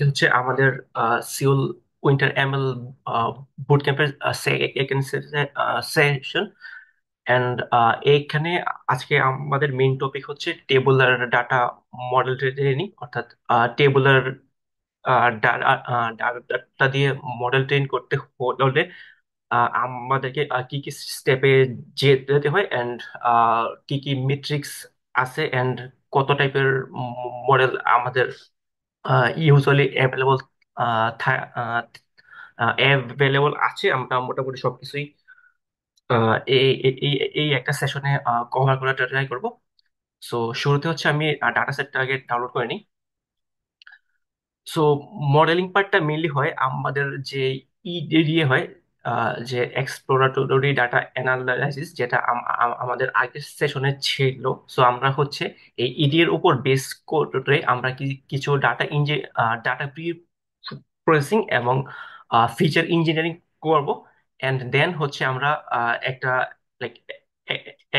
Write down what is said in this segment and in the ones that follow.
আজকে হচ্ছে আমাদের সিওল উইন্টার এমএল বুট ক্যাম্পের সেকেন্ড সেশন। এন্ড এইখানে আজকে আমাদের মেইন টপিক হচ্ছে টেবুলার ডাটা মডেল ট্রেনিং, অর্থাৎ টেবুলার ডাটা দিয়ে মডেল ট্রেন করতে হলে আমাদেরকে কি কি স্টেপে যেতে হয়, এন্ড কি কি মেট্রিক্স আছে, এন্ড কত টাইপের মডেল আমাদের ইউজুয়ালি অ্যাভেলেবল আছে। আমরা মোটামুটি সবকিছুই এই এই এই এই একটা সেশনে কভার করার ট্রাই করব। সো শুরুতে হচ্ছে আমি ডাটা সেটটা আগে ডাউনলোড করে নিই। সো মডেলিং পার্টটা মেইনলি হয় আমাদের যে দিয়ে হয়, যে এক্সপ্লোরাটরি ডাটা অ্যানালাইসিস, যেটা আমাদের আগের সেশনে ছিল। সো আমরা হচ্ছে এই ইডি এর উপর বেস করে আমরা কিছু ডাটা প্রি প্রসেসিং এবং ফিচার ইঞ্জিনিয়ারিং করব। এন্ড দেন হচ্ছে আমরা একটা like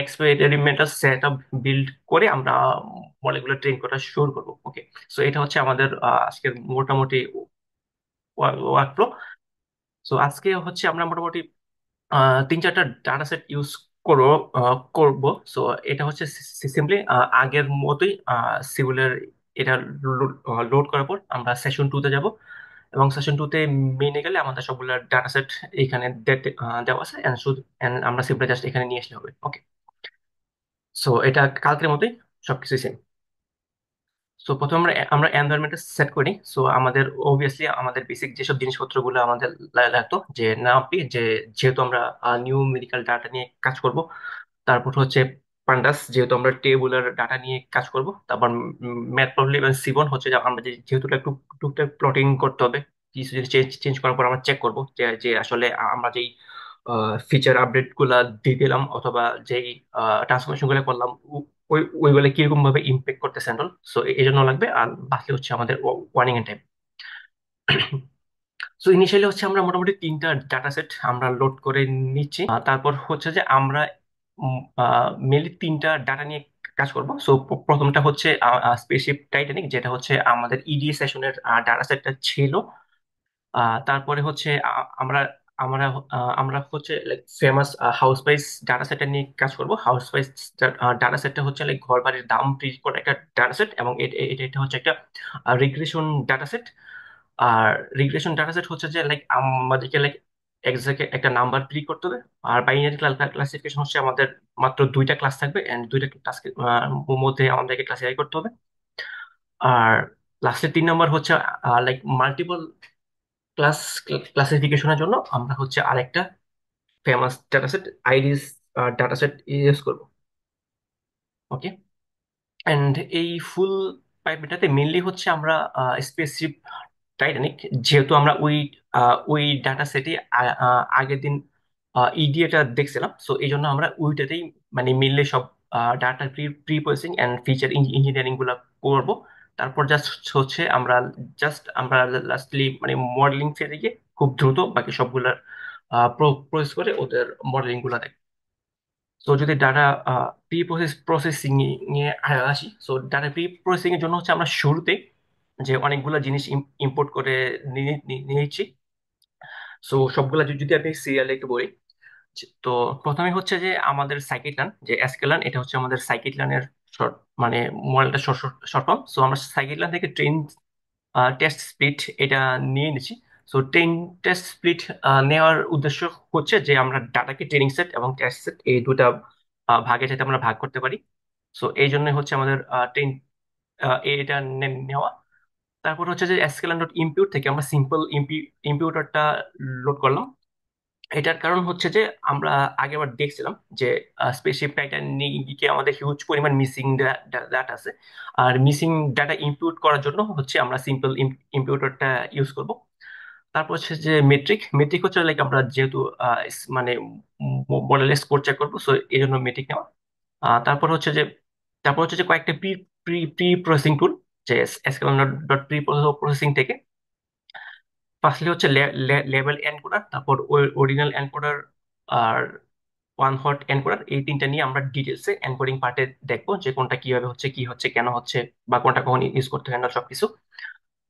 experimental set up build করে আমরা মডেলগুলো ট্রেন করা শুরু করবো। ওকে, সো এটা হচ্ছে আমাদের আজকের মোটামুটি ওয়ার্ক ফ্লো। সো আজকে হচ্ছে আমরা মোটামুটি 3-4টা ডাটা সেট ইউজ করবো করব। সো এটা হচ্ছে সিম্পলি আগের মতোই সিভিলের এটা লোড করার পর আমরা সেশন 2-তে যাব, এবং সেশন 2-তে মেনে গেলে আমাদের সবগুলো ডাটা সেট এখানে দেওয়া আছে, and আমরা সিম্পলি জাস্ট এখানে নিয়ে আসলে হবে। ওকে, সো এটা কালকের মতোই সবকিছু সেম। সো প্রথমে আমরা এনভায়রনমেন্টটা সেট করি। সো আমাদের অবভিয়াসলি আমাদের বেসিক যেসব জিনিসপত্রগুলো আমাদের লাগতো, যে নামটি, যেহেতু আমরা নিউমেরিক্যাল ডাটা নিয়ে কাজ করব। তারপর হচ্ছে পান্ডাস, যেহেতু আমরা টেবুলার ডাটা নিয়ে কাজ করব। তারপর ম্যাটপ্লটলিব এবং সিবন হচ্ছে যে আমরা যেহেতু একটু টুকটাক প্লটিং করতে হবে, কিছু জিনিস চেঞ্জ চেঞ্জ করার পর আমরা চেক করব যে যে আসলে আমরা যেই ফিচার আপডেট গুলা দিয়ে দিলাম অথবা যেই ট্রান্সফরমেশন গুলো করলাম, ওইগুলো কিরকম ভাবে ইম্প্যাক্ট করতেছে। সো এই জন্য লাগবে। আর বাকি হচ্ছে আমাদের ওয়ার্নিং এর টাইম। সো ইনিশিয়ালি হচ্ছে আমরা মোটামুটি 3টা ডাটা সেট আমরা লোড করে নিচ্ছি। তারপর হচ্ছে যে আমরা মেনলি 3টা ডাটা নিয়ে কাজ করব। সো প্রথমটা হচ্ছে স্পেসশিপ টাইটানিক, যেটা হচ্ছে আমাদের ইডি সেশনের ডাটা সেটটা ছিল। তারপরে হচ্ছে আমরা আমরা আমরা হচ্ছে like famous house price data সেটটা নিয়ে কাজ করব। হাউস প্রাইস ডাটা সেটটা হচ্ছে লাইক ঘর বাড়ির দাম প্রিন্ট করা একটা ডাটা সেট, এবং এটা এটা হচ্ছে একটা রিগ্রেশন ডাটা সেট। আর রিগ্রেশন ডাটা সেট হচ্ছে যে লাইক আমাদেরকে লাইক এক্সাক্ট একটা নাম্বার প্রিন্ট করতে হবে। আর বাইনারি ক্লাসিফিকেশন হচ্ছে আমাদের মাত্র 2টা ক্লাস থাকবে, এন্ড 2টা ক্লাস মধ্যে আমাদেরকে ক্লাসিফাই করতে হবে। আর লাস্টের 3 নম্বর হচ্ছে লাইক মাল্টিপল ক্লাস ক্লাসিফিকেশনের জন্য আমরা হচ্ছে আরেকটা ফেমাস ডাটাসেট আইরিস ডাটাসেট ইউজ করবো। ওকে, এন্ড এই ফুল পাইপটাতে মেনলি হচ্ছে আমরা স্পেসিফিক টাইটানিক, যেহেতু আমরা ওই ডাটা সেটে আগের দিন ইডিএটা দেখছিলাম। সো এই জন্য আমরা ওইটাতেই মানে মেনলি সব data preprocessing and feature engineering গুলা করবো। তারপর আমরা লাস্টলি মানে মডেলিং ফেজে গিয়ে খুব দ্রুত বাকি সবগুলা প্রসেস করে ওদের মডেলিং গুলা দেখ। তো যদি ডাটা প্রি প্রসেসিং নিয়ে আসি, সো ডাটা প্রি প্রসেসিং এর জন্য হচ্ছে আমরা শুরুতে যে অনেকগুলো জিনিস ইম্পোর্ট করে নিয়েছি। সো সবগুলা যদি আমি সিরিয়ালে একটু বলি। তো প্রথমে হচ্ছে যে আমাদের সাইকিটলান, যে অ্যাস্কেলান, এটা হচ্ছে আমাদের সাইকিটলানের শর্ট মানে মডেলটা শর্ট ফর্ম। সো আমরা সাইকিটলান থেকে ট্রেন টেস্ট স্প্লিট এটা নিয়ে নিচ্ছি। সো ট্রেন টেস্ট স্প্লিট নেওয়ার উদ্দেশ্য হচ্ছে যে আমরা ডাটাকে ট্রেনিং সেট এবং টেস্ট সেট এই দুটা ভাগে যাতে আমরা ভাগ করতে পারি। সো এই জন্য হচ্ছে আমাদের ট্রেন এটা নেওয়া। তারপর হচ্ছে যে এসকেলান ডট ইম্পিউট থেকে আমরা সিম্পল ইম্পিউটারটা লোড করলাম। এটার কারণ হচ্ছে যে আমরা আগেবার দেখছিলাম যে স্পেসশিপ টাইটানিকে আমাদের হিউজ পরিমাণ মিসিং ডাটা আছে। আর মিসিং ডাটা ইম্পিউট করার জন্য হচ্ছে আমরা সিম্পল ইম্পিউটারটা ইউজ করব। তারপর হচ্ছে যে মেট্রিক মেট্রিক হচ্ছে লাইক আমরা যেহেতু মানে মডেলের স্কোর চেক করবো, সো এই জন্য মেট্রিক নেওয়া। তারপর হচ্ছে যে কয়েকটা প্রি প্রি প্রি প্রসেসিং টুল, যে এসকিউএল ডট প্রি প্রসেসিং থেকে ফার্স্টলি হচ্ছে লেভেল এনকোডার, তারপর অরিজিনাল এনকোডার, আর ওয়ান হট এনকোডার। এই 3টা নিয়ে আমরা ডিটেলসে এনকোডিং পার্টে দেখবো যে কোনটা কিভাবে হচ্ছে, কি হচ্ছে, কেন হচ্ছে, বা কোনটা কখন ইউজ করতে হয় না সবকিছু।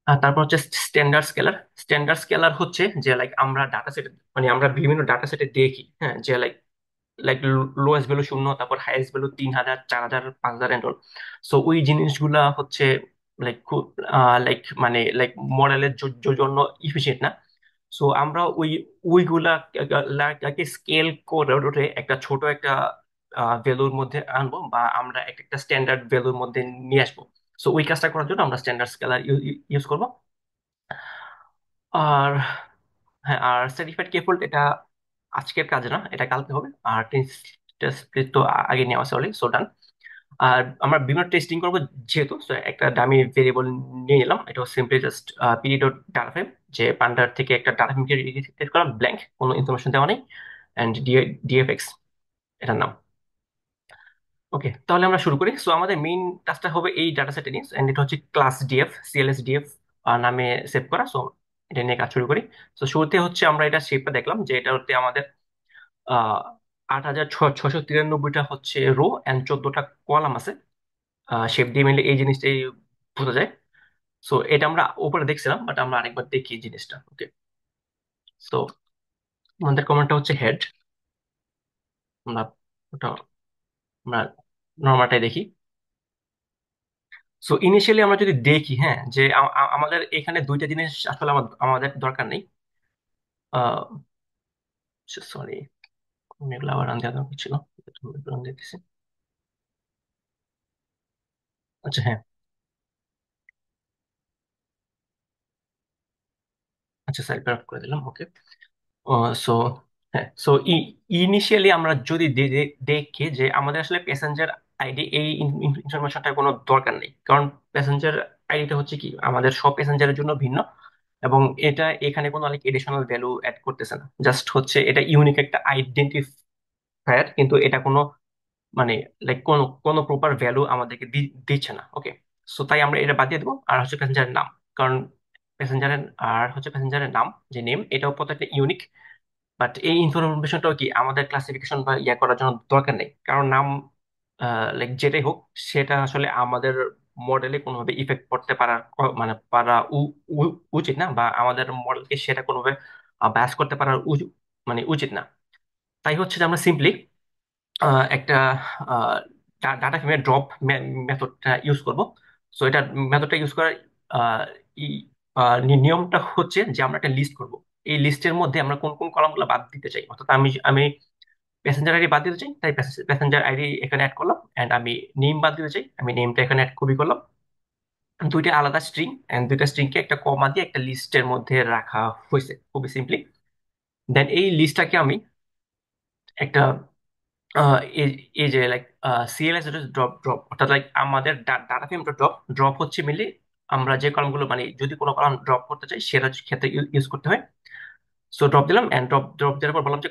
আর তারপর হচ্ছে স্ট্যান্ডার্ড স্কেলার। স্ট্যান্ডার্ড স্কেলার হচ্ছে যে লাইক আমরা ডাটা সেট, মানে আমরা বিভিন্ন ডাটা সেটে দেখি, হ্যাঁ, যে লাইক লাইক লোয়েস্ট ভ্যালু শূন্য, তারপর highest value 3,000, 4,000, 5,000 and all. So ওই জিনিসগুলা হচ্ছে লাইক খুব লাইক মানে লাইক মডেলের জন্য ইফিশিয়েন্ট না। সো আমরা ওইগুলাকে স্কেল করে একটা ছোট একটা ভ্যালুর মধ্যে আনবো, বা আমরা একটা একটা স্ট্যান্ডার্ড ভ্যালুর মধ্যে নিয়ে আসবো। সো ওই কাজটা করার জন্য আমরা স্ট্যান্ডার্ড স্কেলার ইউজ করবো। আর হ্যাঁ, আর সার্টিফাইড কে ফোল্ড এটা আজকের কাজ না, এটা কালকে হবে। আর টেস্ট তো আগে নেওয়া আছে অলরেডি, সো ডান। আর আমরা বিভিন্ন টেস্টিং করবো, যেহেতু so একটা ডামি ভেরিয়েবল নিয়ে নিলাম। এটা simply just PD dot data frame, যে পান্ডার থেকে একটা ডাটা ফ্রেম ক্রিয়েট করলাম, ব্ল্যাঙ্ক, কোনো ইনফরমেশন দেওয়া নেই, অ্যান্ড ডিএফএক্স এটার নাম। ওকে, তাহলে আমরা শুরু করি। সো আমাদের মেইন কাজটা হবে এই ডাটা সেটে নিয়ে, এন্ড এটা হচ্ছে ক্লাস ডিএফ, সিএলএস ডিএফ নামে সেভ করা। সো এটা নিয়ে কাজ শুরু করি। তো শুরুতে হচ্ছে আমরা এটা শেপটা দেখলাম, যে এটা হচ্ছে আমাদের 8,693টা হচ্ছে রো অ্যান্ড 14টা কলাম আছে। শেপ দিয়ে মিলে এই জিনিসটাই বোঝা যায়। সো এটা আমরা উপরে দেখছিলাম, বাট আমরা আরেকবার দেখি জিনিসটা। ওকে, সো আমাদের কমান্ডটা হচ্ছে হেড। আমরা ওটা আমরা নর্মালটাই দেখি। সো ইনিশিয়ালি আমরা যদি দেখি, হ্যাঁ, যে আমাদের এখানে দুইটা জিনিস আসলে আমাদের দরকার নেই। সরি, এগুলো আবার রান দেওয়া দরকার ছিল। রান দিতেছি। আচ্ছা, হ্যাঁ। আচ্ছা, সাইড বার করে দিলাম। ওকে। সো হ্যাঁ, সো ইনিশিয়ালি আমরা যদি দেখি যে আমাদের আসলে প্যাসেঞ্জার আইডি, এই ইনফরমেশনটার কোনো দরকার নেই, কারণ প্যাসেঞ্জার আইডিটা হচ্ছে কি আমাদের সব প্যাসেঞ্জারের জন্য ভিন্ন। এবং এটা এখানে কোনো লাইক এডিশনাল ভ্যালু অ্যাড করতেছে না, জাস্ট হচ্ছে এটা ইউনিক একটা আইডেন্টিফায়ার, কিন্তু এটা কোনো মানে লাইক কোনো কোনো প্রপার ভ্যালু আমাদেরকে দিচ্ছে না। ওকে, সো তাই আমরা এটা বাদ দিয়ে দেবো। আর হচ্ছে প্যাসেঞ্জারের নাম, কারণ প্যাসেঞ্জারের আর হচ্ছে প্যাসেঞ্জারের নাম, যে নেম, এটাও প্রত্যেকটা ইউনিক। বাট এই ইনফরমেশনটাও কি আমাদের ক্লাসিফিকেশন বা ইয়া করার জন্য দরকার নেই, কারণ নাম লাইক যেটাই হোক, সেটা আসলে আমাদের মডেলে কোনোভাবে ইফেক্ট করতে পারার মানে পারা উচিত না, বা আমাদের মডেলকে সেটা কোনোভাবে ব্যাস করতে পারার মানে উচিত না। তাই হচ্ছে যে আমরা সিম্পলি একটা ডাটা ফ্রেমের ড্রপ মেথডটা ইউজ করব। সো এটা মেথডটা ইউজ করার আহ, ই- নিয়মটা হচ্ছে যে আমরা একটা লিস্ট করব। এই লিস্টের মধ্যে আমরা কোন কোন কলামগুলো বাদ দিতে চাই, অর্থাৎ আমি আমি প্যাসেঞ্জার আইডি বাদ দিতে চাই, তাই প্যাসেঞ্জার আইডি এখানে অ্যাড করলাম। অ্যান্ড আমি নেম বাদ দিতে চাই, আমি নেমটা এখানে অ্যাড কপি করলাম। দুইটা আলাদা স্ট্রিং, এন্ড দুইটা স্ট্রিংকে একটা কমা দিয়ে একটা লিস্টের মধ্যে রাখা হয়েছে, খুবই সিম্পলি। দেন এই লিস্টটাকে আমি একটা এই এই যে লাইক সিএলএস ড্রপ ড্রপ, অর্থাৎ লাইক আমাদের ডাটা ফ্রেমটা ড্রপ ড্রপ হচ্ছে মিলি আমরা যে কলামগুলো, মানে যদি কোনো কলাম ড্রপ করতে চাই সেটা ক্ষেত্রে ইউজ করতে হয়। সো ড্রপ দিলাম, এন্ড ড্রপ ড্রপ দেওয়ার পর বললাম যে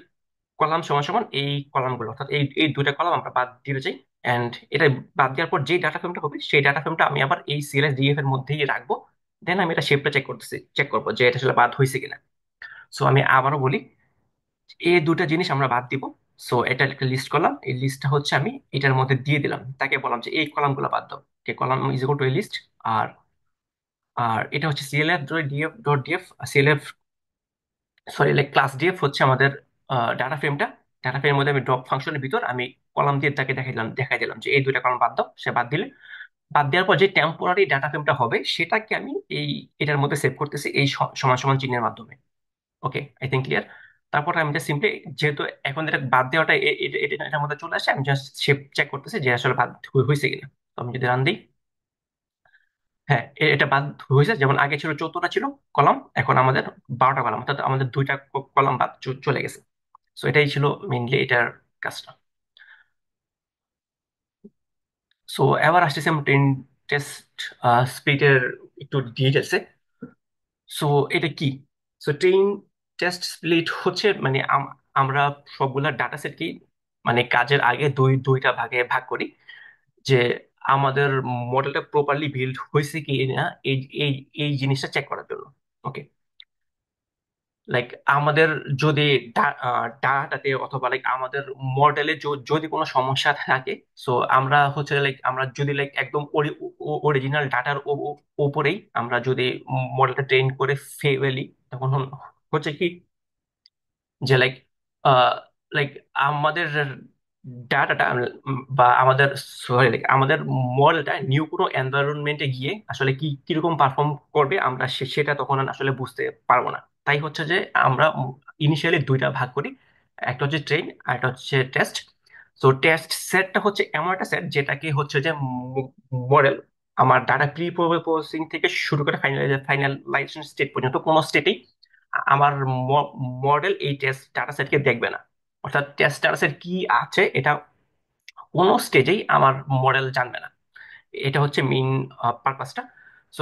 কলাম সমান সমান এই কলামগুলো, অর্থাৎ এই এই দুইটা কলাম আমরা বাদ দিতে চাই। এন্ড এটা বাদ দেওয়ার পর যে ডাটা ফ্রেমটা হবে, সেই ডাটা ফ্রেমটা আমি আবার এই সিএলএস ডিএফ এর মধ্যেই রাখবো। দেন আমি এটা শেপটা চেক করবো যে এটা আসলে বাদ হয়েছে কিনা। সো আমি আবারও বলি, এই দুটা জিনিস আমরা বাদ দিব। সো এটা একটা লিস্ট করলাম, এই লিস্টটা হচ্ছে আমি এটার মধ্যে দিয়ে দিলাম, তাকে বললাম যে এই কলামগুলো বাদ দাও। কলাম ইজ ইকুয়াল টু এই লিস্ট। আর আর এটা হচ্ছে CLF DF dot DF. CLF, sorry, like class DF হচ্ছে আমাদের ডাটা ফ্রেমটা। ডাটা ফ্রেমের মধ্যে আমি ড্রপ ফাংশনের ভিতর আমি কলাম দিয়ে তাকে দেখাই দিলাম যে এই দুইটা কলাম বাদ দাও। সে বাদ দিলে, বাদ দেওয়ার পর যে টেম্পোরারি ডাটা ফ্রেমটা হবে সেটাকে আমি এই এটার মধ্যে সেভ করতেছি এই সমান সমান চিহ্নের মাধ্যমে। ওকে, আই থিঙ্ক ক্লিয়ার। তারপর আমি জাস্ট সিম্পলি, যেহেতু এখন এটা বাদ দেওয়াটা এটার মধ্যে চলে আসে, আমি জাস্ট শেপ চেক করতেছি যে আসলে বাদ হয়েছে কিনা। তো আমি যদি রান দিই, হ্যাঁ, এটা বাদ হয়েছে। যেমন আগে ছিল 14টা ছিল কলাম, এখন আমাদের 12টা কলাম, অর্থাৎ আমাদের দুইটা কলাম বাদ চলে গেছে। সো এটাই ছিল মেইনলি এটার কাজটা। সো এবার আসতেছি আমরা ট্রেন টেস্ট স্প্লিটের একটু ডিটেলসে। সো এটা কি? সো ট্রেন টেস্ট স্প্লিট হচ্ছে মানে আমরা সবগুলা ডাটা সেটকে মানে কাজের আগে দুইটা ভাগে ভাগ করি, যে আমাদের মডেলটা প্রপারলি বিল্ড হয়েছে কি না এই এই এই জিনিসটা চেক করার জন্য। ওকে, লাইক আমাদের যদি ডাটাতে অথবা লাইক আমাদের মডেলে যদি কোনো সমস্যা থাকে, সো আমরা হচ্ছে লাইক আমরা যদি লাইক একদম অরিজিনাল ডাটার উপরেই আমরা যদি মডেলটা ট্রেন করে ফেলি, তখন হচ্ছে কি যে লাইক লাইক আমাদের ডাটাটা বা আমাদের সরি লাইক আমাদের মডেলটা নিউ কোনো এনভায়রনমেন্টে গিয়ে আসলে কি কিরকম পারফর্ম করবে আমরা সেটা তখন আর আসলে বুঝতে পারবো না। তাই হচ্ছে যে আমরা ইনিশিয়ালি দুইটা ভাগ করি, একটা হচ্ছে ট্রেন আর একটা হচ্ছে টেস্ট। তো টেস্ট সেটটা হচ্ছে এমন একটা সেট যেটাকে হচ্ছে যে মডেল আমার ডাটা প্রি প্রসেসিং থেকে শুরু করে ফাইনালাইজেশন স্টেট পর্যন্ত কোনো স্টেটেই আমার মডেল এই টেস্ট ডাটা সেটকে দেখবে না। অর্থাৎ টেস্ট ডাটা সেট কি আছে এটা কোনো স্টেজেই আমার মডেল জানবে না। এটা হচ্ছে মেইন পারপাসটা। সো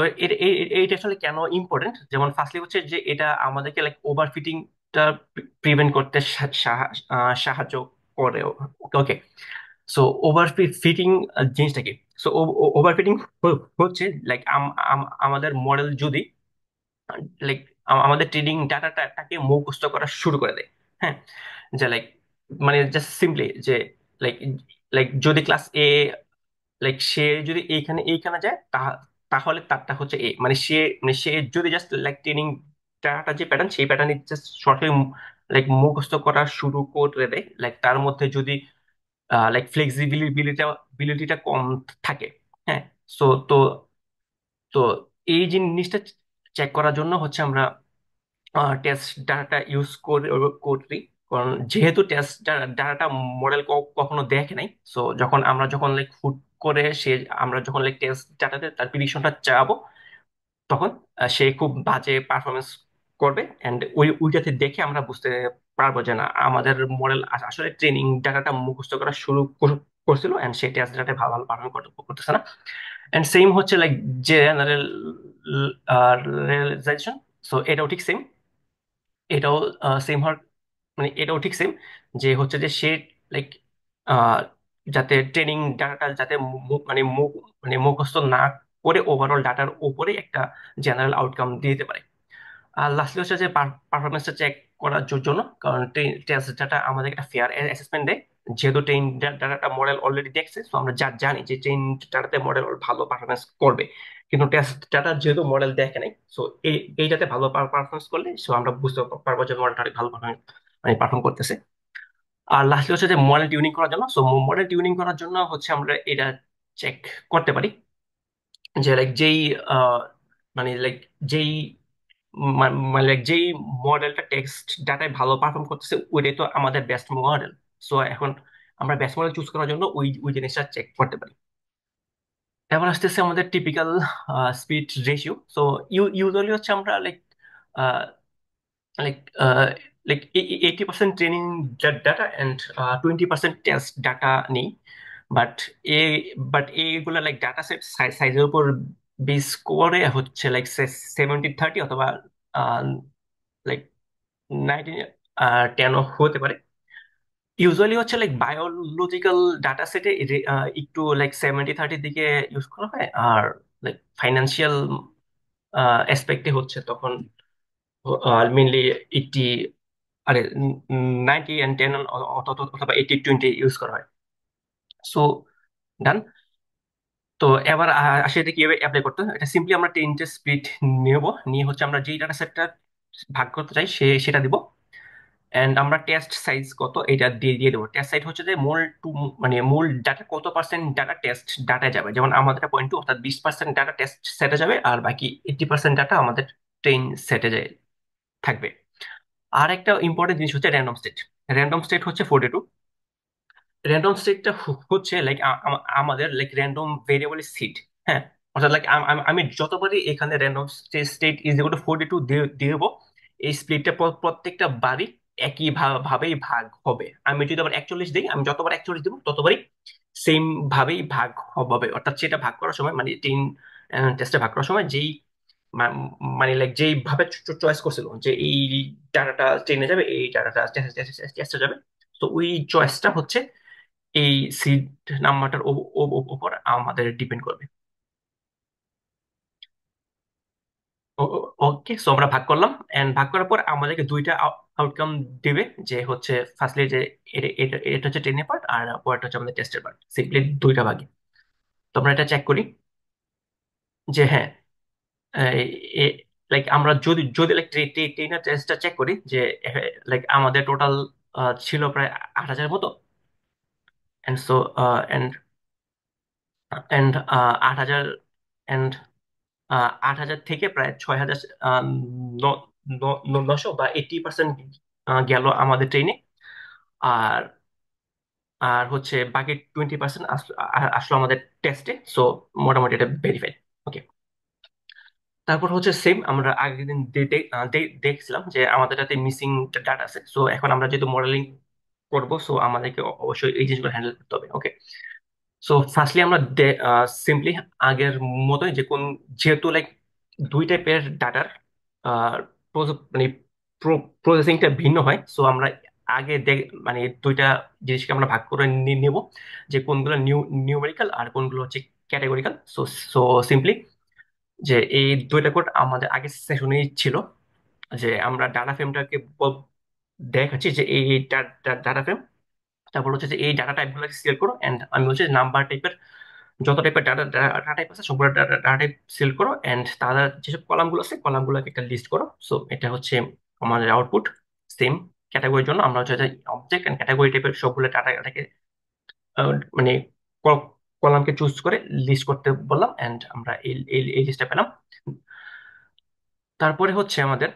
এইটা আসলে কেন ইম্পর্টেন্ট, যেমন ফার্স্টলি হচ্ছে যে এটা আমাদেরকে লাইক ওভারফিটিংটা প্রিভেন্ট করতে সাহায্য করে। ওকে, সো ওভারফিটিং জিনিসটা কি? সো ওভারফিটিং হচ্ছে লাইক আমাদের মডেল যদি লাইক আমাদের ট্রেডিং ডাটাটাকে মুখস্থ করা শুরু করে দেয়। হ্যাঁ, যে লাইক মানে জাস্ট সিম্পলি যে লাইক লাইক যদি ক্লাস এ লাইক সে যদি এইখানে এইখানে যায় তাহলে তারটা হচ্ছে এ, মানে সে যদি জাস্ট লাইক ট্রেনিং ডাটা যে প্যাটার্ন সেই প্যাটার্ন জাস্ট সরাসরি লাইক মুখস্থ করা শুরু করে দেয়, লাইক তার মধ্যে যদি লাইক ফ্লেক্সিবিলিটিটা কম থাকে। হ্যাঁ, সো তো এই জিনিসটা চেক করার জন্য হচ্ছে আমরা টেস্ট ডাটা ইউজ করি। কারণ যেহেতু টেস্ট ডাটাটা মডেল কখনো দেখে নাই, সো যখন লাইক হুট করে আমরা যখন লাইক টেস্ট ডাটাতে তার প্রিডিকশনটা চাবো, তখন সে খুব বাজে পারফরমেন্স করবে। এন্ড ওইটাতে দেখে আমরা বুঝতে পারবো যে না, আমাদের মডেল আসলে ট্রেনিং ডাটাটা মুখস্থ করা শুরু করছিল এন্ড সেই টেস্ট ডাটা ভালো ভালো পারফর্ম করতেছে না। এন্ড সেম হচ্ছে লাইক জেনারেল রিয়েলাইজেশন। সো এটাও ঠিক সেম, এটাও সেম হওয়ার মানে এটাও ঠিক সেম, যে হচ্ছে যে সে লাইক যাতে ট্রেনিং ডাটাটা যাতে মানে মুখস্থ না করে ওভারঅল ডাটার উপরে একটা জেনারেল আউটকাম দিতে পারে। আর লাস্টলি হচ্ছে যে পারফরমেন্সটা চেক করার জন্য, কারণ টেস্ট ডাটা আমাদের একটা ফেয়ার অ্যাসেসমেন্ট দেয়। যেহেতু ট্রেন ডাটাটা মডেল অলরেডি দেখছে, তো আমরা যা জানি যে ট্রেন ডাটাতে মডেল ভালো পারফরমেন্স করবে। কিন্তু টেস্ট ডাটা যেহেতু মডেল দেখে নাই, সো এইটাতে ভালো পারফরমেন্স করলে সো আমরা বুঝতে পারবো যে মডেলটা ভালো পারফরমেন্স মানে পারফর্ম করতেছে। আর লাস্টলি হচ্ছে যে মডেল টিউনিং করার জন্য, সো মডেল টিউনিং করার জন্য হচ্ছে আমরা এটা চেক করতে পারি যে লাইক আহ, লাইক যেই মানে like যেই মডেলটা টেক্সট ডাটায় ভালো পারফর্ম করতেছে ওইটাই তো আমাদের বেস্ট মডেল। সো এখন আমরা বেস্ট মডেল চুজ করার জন্য ওই ওই জিনিসটা চেক করতে পারি। এবার আসতেছে আমাদের typical speed ratio. So usually হচ্ছে আমরা like like like 80% training data and 20% test data নেই। বাট এ বাট এইগুলো লাইক ডাটা সেট সাইজের উপর বেস করে হচ্ছে লাইক 70-30 অথবা লাইক 19-10 হতে পারে। ইউজুয়ালি হচ্ছে লাইক বায়োলজিক্যাল ডাটা সেটে একটু লাইক 70-30 দিকে ইউজ করা হয়। আর লাইক ফাইন্যান্সিয়াল অ্যাসপেক্টে হচ্ছে তখন মেনলি 80 আরে 90-10 অথবা 80-20 ইউজ করা হয়। সো ডান। তো এবার আসে এটা কিভাবে অ্যাপ্লাই করতে হয়। এটা সিম্পলি আমরা 10টে স্প্লিট নেব, নিয়ে হচ্ছে আমরা যেই ডাটা সেটটা ভাগ করতে চাই সেটা দিব। এন্ড আমরা টেস্ট সাইজ কত এটা দিয়ে দিয়ে দেবো। টেস্ট সাইজ হচ্ছে যে মূল ডাটা কত পার্সেন্ট ডাটা টেস্ট ডাটায় যাবে। যেমন আমাদের 0.2 অর্থাৎ 20% ডাটা টেস্ট সেটে যাবে, আর বাকি 80% ডাটা আমাদের ট্রেন সেটে যায় থাকবে। আর একটা ইম্পর্টেন্ট জিনিস হচ্ছে র্যান্ডম স্টেট। র্যান্ডম স্টেট হচ্ছে 42। র্যান্ডম স্টেটটা হচ্ছে লাইক আমাদের লাইক র্যান্ডম ভেরিয়েবল সিট। হ্যাঁ, অর্থাৎ লাইক আমি যতবারই এখানে random state is equal to 42 দিয়ে দেবো, এই স্প্লিটটা প্রত্যেকটা বারই একই ভাবেই ভাগ হবে। আমি যদি আবার 41 দিই, আমি যতবার 41 দিব ততবারই সেম ভাবেই ভাগ হবে। অর্থাৎ সেটা ভাগ করার সময় মানে 10 টেস্টে ভাগ করার সময় যেই মা- মানে লাইক যেই ভাবে চয়েস করছিল যে এই ডাটাটা ট্রেনে যাবে, এই ডাটাটা টেস্টে যাবে, তো ওই চয়েসটা হচ্ছে এই সিড নাম্বারটার উপর আমাদের ডিপেন্ড করবে। ওকে, সো আমরা ভাগ করলাম, এন্ড ভাগ করার পর আমাদেরকে দুইটা আউটকাম দিবে, যে হচ্ছে ফার্স্টলি যে এটা এটা হচ্ছে ট্রেনের পার্ট, আর পরেরটা হচ্ছে আমাদের টেস্টের পার্ট, সিম্পলি দুইটা ভাগে। তো আমরা এটা চেক করি যে হ্যাঁ, লাইক আমরা যদি যদি লাইক ট্রেনের টেস্টটা চেক করি যে লাইক আমাদের টোটাল ছিল প্রায় 8,000 মতো। And so and and 8,000, and 8,000 থেকে প্রায় 6,000, 900 বা 80% গেল আমাদের ট্রেনে। আর আর হচ্ছে বাকি 20% আসলো আমাদের টেস্টে। সো মোটামুটি এটা ভেরিফাইড। ওকে, তারপর হচ্ছে সেম আমরা আগের দিন দেখছিলাম যে আমাদের কাছে মিসিং ডাটা আছে। সো এখন আমরা যেহেতু মডেলিং করবো, সো আমাদেরকে অবশ্যই এই জিনিসগুলো হ্যান্ডেল করতে হবে। ওকে, সো ফার্স্টলি আমরা সিম্পলি আগের মতোই যে যেহেতু লাইক দুই টাইপের ডাটার মানে প্রসেসিংটা ভিন্ন হয়, সো আমরা আগে মানে দুইটা জিনিসকে আমরা ভাগ করে নেব, যে কোনগুলো নিউমেরিক্যাল আর কোনগুলো হচ্ছে ক্যাটেগরিক্যাল। সো সো সিম্পলি যে এই দুইটা কোড আমাদের আগের সেশনেই ছিল, যে আমরা ডাটা ফ্রেমটাকে দেখাচ্ছি যে এই ডাটা ফ্রেম, তারপর হচ্ছে যে এই ডাটা টাইপ গুলোকে সিলেক্ট করো, এন্ড আমি হচ্ছে নাম্বার টাইপের যত টাইপের ডাটা টাইপ আছে সবগুলো ডাটা টাইপ সিলেক্ট করো, এন্ড তারা যেসব কলাম গুলো আছে কলাম গুলোকে একটা লিস্ট করো। সো এটা হচ্ছে আমাদের আউটপুট। সেম ক্যাটাগরির জন্য আমরা হচ্ছে অবজেক্ট এন্ড ক্যাটাগরি টাইপের সবগুলো ডাটাটাকে মানে কলামকে চুজ করে লিস্ট করতে বললাম, এন্ড আমরা এই লিস্টটা পেলাম। তারপরে হচ্ছে আমাদের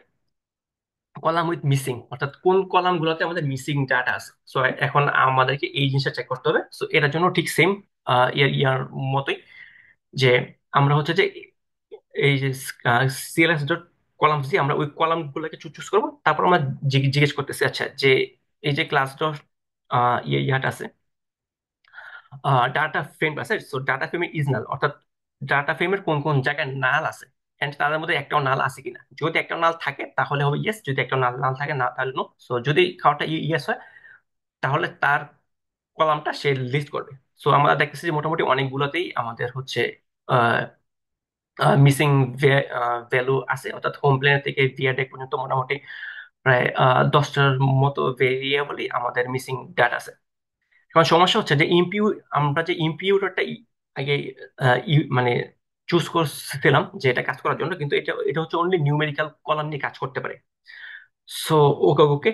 কলাম উইথ মিসিং, অর্থাৎ কোন কলাম গুলোতে আমাদের মিসিং ডাটা আছে। সো এখন আমাদেরকে এই জিনিসটা চেক করতে হবে। সো এটার জন্য ঠিক সেম ইয়ার ইয়ার মতোই, যে আমরা হচ্ছে যে এই যে সিএলএস ডট কলামস দিয়ে আমরা ওই কলাম গুলোকে চুজ করবো। তারপর আমরা জিজ্ঞেস করতেছি, আচ্ছা যে এই যে ক্লাস ডট ইয়াটা আছে, ডাটা ফ্রেম আছে, সো ডাটা ফ্রেমের ইজ নাল, অর্থাৎ ডাটা ফ্রেমের কোন কোন জায়গায় নাল আছে, এন্ড তাদের মধ্যে একটাও নাল আছে কিনা। যদি একটা নাল থাকে তাহলে হবে ইয়েস, যদি একটা নাল নাল থাকে না তাহলে নো। সো যদি খাওয়াটা ইয়েস হয় তাহলে তার কলামটা সে লিস্ট করবে। সো আমরা দেখতেছি যে মোটামুটি অনেকগুলোতেই আমাদের হচ্ছে মিসিং ভ্যালু আছে, অর্থাৎ হোম প্লেন থেকে ভিআরডেক পর্যন্ত মোটামুটি প্রায় 10টার মতো ভেরিয়েবলই আমাদের মিসিং ডাটা আছে। এখন সমস্যা হচ্ছে যে আমরা যে ইম্পিউটারটা আগে মানে চুজ করছিলাম যে এটা কাজ করার জন্য, কিন্তু এটা এটা হচ্ছে অনলি নিউমেরিক্যাল কলাম নিয়ে কাজ করতে পারে। সো ওকে ওকে,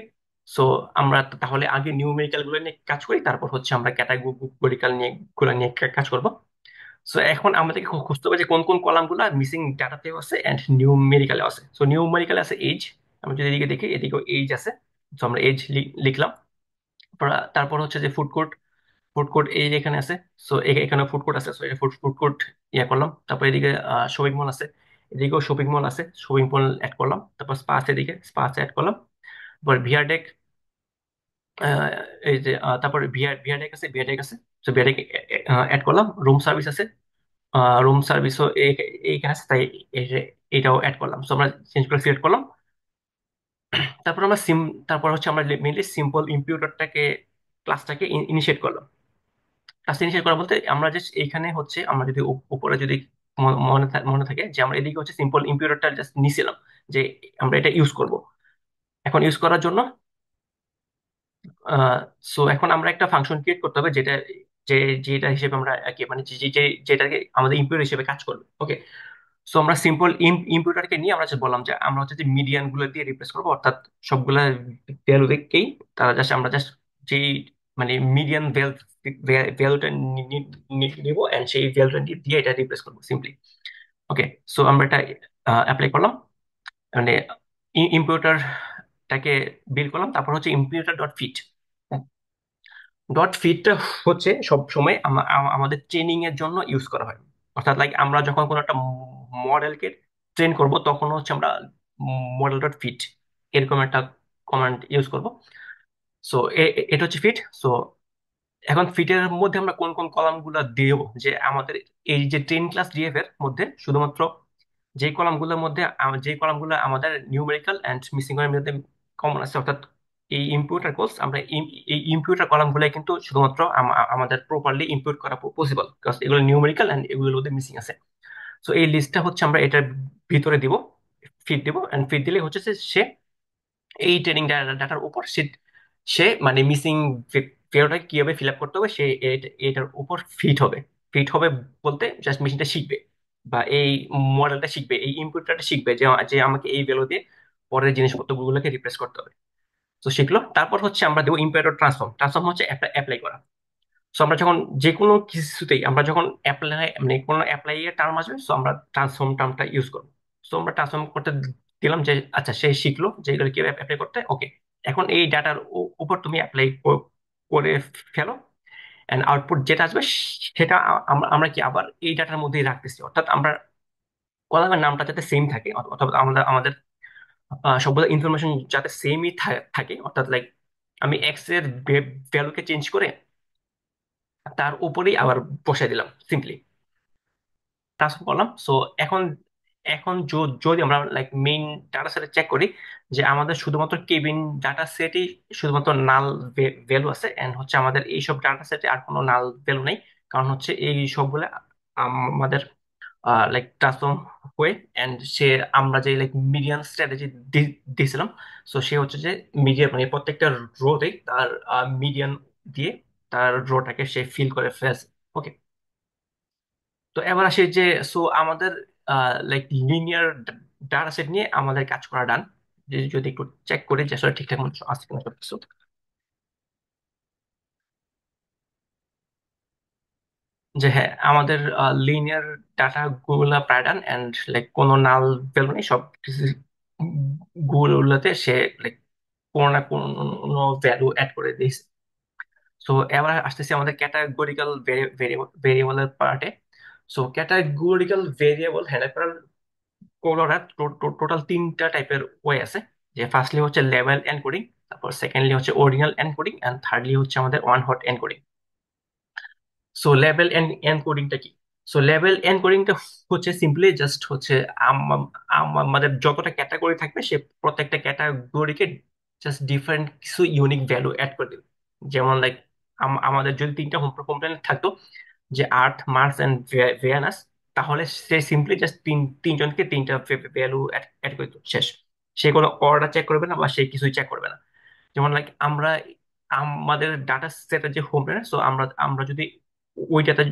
সো আমরা তাহলে আগে নিউমেরিক্যাল গুলো নিয়ে কাজ করি, তারপর হচ্ছে আমরা ক্যাটাগরিক্যাল নিয়ে গুলো নিয়ে কাজ করব। সো এখন আমাদেরকে খুঁজতে হবে যে কোন কোন কলাম গুলো মিসিং ডাটাতেও আছে এন্ড নিউমেরিক্যালে আছে। সো নিউমেরিক্যালে আছে এজ, আমরা যদি এদিকে দেখি এদিকেও এজ আছে। তো আমরা এজ লিখলাম। তারপর হচ্ছে যে ফুড কোর্ট, ফুড কোর্ট এই যে এখানে আছে। সো এখানে ফুড কোর্ট আছে, সো এটা ফুড ফুড কোর্ট ইয়ে করলাম। তারপর এদিকে শপিং মল আছে, এদিকেও শপিং মল আছে, শপিং মল অ্যাড করলাম। তারপর স্পা আছে, এদিকে স্পা আছে অ্যাড করলাম। তারপর ভিআরডেক, এই যে তারপর ভিআরডেক আছে, ভিআরডেক আছে, তো ভিআরডেক অ্যাড করলাম। রুম সার্ভিস আছে, রুম সার্ভিসও এইখানে আছে, তাই এটাও অ্যাড করলাম। সো আমরা চেঞ্জ করে সিলেক্ট করলাম। তারপর আমরা তারপর হচ্ছে আমরা মেইনলি সিম্পল ইম্পিউটারটাকে ক্লাসটাকে ইনিশিয়েট করলাম। ক্লাস ইনিশিয়েট করা বলতে আমরা জাস্ট এইখানে হচ্ছে আমরা যদি উপরে যদি মনে থাকে যে আমরা এদিকে হচ্ছে সিম্পল ইম্পিউটারটা জাস্ট নিছিলাম, যে আমরা এটা ইউজ করব। এখন ইউজ করার জন্য সো এখন আমরা একটা ফাংশন ক্রিয়েট করতে হবে, যেটা যে যেটা হিসেবে আমরা কি মানে যেটাকে আমাদের ইম্পিউটার হিসেবে কাজ করবে। ওকে, সো আমরা সিম্পল ইম্পিউটারকে নিয়ে আমরা just বললাম যে আমরা হচ্ছে যে মিডিয়ান গুলো দিয়ে রিপ্লেস করবো, অর্থাৎ সবগুলা ভ্যালু দেখেই তারা জাস্ট আমরা জাস্ট যেই মানে মিডিয়ান ভ্যালুটা নিব, এন্ড সেই ভ্যালুটা দিয়ে এটা রিপ্লেস করবো সিম্পলি। ওকে, সো আমরা এটা অ্যাপ্লাই করলাম, মানে ইম্পিউটারটাকে বিল করলাম। তারপর হচ্ছে ইম্পিউটার ডট ফিট। ডট ফিটটা হচ্ছে সব সময় আমাদের ট্রেনিং এর জন্য ইউজ করা হয়। অর্থাৎ লাইক আমরা যখন কোনো একটা মডেলকে ট্রেন করব তখন হচ্ছে আমরা মডেল ডট ফিট এরকম একটা কমান্ড ইউজ করব। সো এটা হচ্ছে ফিট। সো এখন ফিটের মধ্যে আমরা কোন কোন কলাম গুলা দেব, যে আমাদের এই যে 10 ক্লাস ডিএফ এর মধ্যে শুধুমাত্র যে কলামগুলোর মধ্যে যে কলামগুলো আমাদের নিউমেরিক্যাল এন্ড মিসিং এর মধ্যে কমন আছে, অর্থাৎ এই ইম্পিউটার কোর্স আমরা এই ইম্পিউটার কলামগুলো কিন্তু শুধুমাত্র আমাদের প্রপারলি ইম্পিউট করা পসিবল, বিকজ এগুলো নিউমেরিক্যাল এন্ড এগুলোর মধ্যে মিসিং আছে। সো এই লিস্টটা হচ্ছে আমরা এটার ভিতরে দিব ফিড দেবো, এন্ড ফিড দিলে হচ্ছে যে সে এই ট্রেনিং ডাটার উপর সে সে মানে মিসিং ভ্যালুটাকে কিভাবে ফিল আপ করতে হবে সে এটার উপর ফিট হবে। ফিট হবে বলতে জাস্ট মেশিনটা শিখবে, বা এই মডেলটা শিখবে, এই ইনপুটটা শিখবে যে যে আমাকে এই ভ্যালু দিয়ে পরের জিনিসপত্রগুলোকে রিপ্লেস করতে হবে। তো শিখলো, তারপর হচ্ছে আমরা দেবো ইম্পারেটর ট্রান্সফর্ম। ট্রান্সফর্ম হচ্ছে অ্যাপ্লাই করা। সো আমরা যখন যে কোনো কিছুতেই আমরা যখন অ্যাপ্লাই মানে কোনো অ্যাপ্লাই এর টার্ম আসবে, সো আমরা ট্রান্সফর্ম টার্মটা ইউজ করবো। সো আমরা ট্রান্সফর্ম করতে দিলাম যে আচ্ছা সে শিখলো যে এগুলো কিভাবে অ্যাপ্লাই করতে, ওকে এখন এই ডাটার উপর তুমি অ্যাপ্লাই করে ফেলো, এন্ড আউটপুট যেটা আসবে সেটা আমরা আমরা কি আবার এই ডাটার মধ্যেই রাখতেছি। অর্থাৎ আমরা কলামের নামটা যাতে সেম থাকে, অথবা আমাদের আমাদের সবগুলো ইনফরমেশন যাতে সেমই থাকে। অর্থাৎ লাইক আমি এক্স এর ভ্যালুকে চেঞ্জ করে তার উপরেই আবার বসাই দিলাম সিম্পলি, ট্রান্সফার করলাম। সো এখন এখন যদি আমরা লাইক মেইন ডাটা সেটে চেক করি যে আমাদের শুধুমাত্র কেবিন ডাটা সেটই শুধুমাত্র নাল ভ্যালু আছে, এন্ড হচ্ছে আমাদের এইসব ডাটা সেটে আর কোনো নাল ভ্যালু নেই। কারণ হচ্ছে এই সবগুলো আমাদের লাইক ট্রান্সফর্ম হয়ে, এন্ড সে আমরা যে লাইক মিডিয়ান স্ট্র্যাটেজি দিয়েছিলাম, সো সে হচ্ছে যে মিডিয়া মানে প্রত্যেকটা রোতে তার মিডিয়ান দিয়ে তার রোটাকে সে ফিল করে ফেলছে। ওকে, তো এবার আসি যে সো আমাদের লাইক লিনিয়ার ডাটা সেট নিয়ে আমাদের কাজ করা ডান। যদি একটু চেক করি যে আসলে ঠিকঠাক মতো আসছে কিনা সবকিছু। যে হ্যাঁ, আমাদের লিনিয়ার ডাটা গুলা প্রায় ডান, এন্ড লাইক কোনো নাল ভ্যালু নেই, সব কিছু গুলোতে সে লাইক কোনো না কোনো ভ্যালু অ্যাড করে দিয়েছে। সো এবার আসতেছি আমাদের ক্যাটাগরিক্যাল ভেরিয়েবলের পার্টে। সো ক্যাটাগরিক্যাল ভেরিয়েবল হ্যান্ডেল করার কোলোরা টোটাল তিনটা টাইপের ওয়ে আছে। যে ফার্স্টলি হচ্ছে লেভেল এনকোডিং, তারপর সেকেন্ডলি হচ্ছে অরিজিনাল এনকোডিং, এন্ড থার্ডলি হচ্ছে আমাদের one hot encoding. So level এনকোডিংটা কি? সো লেভেল এনকোডিংটা হচ্ছে সিম্পলি জাস্ট হচ্ছে আমাদের যতটা ক্যাটাগরি থাকবে সে প্রত্যেকটা ক্যাটাগরিকে জাস্ট ডিফারেন্ট কিছু ইউনিক ভ্যালু অ্যাড করে দেবে। যেমন লাইক আমাদের যদি তিনটা কম্পোনেন্ট থাকতো, যে আর্থ, মার্স এন্ড ভেনাস, তাহলে সে সিম্পলি জাস্ট তিনজনকে তিনটা ভ্যালু অ্যাড করে দিত, শেষ। সে কোনো অর্ডার চেক করবে না বা সে কিছুই চেক করবে না। যেমন লাইক আমরা আমাদের ডাটা সেটের যে হোম প্ল্যানেট, সো আমরা আমরা যদি ওইটাতে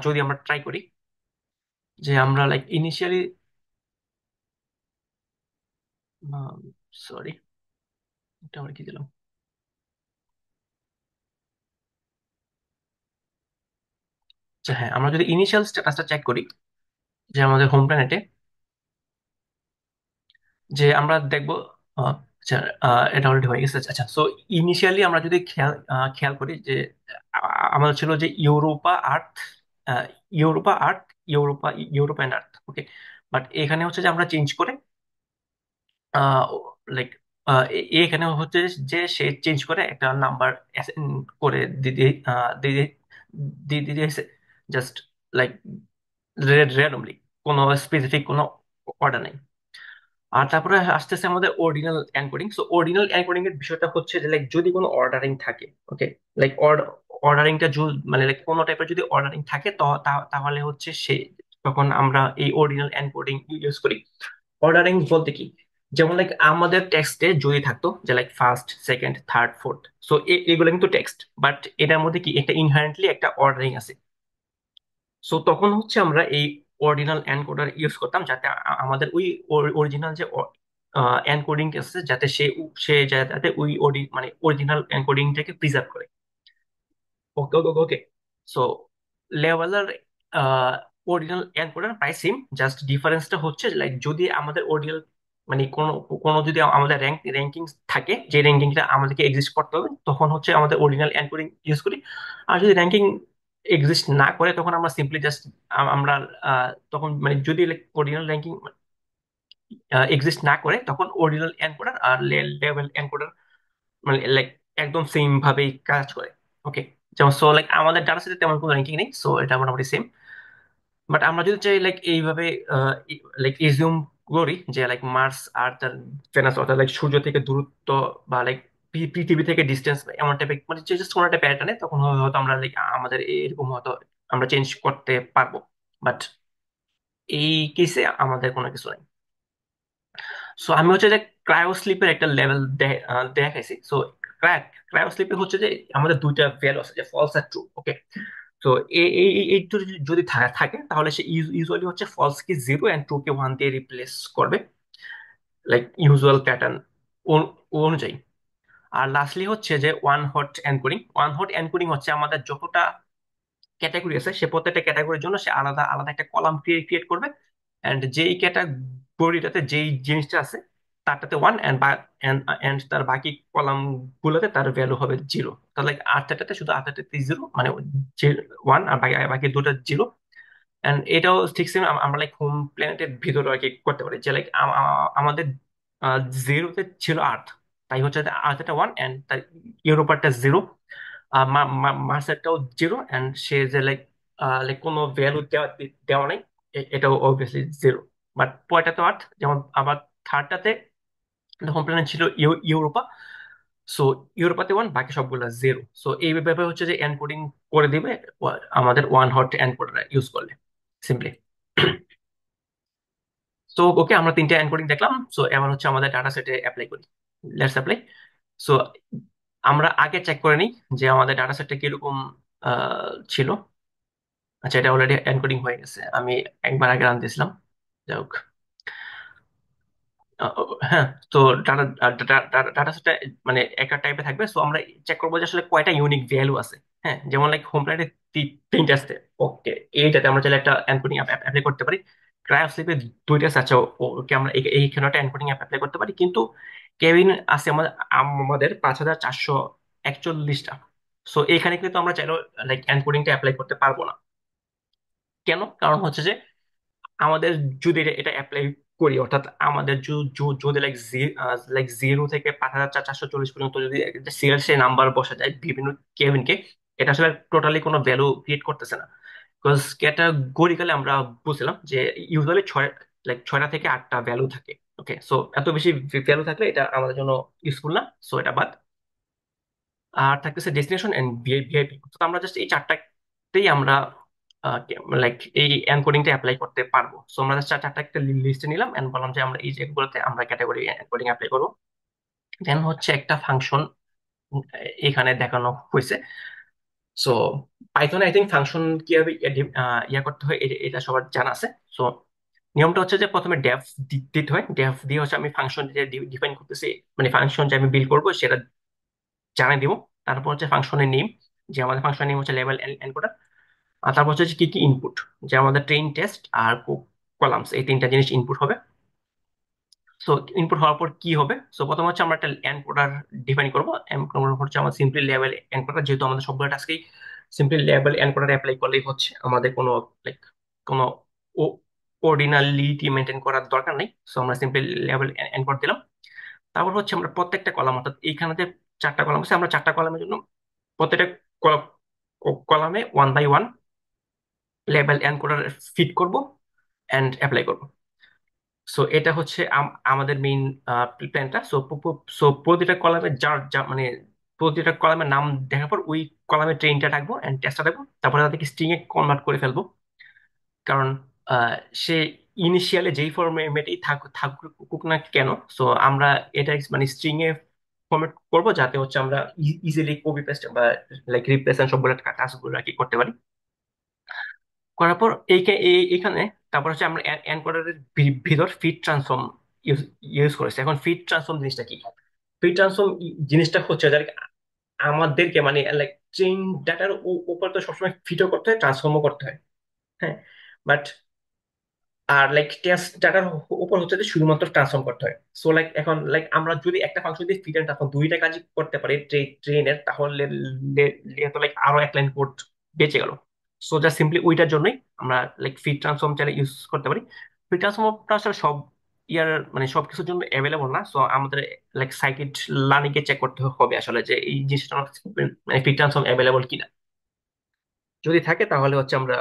যদি আমরা ট্রাই করি যে আমরা লাইক ইনিশিয়ালি, সরি এটা আমরা কি দিলাম, আচ্ছা হ্যাঁ, আমরা যদি ইনিশিয়াল স্ট্যাটাসটা চেক করি যে আমাদের হোম প্ল্যানেটে, যে আমরা দেখবো আচ্ছা এটা অলরেডি হয়ে গেছে। আচ্ছা, সো ইনিশিয়ালি আমরা যদি খেয়াল করি যে আমাদের ছিল যে Europa Earth, ah, Europa Earth, Europa Europa and Earth. Okay, but এখানে হচ্ছে যে আমরা চেঞ্জ করে লাইক এখানে হচ্ছে যে সে চেঞ্জ করে একটা নাম্বার করে দিতে দিয়ে দিয়ে দিয়েছে, জাস্ট লাইক র্যান্ডমলি, কোনো স্পেসিফিক কোনো অর্ডার নেই। আর তারপরে আসতেছে আমাদের ordinal encoding. So ordinal encoding এর বিষয়টা হচ্ছে যে লাইক যদি কোনো অর্ডারিং থাকে, ওকে, লাইক অর্ডারিংটা মানে লাইক কোনো টাইপের যদি অর্ডারিং থাকে তো তাহলে হচ্ছে সে তখন আমরা এই অর্ডিনাল এনকোডিং ইউজ করি। অর্ডারিং বলতে কি, যেমন লাইক আমাদের টেক্সটে যদি থাকতো যে like first, second, third, fourth, so এগুলো কিন্তু টেক্সট, বাট এটার মধ্যে কি একটা ইনহারেন্টলি একটা অর্ডারিং আছে। সো তখন হচ্ছে আমরা এই অরিজিনাল এনকোডার ইউজ করতাম যাতে আমাদের ওই অরিজিনাল যে এনকোডিং আছে যাতে সে যাতে ওই মানে অরিজিনাল এনকোডিংটাকে প্রিজার্ভ করে। ওকে ওকে ওকে। সো লেভেলার অরিজিনাল এনকোডার প্রায় সেম, জাস্ট ডিফারেন্সটা হচ্ছে লাইক যদি আমাদের অরিজিনাল মানে কোনো কোনো যদি আমাদের র্যাঙ্কিং থাকে, যে র্যাঙ্কিংটা আমাদেরকে এক্সিস্ট করতে হবে, তখন হচ্ছে আমাদের অরিজিনাল এনকোডিং ইউজ করি। আর যদি র্যাঙ্কিং এক্সিস্ট না করে তখন আমরা সিম্পলি জাস্ট আমরা তখন মানে যদি অরিজিনাল র্যাঙ্কিং এক্সিস্ট না করে তখন অরিজিনাল এনকোডার আর লেভেল এনকোডার মানে লাইক একদম সেম ভাবেই কাজ করে। ওকে, যেমন সো লাইক আমাদের ডাটা সেটে তেমন কোনো র্যাঙ্কিং নেই, সো এটা মোটামুটি সেম। বাট আমরা যদি চাই লাইক এইভাবে লাইক ইজিউম করি যে লাইক মার্স আর তার ভেনাস, অর্থাৎ লাইক সূর্য থেকে দূরত্ব বা লাইক পৃথিবী থেকে ডিস্টেন্স এমন টাইপের মানে জাস্ট কোনো একটা প্যাটার্নে, তখন হয়তো আমরা লাইক আমাদের এরকম হয়তো আমরা চেঞ্জ করতে পারবো। বাট এই কেসে আমাদের কোনো কিছু নাই। সো আমি হচ্ছে যে ক্রায়ো স্লিপের একটা লেভেল দেখাইছি। সো ক্রায়ো স্লিপে হচ্ছে যে আমাদের দুইটা ভ্যালু আছে, যে ফলস আর ট্রু। ওকে, তো এই দুটো যদি থাকে তাহলে সে ইউজুয়ালি হচ্ছে ফলস কে 0 এন্ড ট্রু কে 1 দিয়ে রিপ্লেস করবে, লাইক ইউজুয়াল প্যাটার্ন অনুযায়ী। আর লাস্টলি হচ্ছে যে ওয়ান হট এনকোডিং হচ্ছে আমাদের যতটা ক্যাটাগরি আছে, সে প্রত্যেকটা ক্যাটাগরির জন্য সে আলাদা আলাদা একটা কলাম ক্রিয়েট করবে, এন্ড যেই ক্যাটাগরিটাতে যেই জিনিসটা আছে তারটাতে 1, এন্ড তার বাকি কলাম গুলোতে তার ভ্যালু হবে 0। তাহলে আর্থাটাতে শুধু আর্থাটাতে 0, মানে যে 1, আর বাকি বাকি দুটো 0। এন্ড এটাও ঠিক সেম আমরা লাইক হোম প্ল্যানেটের ভিতরে আর কি করতে পারি, যে লাইক আমাদের 0-তে ছিল আর্থ, তাই হচ্ছে আর্থটা 1 এন্ড তার ইউরোপারটা 0, মার্সেরটাও 0, এন্ড সে যে লাইক লাইক কোনো ভ্যালু দেওয়া দেওয়া নেই, এটাও অবভিয়াসলি 0। বাট পরেরটা তো আর্থ, যেমন আবার থার্ডটাতে হোম প্ল্যানেট ছিল ইউরোপা। সো ইউরোপাতে 1, বাকি সবগুলো 0। সো এই ব্যাপারে হচ্ছে যে এনকোডিং করে দিবে আমাদের ওয়ান হট এনকোডার ইউজ করলে, সিম্পলি। সো ওকে, আমরা তিনটা এনকোডিং দেখলাম। সো এবার হচ্ছে আমাদের ডাটা সেটে অ্যাপ্লাই করি। Let's apply. সো আমরা আগে চেক করে নিই যে আমাদের ডাটা সেটটা কিরকম ছিল। আচ্ছা, এটা অলরেডি এনকোডিং হয়ে গেছে, আমি একবার আগে রান দিয়েছিলাম। যাই হোক, হ্যাঁ। তো ডাটা ডাটা সেটটা মানে একটা টাইপে থাকবে। সো আমরা চেক করবো যে আসলে কয়টা ইউনিক ভ্যালু আছে। হ্যাঁ, যেমন লাইক হোম প্ল্যানেটে তিনটা আছে। ওকে, এইটাতে আমরা চাইলে একটা এনকোডিং অ্যাপ্লাই করতে পারি। ক্রায়োস্লিপে দুইটা আছে। আচ্ছা, ওকে, আমরা এইখানে একটা এনকোডিং অ্যাপ্লাই করতে পারি, কিন্তু কেবিন আছে আমাদের 5441টা। সো এখানে কিন্তু আমরা চাইলেও লাইক এনকোডিংটা অ্যাপ্লাই করতে পারবো না। কেন? কারণ হচ্ছে যে আমাদের যদি এটা অ্যাপ্লাই করি, অর্থাৎ আমাদের যদি লাইক 0 থেকে 5440 পর্যন্ত যদি সিরিয়াল সে নাম্বার বসা যায় বিভিন্ন কেবিনকে, এটা আসলে টোটালি কোনো ভ্যালু ক্রিয়েট করতেছে না। বিকজ ক্যাটাগরিক্যালি আমরা বুঝলাম যে ইউজুয়ালি ছয়টা থেকে আটটা ভ্যালু থাকে। ওকে, সো এত বেশি ভ্যালু থাকলে এটা আমাদের জন্য ইউজফুল না। সো এটা বাদ। আর থাকতেছে ডেস্টিনেশন এন্ড ভিআইপি। তো আমরা জাস্ট এই চারটাতেই আমরা লাইক এই এনকোডিংটা অ্যাপ্লাই করতে পারবো। সো আমরা জাস্ট চারটা একটা লিস্টে নিলাম এন্ড বললাম যে আমরা এই যেগুলোতে আমরা ক্যাটাগরি এনকোডিং অ্যাপ্লাই করবো। দেন হচ্ছে একটা ফাংশন এখানে দেখানো হয়েছে। সো পাইথনে আই থিঙ্ক ফাংশন কিভাবে ইয়া করতে হয় এটা সবার জানা আছে। সো নিয়মটা হচ্ছে যে প্রথমে ডেফ দিতে হয়। ডেফ দিয়ে হচ্ছে আমি ফাংশন যে ডিফাইন করতেছি, মানে ফাংশন যে আমি বিল্ড করবো সেটা জানিয়ে দিব। তারপর হচ্ছে ফাংশনের নেম, যে আমাদের ফাংশনের নেম হচ্ছে লেভেল এনকোডার। আর তারপর হচ্ছে কি কি ইনপুট, যে আমাদের ট্রেন টেস্ট আর কলামস, এই তিনটা জিনিস ইনপুট হবে। সো ইনপুট হওয়ার পর কি হবে? সো প্রথমে হচ্ছে আমরা একটা এনকোডার ডিফাইন করবো। এনকোডার হচ্ছে আমার সিম্পলি লেভেল এনকোডার, যেহেতু আমাদের সবগুলো টাস্কেই সিম্পলি লেভেল এনকোডার অ্যাপ্লাই করলেই হচ্ছে, আমাদের কোনো লাইক কোনো অর্ডিনালিটি মেনটেন করার দরকার নেই। সো আমরা সিম্পলি লেভেল এনকোড দিলাম। তারপর হচ্ছে আমরা প্রত্যেকটা কলাম, অর্থাৎ এইখানে যে চারটা কলাম আছে, আমরা চারটা কলামের জন্য প্রত্যেকটা কলামে 1 বাই 1 লেভেল এনকোডার ফিট করব এন্ড অ্যাপ্লাই করব। সো এটা হচ্ছে আমাদের মেইন প্ল্যানটা। সো প্রতিটা কলামে মানে প্রতিটা কলামের নাম দেখার পর ওই কলামে ট্রেনটা রাখবো এন্ড টেস্টটা রাখবো, তারপরে তাদেরকে স্ট্রিং এ কনভার্ট করে ফেলবো। কারণ আহ, সে ইনিশিয়ালে যেই ফরম্যাটেই থাকুক না কেন, সো আমরা এটা মানে স্ট্রিং এ ফরম্যাট করবো, যাতে হচ্ছে আমরা ইজিলি কপি পেস্ট বা লাইক রিপ্লেস সবগুলো কাজগুলো আর কি করতে পারি। করার পর এইখানে তারপর হচ্ছে আমরা এনকোডারের ভিতর ফিড ট্রান্সফর্ম ইউজ ইউজ করেছি। এখন ফিড ট্রান্সফর্ম জিনিসটা কি? ফিড ট্রান্সফর্ম জিনিসটা হচ্ছে যে আমাদেরকে মানে লাইক ট্রেন ডাটার উপর তো সবসময় ফিটও করতে হয়, ট্রান্সফর্মও করতে হয়। হ্যাঁ, বাট আর লাইক টেস্ট ডাটার উপর হচ্ছে যে শুধুমাত্র ট্রান্সফর্ম করতে হয়। সো লাইক এখন লাইক আমরা যদি একটা ফাংশন দিয়ে ফিড এন্ড ট্রান্সফর্ম দুইটা কাজই করতে পারি ট্রেনের, তাহলে তো লাইক আরো এক লাইন কোড বেঁচে গেল। সো জাস্ট সিম্পলি ওইটার জন্যই আমরা লাইক ফিড ট্রান্সফর্ম চাইলে ইউজ করতে পারি। ফিড ট্রান্সফর্মটা আসলে সব ইয়ার মানে সবকিছুর জন্য অ্যাভেলেবল না। সো আমাদের লাইক সাইকিট লার্নিং এ চেক করতে হবে আসলে যে এই জিনিসটা মানে ফিড ট্রান্সফর্ম অ্যাভেলেবল কিনা। যদি থাকে তাহলে হচ্ছে আমরা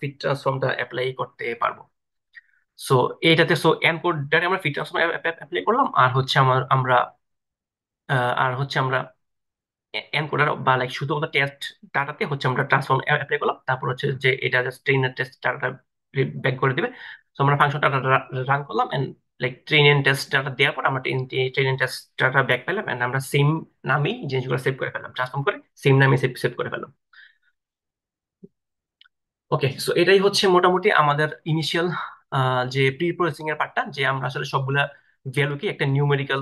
ফিড ট্রান্সফর্মটা অ্যাপ্লাই করতে পারবো। সো এইটাতে সো এনকোডারে আমরা ফিড ট্রান্সফর্ম অ্যাপ্লাই করলাম, আর হচ্ছে আমরা এনকোডার বা লাইক শুধুমাত্র টেস্ট ডাটাতে হচ্ছে আমরা ট্রান্সফর্ম অ্যাপ্লাই করলাম। তারপর হচ্ছে যে এটা জাস্ট ট্রেনের টেস্ট ডাটাটা ব্যাক করে দিবে। তো আমরা ফাংশনটা রান করলাম, লাইক ট্রেনিং টেস্ট ডাটা দেওয়ার পর আমরা ট্রেনিং টেস্ট ডাটা ব্যাক পেলাম এন্ড আমরা সেম নামেই জিনিসগুলো সেভ করে ফেললাম, ট্রান্সফর্ম করে সেম নামে সেভ সেভ করে ফেললাম। ওকে, সো এটাই হচ্ছে মোটামুটি আমাদের ইনিশিয়াল যে প্রি প্রসেসিং এর পার্টটা, যে আমরা আসলে সবগুলা ভ্যালুকে একটা নিউমেরিক্যাল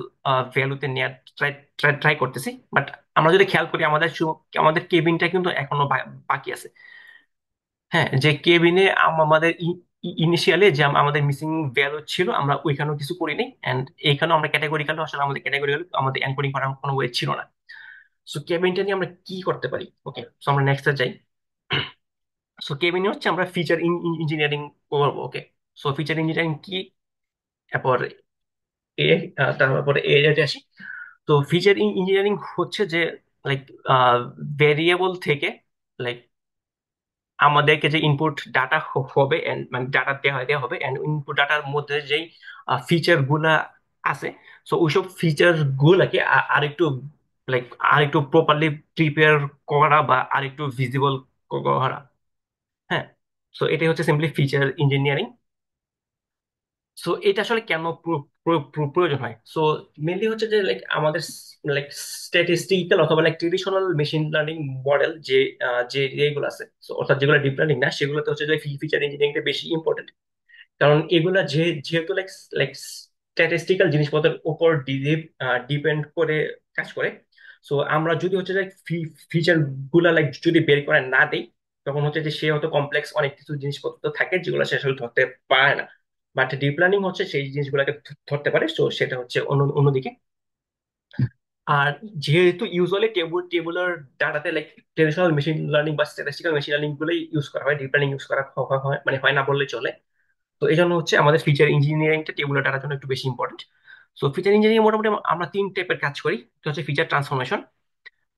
ভ্যালুতে নেওয়ার ট্রাই ট্রাই ট্রাই করতেছি। বাট আমরা যদি খেয়াল করি আমাদের আমাদের কেবিনটা কিন্তু এখনো বাকি আছে। হ্যাঁ, যে কেবিনে আমাদের ইনিশিয়ালি যে আমাদের মিসিং ভ্যালু ছিল আমরা ওইখানেও কিছু করিনি, এন্ড এইখানেও আমরা ক্যাটাগরিক্যাল আসলে আমাদের ক্যাটাগরিক্যাল আমাদের এনকোডিং করার কোনো ওয়ে ছিল না। সো কেবিনটা নিয়ে আমরা কি করতে পারি? ওকে, সো আমরা নেক্সটে যাই। সো কেবিনে হচ্ছে আমরা ফিচার ইঞ্জিনিয়ারিং করবো। ওকে, সো ফিচার ইঞ্জিনিয়ারিং কি, তারপর এ তারপরে এরিয়াতে আসি। তো ফিচার ইঞ্জিনিয়ারিং হচ্ছে যে লাইক ভেরিয়েবল থেকে লাইক আমাদেরকে যে ইনপুট ডাটা হবে and মানে ডাটা দেওয়া হবে এন্ড ইনপুট ডাটার মধ্যে যেই ফিচার গুলা আছে, সো ওইসব ফিচার গুলাকে আরেকটু লাইক আরেকটু প্রপারলি প্রিপেয়ার করা বা আরেকটু ভিজিবল করা। হ্যাঁ, সো এটাই হচ্ছে সিম্পলি ফিচার ইঞ্জিনিয়ারিং। সো এটা আসলে কেন প্রয়োজন হয়? সো মেনলি হচ্ছে যে লাইক আমাদের লাইক স্ট্যাটিস্টিক্যাল অথবা like traditional machine learning model যে যে যেগুলো আছে, সো অর্থাৎ যেগুলো ডিপ লার্নিং না, সেগুলোতে হচ্ছে যে ফিচার ইঞ্জিনিয়ারিংটা বেশি ইম্পর্টেন্ট। কারণ এগুলা যেহেতু লাইক লাইক স্ট্যাটিস্টিক্যাল জিনিসপত্রের উপর ডিপেন্ড করে কাজ করে। সো আমরা যদি হচ্ছে যে ফিচার গুলা লাইক যদি বের করে না দেই, তখন হচ্ছে যে সে হয়তো কমপ্লেক্স অনেক কিছু জিনিসপত্র থাকে যেগুলো সে আসলে ধরতে পারে না। বাট ডিপ লার্নিং হচ্ছে সেই জিনিসগুলোকে ধরতে পারে, তো সেটা হচ্ছে অন্যদিকে। আর যেহেতু ইউজুয়ালি টেবুলার ডাটাতে লাইক ট্রেডিশনাল মেশিন লার্নিং বা স্ট্যাটিস্টিক্যাল মেশিন লার্নিং গুলোই ইউজ করা হয়, ডিপ লার্নিং ইউজ করা হয় মানে হয় না বললে চলে। তো এই জন্য হচ্ছে আমাদের ফিচার ইঞ্জিনিয়ারিংটা টেবুলার ডাটার জন্য একটু বেশি ইম্পর্টেন্ট। সো ফিচার ইঞ্জিনিয়ারিং মোটামুটি আমরা তিন টাইপের কাজ করি। একটা হচ্ছে ফিচার ট্রান্সফরমেশন।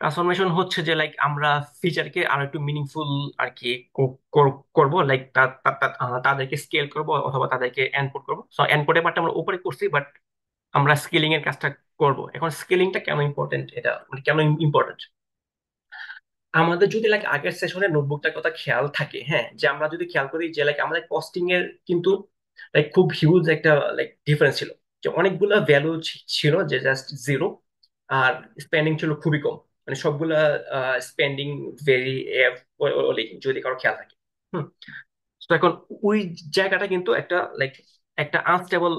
ট্রান্সফরমেশন হচ্ছে যে লাইক আমরা ফিচারকে আরো একটু মিনিংফুল আর কি করব, লাইক তাদেরকে স্কেল করব অথবা তাদেরকে এনকোড করব। সো এনকোডের পার্টটা আমরা উপরে করছি, বাট আমরা স্কেলিং এর কাজটা করব এখন। স্কেলিংটা কেন ইম্পর্টেন্ট, এটা মানে কেন ইম্পর্টেন্ট? আমাদের যদি লাইক আগের সেশনের নোটবুকটার কথা খেয়াল থাকে, হ্যাঁ, যে আমরা যদি খেয়াল করি যে লাইক আমাদের কস্টিং এর কিন্তু লাইক খুব হিউজ একটা লাইক ডিফারেন্স ছিল। যে অনেকগুলা ভ্যালু ছিল যে জাস্ট জিরো, আর স্পেন্ডিং ছিল খুবই কম, মানে সবগুলা স্পেন্ডিং ভেরি যদি কারো খেয়াল থাকে। হুম, তো এখন ওই জায়গাটা কিন্তু একটা লাইক একটা আনস্টেবল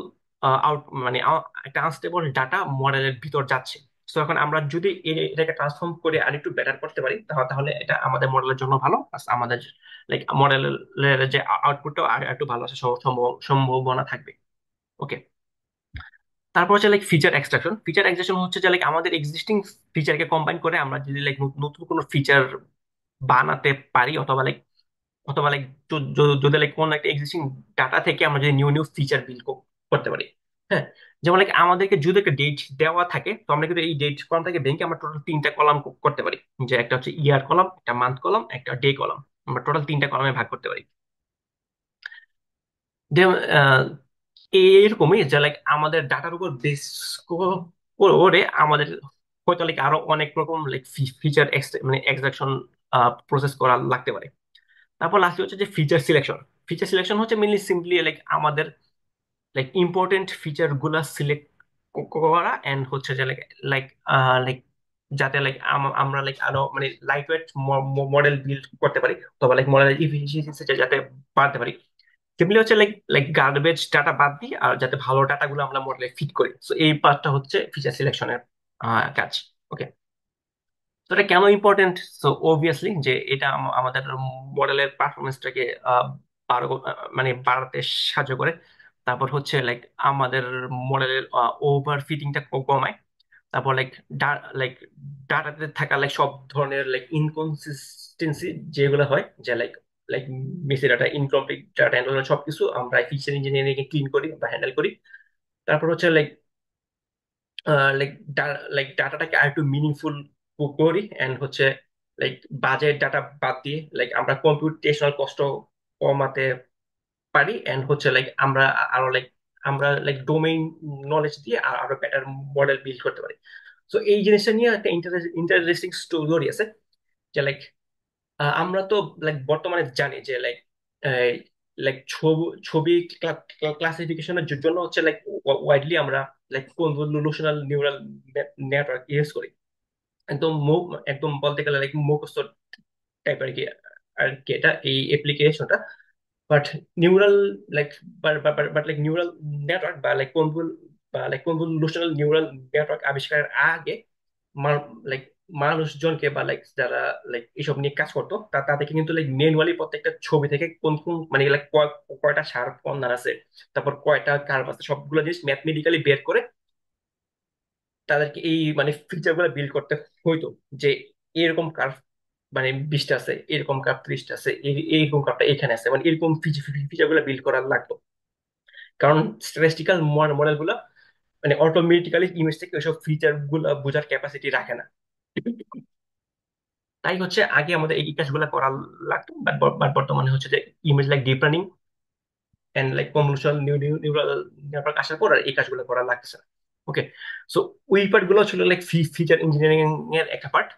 আউট মানে একটা আনস্টেবল ডাটা মডেলের ভিতর যাচ্ছে। তো এখন আমরা যদি এটাকে ট্রান্সফর্ম করে আরেকটু বেটার করতে পারি, তাহলে তাহলে এটা আমাদের মডেলের জন্য ভালো, প্লাস আমাদের লাইক মডেলের যে আউটপুটটাও আর একটু ভালো আসার সম্ভাবনা থাকবে। ওকে, তারপর হচ্ছে like feature extraction. Feature extraction হচ্ছে যে লাইক আমাদের এক্সিস্টিং ফিচারকে কম্বাইন করে আমরা যদি লাইক নতুন কোনো ফিচার বানাতে পারি, অথবা লাইক যদি লাইক কোন একটা এক্সিস্টিং ডাটা থেকে আমরা যদি নিউ নিউ ফিচার বিল্ড করতে পারি। হ্যাঁ, যেমন লাইক আমাদেরকে যদি একটা ডেট দেওয়া থাকে, তো আমরা কিন্তু এই ডেট কলাম থেকে ভেঙে আমরা টোটাল তিনটা কলাম করতে পারি। যে একটা হচ্ছে ইয়ার কলাম, একটা মান্থ কলাম, একটা ডে কলাম। আমরা টোটাল তিনটা কলামে ভাগ করতে পারি। যেমন এইরকমই যে লাইক আমাদের ডাটার উপর বেস করে আমাদের হয়তো লাইক আরো অনেক রকম লাইক ফিচার মানে এক্সট্রাকশন প্রসেস করা লাগতে পারে। তারপর লাস্ট হচ্ছে যে ফিচার সিলেকশন। ফিচার সিলেকশন হচ্ছে মেনলি সিম্পলি লাইক আমাদের লাইক ইম্পর্টেন্ট ফিচার গুলা সিলেক্ট করা, এন্ড হচ্ছে যে লাইক লাইক লাইক যাতে লাইক আমরা লাইক আরো মানে লাইট ওয়েট মডেল বিল্ড করতে পারি, অথবা লাইক মডেলের ইফিসিয়েন্সি যাতে বাড়তে পারি। সিম্পলি হচ্ছে লাইক লাইক গার্বেজ ডাটা বাদ দিই আর যাতে ভালো ডাটা গুলো আমরা মডেলে ফিট করি। তো এই পার্টটা হচ্ছে ফিচার সিলেকশনের কাজ। ওকে, তো এটা কেন ইম্পর্টেন্ট? সো অবভিয়াসলি যে এটা আমাদের মডেলের পারফরমেন্সটাকে মানে বাড়াতে সাহায্য করে। তারপর হচ্ছে লাইক আমাদের মডেলের ওভার ফিটিংটা কমায়। তারপর লাইক লাইক ডাটাতে থাকা লাইক সব ধরনের লাইক ইনকনসিস্টেন্সি যেগুলো হয়, যে like like Messi data, incomplete data, সবকিছু আমরা ফিচার ইঞ্জিনিয়ারিং ক্লিন করি বা হ্যান্ডেল করি। তারপর হচ্ছে লাইক লাইক লাইক ডাটাটাকে আর একটু মিনিংফুল করি, এন্ড হচ্ছে লাইক বাজেট ডাটা বাদ দিয়ে লাইক আমরা কম্পিউটেশনাল কষ্ট কমাতে পারি, এন্ড হচ্ছে লাইক আমরা আরো লাইক আমরা লাইক ডোমেইন নলেজ দিয়ে আরো বেটার মডেল বিল্ড করতে পারি। তো এই জিনিসটা নিয়ে একটা ইন্টারেস্টিং স্টোরি আছে। যে লাইক আমরা তো লাইক বর্তমানে জানি যে লাইক লাইক ছবি ক্লাসিফিকেশনের জন্য হচ্ছে লাইক ওয়াইডলি আমরা like convolutional neural network use করি। একদম একদম বলতে গেলে লাইক মুখস্থ টাইপ আর কি, আর কি এটা এই অ্যাপ্লিকেশনটা। But neural like but like neural network বা লাইক কনভলিউশনাল নিউরাল নেটওয়ার্ক আবিষ্কারের আগে লাইক মানুষজনকে বা লাইক যারা লাইক এইসব নিয়ে কাজ করতো তাদেরকে কিন্তু লাইক ম্যানুয়ালি প্রত্যেকটা ছবি থেকে কোন কোন মানে লাইক কয়টা শার্প কর্নার আছে, তারপর কয়টা কার্ভ আছে, সবগুলো জিনিস ম্যাথমেটিক্যালি বের করে তাদেরকে এই মানে ফিচার গুলো বিল্ড করতে হইতো। যে এরকম কার্ভ মানে 20টা আছে, এরকম কার্ভ 30টা আছে, এইরকম কার্ভটা এখানে আছে, মানে এরকম ফিচার গুলো বিল্ড করা লাগতো। কারণ স্ট্যাটিস্টিক্যাল মডেল গুলো মানে অটোমেটিক্যালি ইমেজ থেকে ওইসব ফিচার গুলো বোঝার ক্যাপাসিটি রাখে না। তাই হচ্ছে আগে আমাদের এই কাজগুলো করা লাগতো, বাট বর্তমানে হচ্ছে যে image like deep learning and like convolutional neural network আসার পর আর এই কাজগুলো করা লাগছে না। ওকে, সো ওই পার্ট গুলো ছিল লাইক ফিচার ইঞ্জিনিয়ারিং এর একটা পার্ট।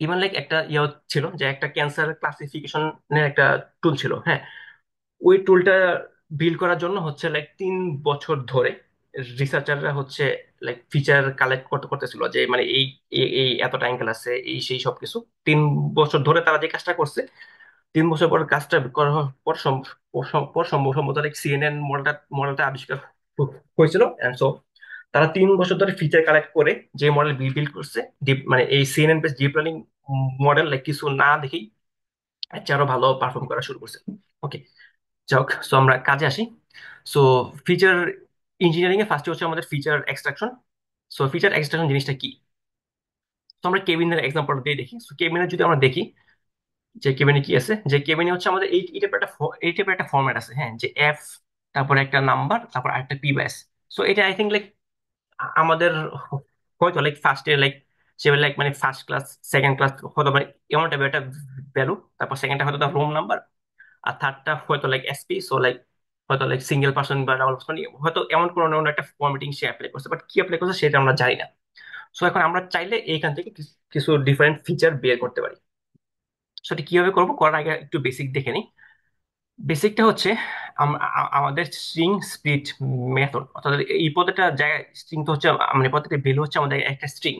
ইভেন লাইক একটা ইয়ে ছিল যে একটা ক্যান্সার ক্লাসিফিকেশনের একটা টুল ছিল, হ্যাঁ। ওই টুলটা বিল্ড করার জন্য হচ্ছে লাইক 3 বছর ধরে রিসার্চাররা হচ্ছে লাইক ফিচার কালেক্ট করতে করতেছিল, যে মানে এই এই এতটা অ্যাঙ্গেল আছে, এই সেই সবকিছু 3 বছর ধরে তারা যে কাজটা করছে। 3 বছর পর কাজটা করার পর সম্ভবত লাইক সিএনএন মডেলটা আবিষ্কার হয়েছিল। এন্ড সো তারা 3 বছর ধরে ফিচার কালেক্ট করে যে মডেল বিল্ড করছে, ডিপ মানে এই CNN base deep learning model like কিছু না দেখেই এর চেয়ে আরো ভালো পারফর্ম করা শুরু করছে। ওকে, যাক, সো আমরা কাজে আসি। সো ফিচার ইঞ্জিনিয়ারিং এ ফার্স্টে হচ্ছে আমাদের feature extraction. So feature extraction জিনিসটা কি? তো আমরা কেবিনের এক্সাম্পল দিয়ে দেখি। সো কেবিনের যদি আমরা দেখি যে কেবিনে কি আছে, যে কেবিনে হচ্ছে আমাদের এই টাইপের একটা ফরম্যাট আছে, হ্যাঁ, যে এফ, তারপরে একটা নাম্বার, তারপর আরেকটা পি ব্যাস। সো এটা আই থিঙ্ক লাইক আমাদের হয়তো লাইক ফার্স্টে লাইক সে লাইক মানে ফার্স্ট ক্লাস সেকেন্ড ক্লাস হয়তো মানে এমন টাইপের একটা ভ্যালু, তারপর সেকেন্ডটা হয়তো তার রুম নাম্বার, আর থার্ডটা হয়তো লাইক এসপি। সো লাইক হয়তো লাইক সিঙ্গেল পার্সন বা ডাবল পার্সন, হয়তো এমন কোনো না কোনো একটা ফরম্যাটিং সে অ্যাপ্লাই করছে, বাট কি অ্যাপ্লাই করছে সেটা আমরা জানি না। সো এখন আমরা চাইলে এইখান থেকে কিছু ডিফারেন্ট ফিচার বের করতে পারি। সেটা কিভাবে করবো, করার আগে একটু বেসিক দেখে নিই। বেসিকটা হচ্ছে আমাদের স্ট্রিং স্প্লিট মেথড, অর্থাৎ এই প্রত্যেকটা জায়গায় স্ট্রিং তো হচ্ছে মানে প্রত্যেকটা ভ্যালু হচ্ছে আমাদের একটা স্ট্রিং।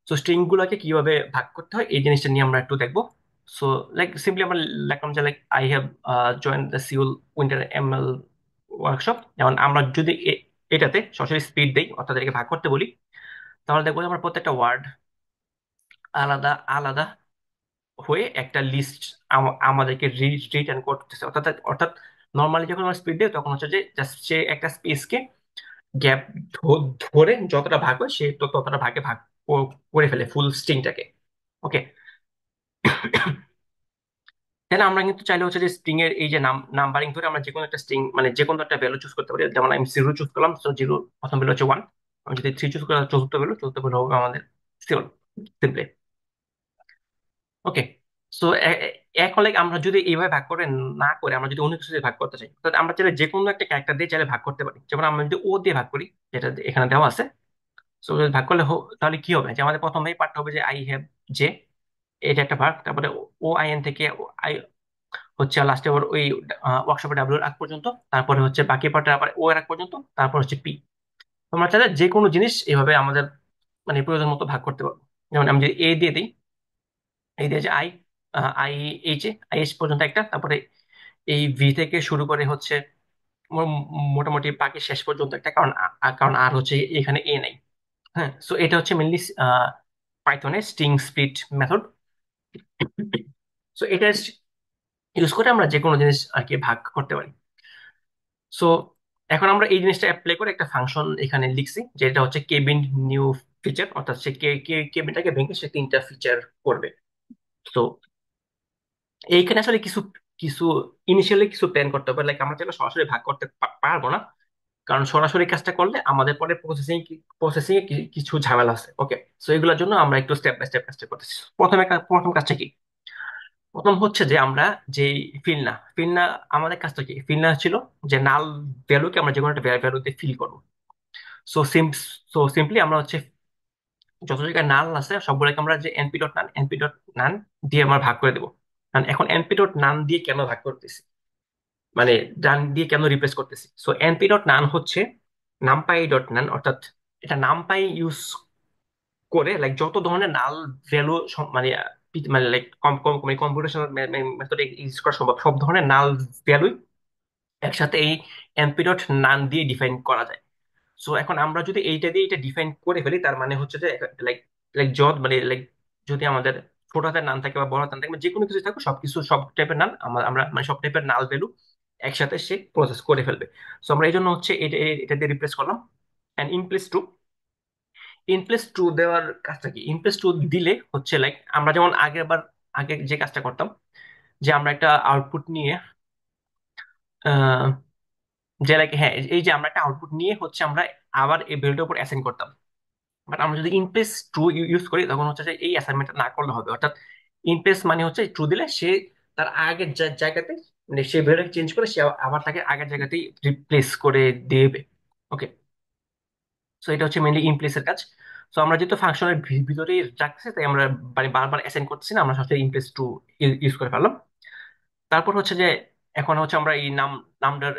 সো স্ট্রিং গুলোকে কিভাবে ভাগ করতে হয় এই জিনিসটা নিয়ে আমরা একটু দেখবো। সো লাইক সিম্পলি আমরা লিখলাম যে like I have join the Seoul winter ML workshop. যেমন আমরা যদি এটাতে সরাসরি স্পিড দেই, অর্থাৎ এটাকে ভাগ করতে বলি, তাহলে দেখবো যে আমরা প্রত্যেকটা ওয়ার্ড আলাদা আলাদা হয়ে একটা লিস্ট আমাদেরকে রিটার্ন করতেছে। অর্থাৎ অর্থাৎ নর্মালি যখন আমরা স্পিড দিই তখন হচ্ছে যে জাস্ট সে একটা স্পেসকে গ্যাপ ধরে যতটা ভাগ হয় সে ততটা ভাগে ভাগ করে ফেলে ফুল স্ট্রিংটাকে। ওকে, তাহলে আমরা কিন্তু চাইলে হচ্ছে যে স্ট্রিং এর এই যে নাম্বারিং ধরে আমরা যে কোনো একটা স্ট্রিং মানে যে কোনো একটা ভ্যালু চুজ করতে পারি। যেমন আমি 0 চুজ করলাম, তো 0 প্রথম ভ্যালু হচ্ছে 1। আমি যদি 3 চুজ করি, চতুর্থ ভ্যালু হবে আমাদের 7, সিম্পলি। ওকে, সো এখন like আমরা যদি এইভাবে ভাগ করে না করে আমরা যদি অন্য কিছু দিয়ে ভাগ করতে চাই, তাহলে আমরা চাইলে যে কোনো একটা ক্যারেক্টার দিয়ে চাইলে ভাগ করতে পারি। যেমন আমরা যদি ও দিয়ে ভাগ করি, যেটা এখানে দেওয়া আছে। সো যদি ভাগ করলে তাহলে কি হবে, যে আমাদের প্রথম এই পার্টটা হবে যে আই হ্যাভ যে, এটা একটা ভাগ। তারপরে ও আই এন থেকে আই হচ্ছে লাস্টে আবার ওই ওয়ার্কশপে ডাব্লিউ এর আগ পর্যন্ত, তারপরে হচ্ছে বাকি পার্টটা আবার ও এর আগ পর্যন্ত, তারপর হচ্ছে পি। আমরা চাইলে যে কোনো জিনিস এভাবে আমাদের মানে প্রয়োজন মতো ভাগ করতে পারবো। যেমন আমি যদি এ দিয়ে দিই, এই দিয়ে যে আই আই আই এইচ পর্যন্ত একটা, তারপরে এই ভি থেকে শুরু করে হচ্ছে মোটামুটি বাকি শেষ পর্যন্ত একটা, কারণ কারণ আর হচ্ছে এখানে এ নাই। হ্যাঁ, সো এটা হচ্ছে মেনলি পাইথনের স্ট্রিং স্প্লিট মেথড। সো এটা ইউজ করে আমরা যে কোনো জিনিস আর কি ভাগ করতে পারি। সো এখন আমরা এই জিনিসটা অ্যাপ্লাই করে একটা ফাংশন এখানে লিখছি, যেটা হচ্ছে কেবিন নিউ ফিচার, অর্থাৎ সে কেবিনটাকে ভেঙে সে 3টা ফিচার করবে। তো এইখানে আসলে কিছু কিছু ইনিশিয়ালি কিছু প্ল্যান করতে হবে, লাইক আমরা চাইলে সরাসরি ভাগ করতে পারবো না, কারণ সরাসরি কাজটা করলে আমাদের পরে প্রসেসিং এ কিছু ঝামেলা আছে। ওকে, সো এগুলোর জন্য আমরা একটু স্টেপ বাই স্টেপ কাজটা করতেছি। প্রথম কাজটা কি? প্রথম হচ্ছে যে আমরা যে ফিল না আমাদের কাজটা কি, ফিল না ছিল যে নাল ভ্যালুকে আমরা যে কোনো একটা ভ্যালুতে ফিল করবো। সো সিম্পলি আমরা হচ্ছে যত জায়গায় নাল আছে সবগুলোকে আমরা যে এনপি ডট নান দিয়ে আমরা ভাগ করে দেবো। কারণ এখন এনপি ডট নান দিয়ে কেন ভাগ করতেছি, মানে ডান দিয়ে কেন রিপ্লেস করতেছি। সো এনপি ডট নান হচ্ছে নামপাই ডট নান, অর্থাৎ এটা নামপাই ইউজ করে লাইক যত ধরনের নাল ভ্যালু মানে মানে লাইক কম কম মানে কম্পিউটেশনাল মেথড ইউজ করা সম্ভব সব ধরনের নাল ভ্যালু একসাথে এই এনপি ডট নান দিয়ে ডিফাইন করা যায়। সো এখন আমরা যদি এইটা দিয়ে এটা ডিফাইন করে ফেলি, তার মানে হচ্ছে যে লাইক লাইক যত মানে লাইক যদি আমাদের ছোট হাতের নাম থাকে বা বড় হাতের নাম থাকে, মানে যে কোনো কিছু থাকুক সবকিছু সব টাইপের নাম আমরা আমরা মানে সব টাইপের নাল ভ্যালু একসাথে সে প্রসেস করে ফেলবে। সো আমরা এই জন্য হচ্ছে এটা দিয়ে রিপ্লেস করলাম। অ্যান্ড ইন প্লেস টু দেওয়ার কাজটা কি? ইন প্লেস টু দিলে হচ্ছে লাইক আমরা যেমন আগে যে কাজটা করতাম, যে আমরা একটা আউটপুট নিয়ে আহ, যে লাইক হ্যাঁ এই যে আমরা একটা আউটপুট নিয়ে হচ্ছে আমরা আবার এই ভ্যালুটার উপর অ্যাসাইন করতাম। বাট আমরা যদি ইনপ্লেস ট্রু ইউজ করি তখন হচ্ছে যে এই অ্যাসাইনমেন্টটা না করলে হবে। অর্থাৎ ইনপ্লেস মানে হচ্ছে ট্রু দিলে সে তার আগের জায়গাতে মানে সে ভ্যালু চেঞ্জ করে সে আবার তাকে আগের জায়গাতেই রিপ্লেস করে দেবে। ওকে, সো এটা হচ্ছে মেনলি ইনপ্লেসের কাজ। সো আমরা যেহেতু ফাংশনের ভিতরেই রাখছি, তাই আমরা মানে বারবার অ্যাসাইন করতেছি না, আমরা সরাসরি ইনপ্লেস টু ইউজ করে ফেললাম। তারপর হচ্ছে যে এখন হচ্ছে আমরা এই নামটার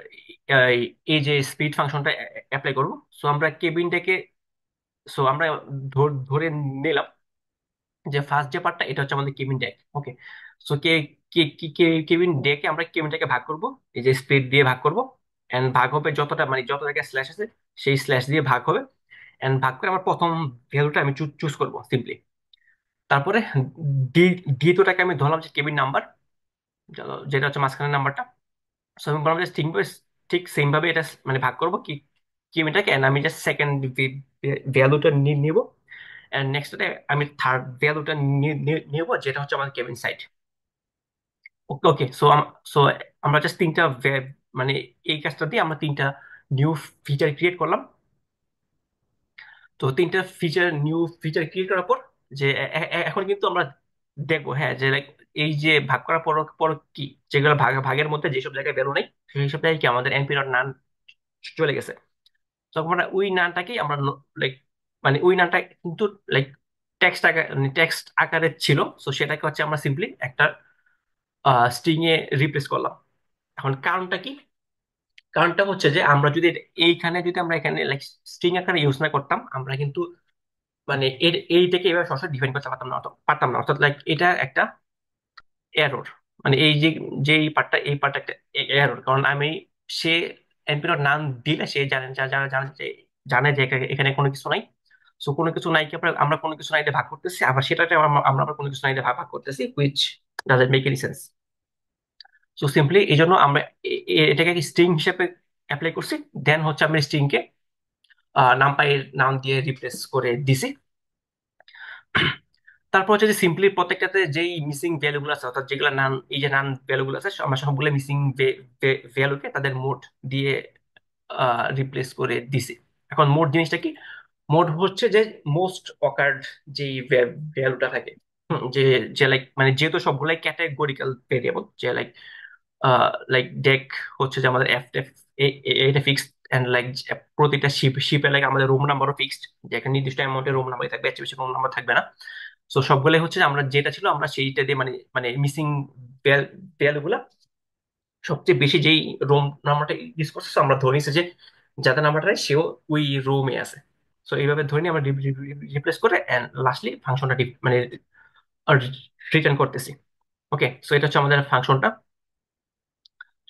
এই এই যে স্পিড ফাংশনটা অ্যাপ্লাই করব। সো আমরা কেবিনটাকে সো আমরা ধরে নিলাম যে ফার্স্ট যে পার্টটা এটা হচ্ছে আমাদের কেবিন ডেক। ওকে, সো কেবিন ডেকে আমরা কেবিনটাকে ভাগ করব, এই যে স্প্লিট দিয়ে ভাগ করব। এন্ড ভাগ হবে যতটা মানে যত জায়গায় স্ল্যাশ আছে সেই স্ল্যাশ দিয়ে ভাগ হবে। এন্ড ভাগ করে আমার প্রথম ভ্যালুটা আমি চুজ করব সিম্পলি। তারপরে দ্বিতীয়টাকে আমি ধরলাম যে কেবিন নাম্বার, যেটা হচ্ছে মাঝখানের নাম্বারটা। সো আমি বললাম যে ঠিক সেম ভাবে এটা মানে ভাগ করবো কি কেবিনটাকে, এন্ড আমি জাস্ট সেকেন্ড ভ্যালুটা নিব। এন্ড নেক্সট আমি থার্ড ভ্যালুটা নিব, যেটা হচ্ছে আমাদের কেবিন সাইড। ওকে ওকে, সো আমরা জাস্ট তিনটা মানে এই কাজটা দিয়ে আমরা তিনটা নিউ ফিচার ক্রিয়েট করলাম। তো তিনটা নিউ ফিচার ক্রিয়েট করার পর যে এখন কিন্তু আমরা দেখবো হ্যাঁ যে লাইক এই যে ভাগ করার পর পর কি যেগুলো ভাগের মধ্যে যেসব জায়গায় ভ্যালু নেই সেই সব জায়গায় কি আমাদের এনপি ডট নান চলে গেছে। তখন আমরা ওই নানটাকেই আমরা লাইক মানে ওই নানটা কিন্তু লাইক টেক্সট আকারে ছিল। তো সেটাকে হচ্ছে আমরা সিম্পলি একটা স্ট্রিং এ রিপ্লেস করলাম। এখন কারণটা কি? কারণটা হচ্ছে যে আমরা যদি এইখানে যদি আমরা এখানে লাইক স্ট্রিং আকারে ইউজ না করতাম, আমরা কিন্তু মানে এইটাকে এভাবে সরাসরি ডিফাইন করতে পারতাম না। অর্থাৎ লাইক এটা একটা এরর, মানে এই যে এই পার্টটা একটা এরর, কারণ আমি সে এনপির নাম দিলে সে জানে যে এখানে কোনো কিছু নাই। সো কোনো কিছু নাই কি আমরা কোনো কিছু নাই দিয়ে ভাগ করতেছি, আবার সেটাতে আমরা আবার কোনো কিছু নাই দিয়ে ভাগ ভাগ করতেছি, which doesn't make any sense. So simply এই জন্য আমরা এটাকে স্ট্রিং হিসেবে অ্যাপ্লাই করছি। দেন হচ্ছে আমি স্ট্রিং কে নামপাইয়ের নাম দিয়ে রিপ্লেস করে দিছি। তারপর হচ্ছে যে সিম্পলি প্রত্যেকটাতে যেই মিসিং ভ্যালু গুলো আছে, অর্থাৎ যেগুলো নান এই যে নান ভ্যালু গুলো আছে আমরা সবগুলো মিসিং ভ্যালুকে তাদের মোড দিয়ে রিপ্লেস করে দিছি। এখন মোড জিনিসটা কি? মোড হচ্ছে যে মোস্ট অকার্ড যেই ভ্যালুটা থাকে। যে যে লাইক মানে যেহেতু সবগুলাই ক্যাটেগরিক্যাল ভেরিয়েবল, যে লাইক ডেক হচ্ছে যে আমাদের এফ টেফ এটা ফিক্সড। এন্ড লাইক প্রতিটা শিপে লাইক আমাদের রুম নাম্বারও ফিক্সড, যে একটা নির্দিষ্ট অ্যামাউন্টের রুম নাম্বার থাকবে, এর চেয়ে বেশি রুম নাম্বার থাকবে না। সো সবগুলোই হচ্ছে যে আমরা যেটা ছিল আমরা সেইটা দিয়ে মানে মানে মিসিং ভ্যালু গুলা সবচেয়ে বেশি যেই রুম নাম্বারটা ইউজ করছে so আমরা ধরে নিচ্ছি যে যাদের নাম্বারটা সেও ওই রুমে আছে। সো এইভাবে ধরে নিয়ে আমরা রিপ্লেস করে এন্ড লাস্টলি ফাংশনটা মানে রিটার্ন করতেছি। ওকে, সো এটা হচ্ছে আমাদের ফাংশনটা।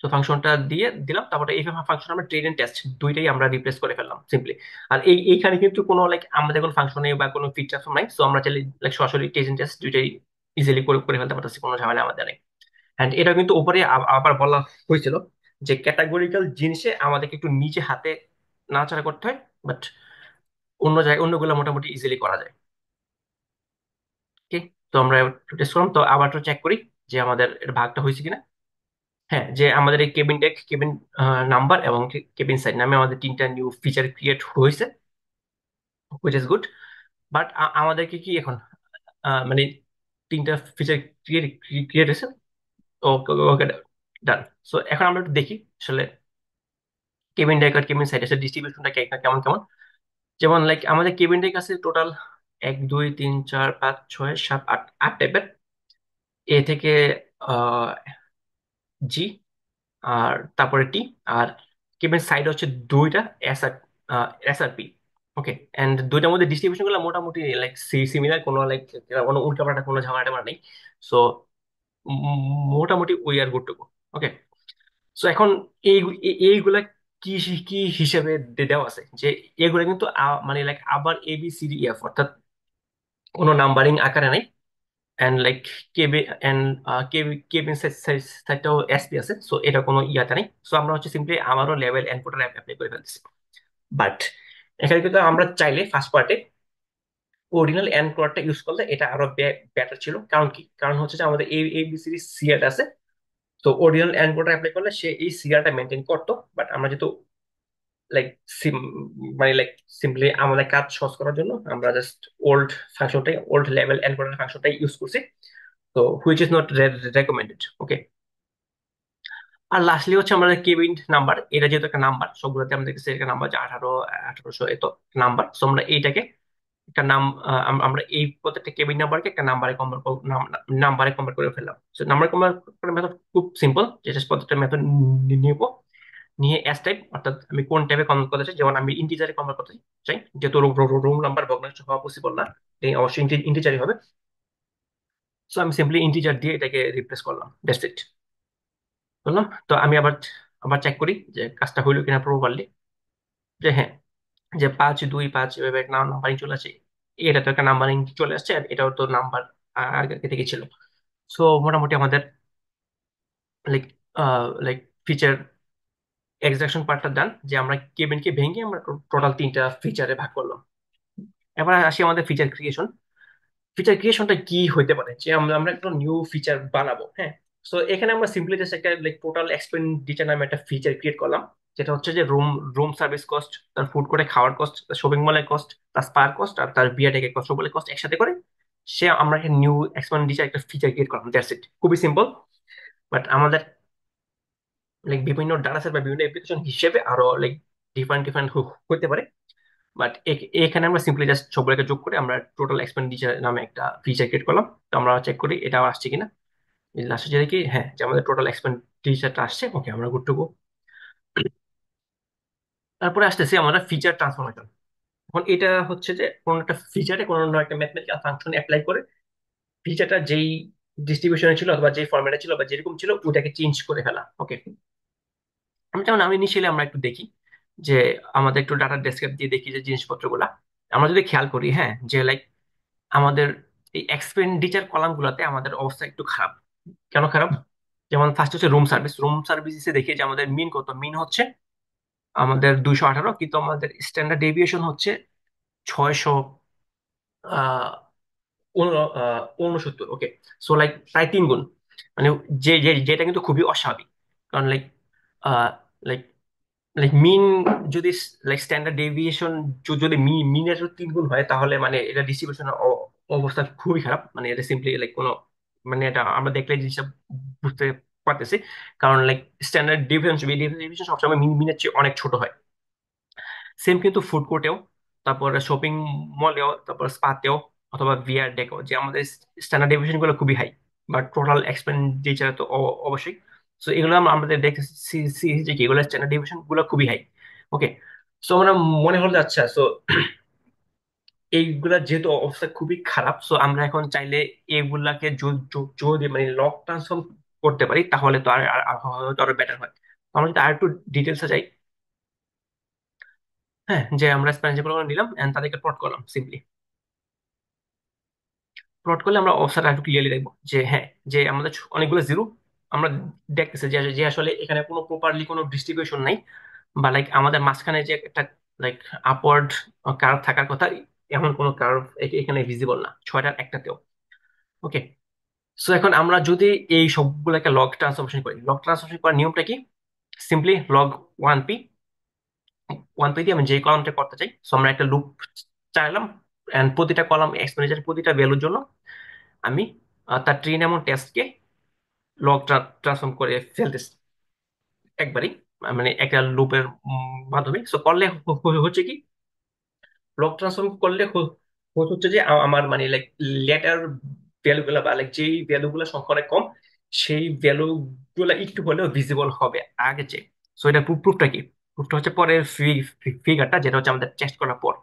সো ফাংশনটা দিয়ে দিলাম, তারপরে এই ফাংশন আমরা ট্রেন এন্ড টেস্ট দুইটাই আমরা রিপ্লেস করে ফেললাম সিম্পলি। আর এইখানে কিন্তু কোনো লাইক আমাদের কোনো ফাংশনে বা কোনো ফিচার নাই, সো আমরা চাইলে লাইক সরাসরি ট্রেন এন্ড টেস্ট দুইটাই ইজিলি করে ফেলতে পারতেছি, কোনো ঝামেলা আমাদের নেই। অ্যান্ড এটা কিন্তু উপরে আবার বলা হয়েছিল যে ক্যাটাগরিক্যাল জিনিসে আমাদেরকে একটু নিচে হাতে নাড়াচাড়া করতে হয়, বাট অন্য জায়গায় অন্যগুলো মোটামুটি ইজিলি করা যায়। ঠিক, তো আমরা টেস্ট করলাম, তো আবার একটু চেক করি যে আমাদের এর ভাগটা হয়েছে কিনা। হ্যাঁ, যে আমাদের এই কেবিন টেক কেবিন নাম্বার এবং কেবিন সাইড নামে আমাদের তিনটা নিউ ফিচার ক্রিয়েট হয়েছে, হুইচ ইজ গুড। বাট আমাদেরকে কি এখন মানে তিনটা ফিচার ক্রিয়েট হয়েছে। ওকে ওকে, ডান। সো এখন আমরা একটু দেখি আসলে কেবিন ডেক আর কেবিন সাইড এসে ডিস্ট্রিবিউশনটা কেমন কেমন। যেমন লাইক আমাদের কেবিন ডেক আছে টোটাল 1 2 3 4 5 6 7 8 8 টাইপের। এ থেকে জি আর তারপরে টি, আর কেবিন সাইড হচ্ছে দুইটা এসআর এসআরপি। ওকে, এন্ড দুইটার মধ্যে ডিস্ট্রিবিউশন গুলো মোটামুটি লাইক সিমিলার, কোনো লাইক কোনো উল্টাপাল্টা কোনো ঝামেলা টামেলা নেই। সো মোটামুটি we are good to go. Okay, so এখন এইগুলা কি কি হিসেবে দেওয়া আছে যে এগুলা কিন্তু মানে লাইক আবার A B C D F, অর্থাৎ কোনো নাম্বারিং আকারে নাই। And like KB and cabin সাইডটাও এসপি আছে, সো এটা কোনো ইয়াতে নেই। সো আমরা হচ্ছে সিম্পলি আমারও লেভেল এনকোডার অ্যাপ্লাই করে ফেলতেছি। বাট এখানে কিন্তু আমরা চাইলে ফার্স্ট পার্টে অরিজিনাল এনকোডারটা ইউজ করলে এটা আরো বেটার ছিল। কারণ কি, কারণ হচ্ছে যে আমাদের এই এবিসিডি সিরিয়াল আছে, তো অরিজিনাল এনকোডার অ্যাপ্লাই করলে সে এই সিরিয়ালটা মেনটেন করতো। বাট আমরা যেহেতু লাইক মানে লাইক সিম্পলি আমাদের কাজ সহজ করার জন্য আমরা জাস্ট ওল্ড লেভেল এনকোডার ফাংশনটাই ইউজ করছি। তো which is not recommended. Okay, আর লাস্টলি হচ্ছে আমাদের কেবিন নাম্বার, এটা যেহেতু একটা নাম্বার, সবগুলোতে আমাদের কাছে একটা নাম্বার যে 1800 এত নাম্বার। সো আমরা এইটাকে একটা নাম, আমরা এই প্রত্যেকটা কেবিন নাম্বারকে একটা নাম্বারে কনভার্ট করে ফেললাম। সো নাম্বার কনভার্ট করার মেথড খুব সিম্পল, যেটা প্রত্যেকটা মেথড নিব, নিয়ে এস টাইপ, অর্থাৎ আমি কোন টাইপে কনভার্ট করতে চাই। যেমন আমি ইন্টিজারে কনভার্ট করতে চাই, যেহেতু রুম নাম্বার ভগ্নাংশ হওয়া পসিবল না, তাই অবশ্যই ইন্টিজারই হবে। সো আমি সিম্পলি ইন্টিজার দিয়ে এটাকে রিপ্লেস করলাম, দ্যাটস ইট। বললাম তো আমি আবার আবার চেক করি যে কাজটা হইলো কিনা প্রপারলি, যে হ্যাঁ, যে 5 2 5 এভাবে একটা নাম্বারিং চলে আসে। এটা তো একটা নাম্বারিং চলে আসছে, আর এটাও তো নাম্বার আগে থেকে ছিল। সো মোটামুটি আমাদের লাইক লাইক ফিচার এক্সট্রাকশন পার্টটা ডান, যে আমরা কেবিনকে ভেঙে আমরা টোটাল 3টা ফিচারে ভাগ করলাম। এবার আসি আমাদের ফিচার ক্রিয়েশন। ফিচার ক্রিয়েশনটা কি হইতে পারে, যে আমরা আমরা একটা নিউ ফিচার বানাবো, হ্যাঁ। সো এখানে আমরা সিম্পলি জাস্ট একটা লাইক টোটাল এক্সপেন্ডিচার নামে একটা ফিচার ক্রিয়েট করলাম, যেটা হচ্ছে যে রুম রুম সার্ভিস কস্ট, তার ফুড কোর্টে খাওয়ার কস্ট, তার শপিং মলের কস্ট, তার স্পার কস্ট, আর তার বিয়ার টেকের কস্ট, বলে কস্ট একসাথে করে সে আমরা একটা নিউ এক্সপেন্ডিচার একটা ফিচার ক্রিয়েট করলাম, দ্যাটস ইট। খুবই সিম্পল। বাট আমাদের লাইক বিভিন্ন ডাটা সেট বা বিভিন্ন অ্যাপ্লিকেশন হিসেবে আরো লাইক ডিফারেন্ট ডিফারেন্ট হতে পারে। বাট এখানে আমরা সিম্পলি জাস্ট সবগুলোকে যোগ করে আমরা টোটাল এক্সপেন্ডিচার নামে একটা ফিচার ক্রিয়েট করলাম। তো আমরা চেক করি এটা আসছে কিনা। লাস্টে যে দেখি হ্যাঁ, যে আমাদের টোটাল এক্সপেন্ডিচারটা আসছে, ওকে আমরা গুড টু গো। তারপরে আসতেছি আমরা ফিচার ট্রান্সফরমেশন। এখন এটা হচ্ছে যে কোনো একটা ফিচারে কোনো একটা ম্যাথমেটিক্যাল ফাংশন অ্যাপ্লাই করে ফিচারটা যেই ডিস্ট্রিবিউশনে ছিল অথবা যেই ফরম্যাটে ছিল বা যেরকম ছিল ওটাকে চেঞ্জ করে ফেলা। ওকে, যেমন আমি ইনিশিয়ালি আমরা একটু দেখি যে আমাদের একটু ডাটা ডেসক্রিপ্ট দিয়ে দেখি যে জিনিসপত্রগুলা আমরা যদি খেয়াল করি, হ্যাঁ, যে লাইক আমাদের এই এক্সপেন্ডিচার কলাম গুলাতে আমাদের অবস্থা একটু খারাপ। কেন খারাপ? যেমন ফার্স্ট হচ্ছে রুম সার্ভিসে দেখি যে আমাদের মিন কত, মিন হচ্ছে আমাদের 218, কিন্তু আমাদের স্ট্যান্ডার্ড ডেভিয়েশন হচ্ছে 669। ওকে, সো লাইক প্রায় 3 গুণ, মানে যেটা কিন্তু খুবই অস্বাভাবিক। কারণ লাইক লাইক লাইক মিন যদি লাইক স্ট্যান্ডার্ড ডেভিয়েশন যদি মিনের 3 গুণ হয়, তাহলে মানে এটা ডিস্ট্রিবিউশন অবস্থা খুবই খারাপ। মানে এটা সিম্পলি লাইক কোনো, মানে এটা আমরা দেখলে জিনিসটা বুঝতে পারতেছি। কারণ লাইক স্ট্যান্ডার্ড ডেভিয়েশন সবসময় মিনের চেয়ে অনেক ছোট হয়। সেম কিন্তু ফুড কোর্টেও, তারপর শপিং মলেও, তারপর স্পাতেও, অথবা ভিআর ডেকেও, যে আমাদের স্ট্যান্ডার্ড ডেভিয়েশন গুলো খুবই হাই, বাট টোটাল এক্সপেন্ডিচার তো অবশ্যই। সো এগুলো আমাদের দেখছি যে কি, এগুলো স্ট্যান্ডার্ড ডেভিয়েশন গুলো খুবই হাই। ওকে, সো আমরা মনে হলো যে আচ্ছা, সো এইগুলা যেহেতু অবস্থা খুবই খারাপ, সো আমরা এখন চাইলে এগুলাকে যদি মানে লগ ট্রান্সফর্ম করতে পারি, তাহলে তো হয়তো আরো বেটার হয়। আমরা যদি আর একটু ডিটেলসে যাই, হ্যাঁ, যে আমরা স্প্যানিশ গুলো নিলাম এন্ড তাদেরকে প্লট করলাম সিম্পলি। প্লট করলে আমরা অবস্থাটা একটু ক্লিয়ারলি দেখবো যে হ্যাঁ, যে আমাদের অনেকগুলো জিরো আমরা দেখতেছি যে যে আসলে এখানে কোনো প্রপারলি কোনো ডিস্ট্রিবিউশন নাই, বা লাইক আমাদের মাঝখানে যে একটা লাইক আপওয়ার্ড কার্ভ থাকার কথা, এমন কোনো কার্ভ এখানে ভিজিবল না 6টার একটাতেও। ওকে, সো এখন আমরা যদি এই সবগুলোকে লগ ট্রান্সফরমেশন করি, লগ ট্রান্সফরমেশন করার নিয়মটা কি? সিম্পলি লগ 1p, 1p দিয়ে আমি যে কলামটা করতে চাই, সো আমরা একটা লুপ চাইলাম, এন্ড প্রতিটা কলাম এক্সপেন্ডিচার প্রতিটা ভ্যালুর জন্য আমি তার ট্রিন এমন টেস্টকে লগ ট্রান্সফর্ম করে ফেলতেছি একবারই, মানে একটা লুপের মাধ্যমে। সো করলে হচ্ছে কি, লগ ট্রান্সফর্ম করলে হচ্ছে যে আমার মানে লাইক লেটার ভ্যালু গুলা বা লাইক যেই ভ্যালু গুলা সংখ্যা অনেক কম, সেই ভ্যালু গুলা একটু হলেও ভিজিবল হবে আগে চেয়ে। সো এটা প্রুফটা কি? প্রুফটা হচ্ছে পরের ফিগারটা, যেটা হচ্ছে আমাদের টেস্ট করার পর।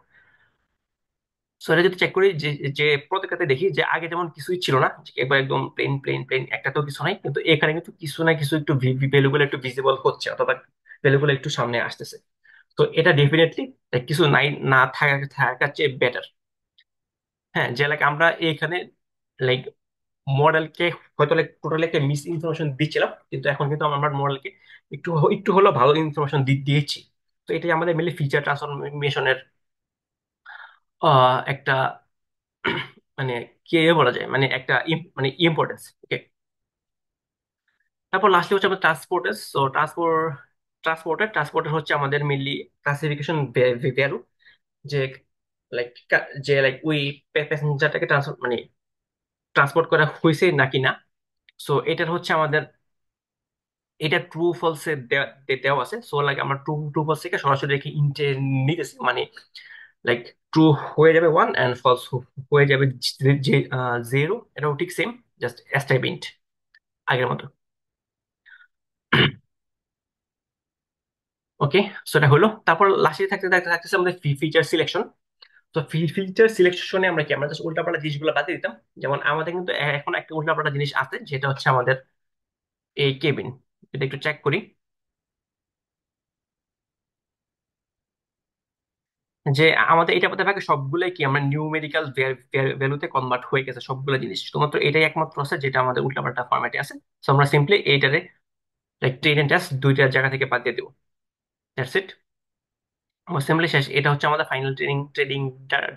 সো এটা যদি চেক করি যে যে প্রত্যেকটাতে দেখি যে আগে যেমন কিছুই ছিল না, যে একবার একদম প্লেন প্লেন প্লেন, একটা তো কিছু নাই, কিন্তু এখানে কিন্তু কিছু না কিছু একটু ভ্যালুগুলো একটু ভিজিবল হচ্ছে, অথবা ভ্যালুগুলো একটু সামনে আসতেছে। তো এটা ডেফিনেটলি কিছু নাই না থাকার চেয়ে বেটার। হ্যাঁ, যে লাইক আমরা এখানে লাইক মডেলকে হয়তো লাইক টোটালি একটা মিস ইনফরমেশন দিচ্ছিলাম, কিন্তু এখন কিন্তু আমরা মডেলকে একটু হলেও ভালো ইনফরমেশন দিয়েছি। তো এটাই আমাদের মেনলি ফিচার ট্রান্সফরমেশনের একটা মানে কি বলা যায়, মানে একটা মানে ইম্পর্টেন্স। ওকে, তারপর লাস্টলি হচ্ছে আমাদের ট্রান্সপোর্টার। সো ট্রান্সপোর্টার হচ্ছে আমাদের মেনলি ক্লাসিফিকেশন ভ্যালু, যে লাইক যে লাইক ওই প্যাসেঞ্জারটাকে ট্রান্সপোর্ট করা হয়েছে নাকি না। সো এটার হচ্ছে আমাদের, এটা ট্রু ফলসে দেওয়া আছে। সো লাইক আমরা ট্রু ট্রু ফলস থেকে সরাসরি রেখে ইন্টে নিতেছি, মানে লাইক ট্রু হয়ে যাবে ওয়ান অ্যান্ড ফলস হয়ে যাবে জিরো। এটাও ঠিক সেম, জাস্ট অ্যাস্টাইপ ইন্ট আগের মতো। ওকে, সো এটা হলো। তারপর লাস্টে থাকতে থাকতে থাকতেছে আমাদের ফিচার সিলেকশন। তো ফিচার সিলেকশনে আমরা কি, আমরা জাস্ট উল্টাপাল্টা জিনিসগুলো বাদ দিয়ে দিতাম। যেমন আমাদের কিন্তু এখন একটা উল্টাপাল্টা জিনিস আছে, যেটা হচ্ছে আমাদের এই কেবিন। এটা একটু চেক করি, যে আমাদের এটা মধ্যে ভাগে সবগুলোই কি আমরা নিউমেরিক্যাল ভ্যালুতে কনভার্ট হয়ে গেছে সবগুলো জিনিস, শুধুমাত্র এটাই একমাত্র আছে যেটা আমাদের উল্টাপাল্টা ফরম্যাটে আছে। তো আমরা সিম্পলি এইটারে লাইক ট্রেন এন্ড টেস্ট দুইটা জায়গা থেকে বাদ দিয়ে দেবো। দ্যাটস ইট, আমার সিম্পলি শেষ। এটা হচ্ছে আমাদের ফাইনাল ট্রেনিং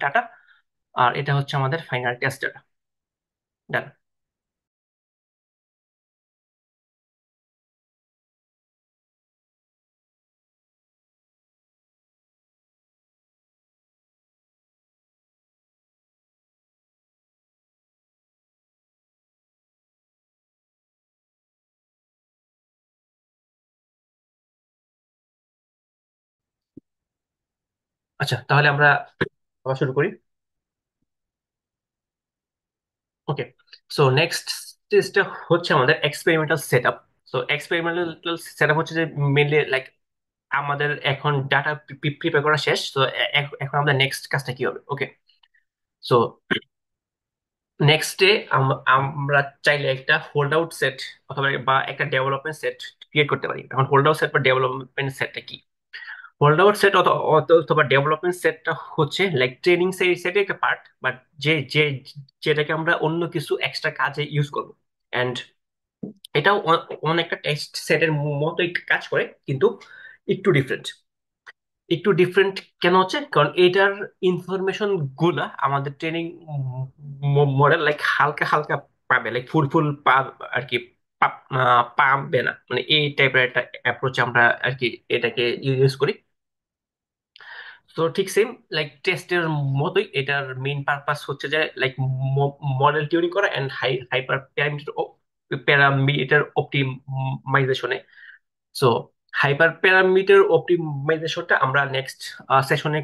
ডাটা, আর এটা হচ্ছে আমাদের ফাইনাল টেস্ট ডাটা। ডান। আচ্ছা, তাহলে আমরা আবার শুরু করি। ওকে, সো নেক্সট স্টেজটা হচ্ছে আমাদের experimental set up. So experimental set up হচ্ছে যে মেনলি লাইক আমাদের এখন ডাটা প্রিপেয়ার করা শেষ। তো এখন আমাদের নেক্সট কাজটা কি হবে? ওকে, সো নেক্সট ডে আমরা চাইলে একটা হোল্ড আউট সেট অথবা বা একটা ডেভেলপমেন্ট সেট ক্রিয়েট করতে পারি। এখন হোল্ড আউট সেট বা ডেভেলপমেন্ট সেটটা কি? হোল্ড আউট সেট অথবা ডেভেলপমেন্ট সেটটা হচ্ছে লাইক ট্রেনিং সেটের একটা পার্ট, বাট যে যে যেটাকে আমরা অন্য কিছু এক্সট্রা কাজে ইউজ করবো। অ্যান্ড এটাও অনেকটা টেস্ট সেটের মতোই কাজ করে, কিন্তু একটু ডিফারেন্ট। একটু ডিফারেন্ট কেন হচ্ছে? কারণ এটার ইনফরমেশন গুলা আমাদের ট্রেনিং মডেল লাইক হালকা হালকা পাবে, লাইক ফুল ফুল আর কি পাবে না, মানে এই টাইপের একটা অ্যাপ্রোচ আমরা আর কি এটাকে ইউজ করি। তো ঠিক সেম লাইক টেস্টের মতোই এটার মেইন পারপাস হচ্ছে যে লাইক মডেল টিউনিং করা অ্যান্ড হাইপার প্যারামিটার অপটিমাইজেশনে। সো হাইপার প্যারামিটার অপটিমাইজেশনটা আমরা নেক্সট সেশনে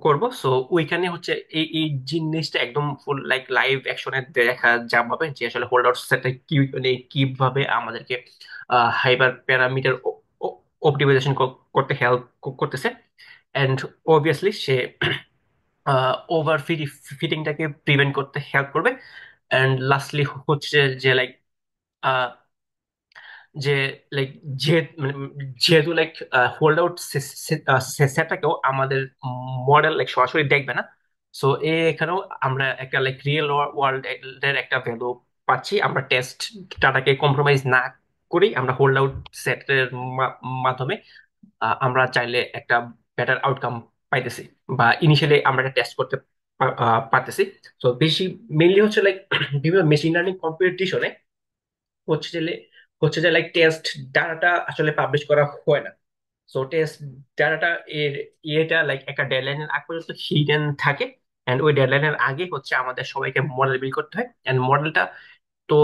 করব। সো ওইখানে হচ্ছে এই জিনিসটা একদম ফুল লাইক লাইভ অ্যাকশনে দেখা যাবে, যে আসলে হোল্ড আউট সেটটা কি মানে কিভাবে আমাদেরকে হাইপার প্যারামিটার অপটিমাইজেশন করতে হেল্প করতেছে। অ্যান্ড অবভিয়াসলি সে ওভার ফিটিংটাকে প্রিভেন্ট করতে হেল্প করবে। অ্যান্ড লাস্টলি হচ্ছে যে লাইক যে লাইক যে মানে যেহেতু লাইক হোল্ড আউট সেটটাকেও আমাদের মডেল লাইক সরাসরি দেখবে না। সো এখানেও আমরা একটা লাইক রিয়েল ওয়ার্ল্ড এর একটা ভ্যালু পাচ্ছি। আমরা টেস্ট ডাটাকে কম্প্রোমাইজ না করেই আমরা হোল্ড আউট সেটের মাধ্যমে আমরা চাইলে একটা বেটার আউটকাম পাইতেছি, বা ইনিশিয়ালি আমরা একটা টেস্ট করতে পারতেছি। তো বেশি মেইনলি হচ্ছে লাইক বিভিন্ন মেশিন লার্নিং কম্পিটিশনে হচ্ছে যে হচ্ছে যে লাইক টেস্ট ডাটাটা আসলে পাবলিশ করা হয় না। সো টেস্ট ডাটাটা এর ইয়েটা লাইক একটা ডেডলাইনের আগ পর্যন্ত হিডেন থাকে। এন্ড ওই ডেডলাইনের আগে হচ্ছে আমাদের সবাইকে মডেল বিল্ড করতে হয়। এন্ড মডেলটা তো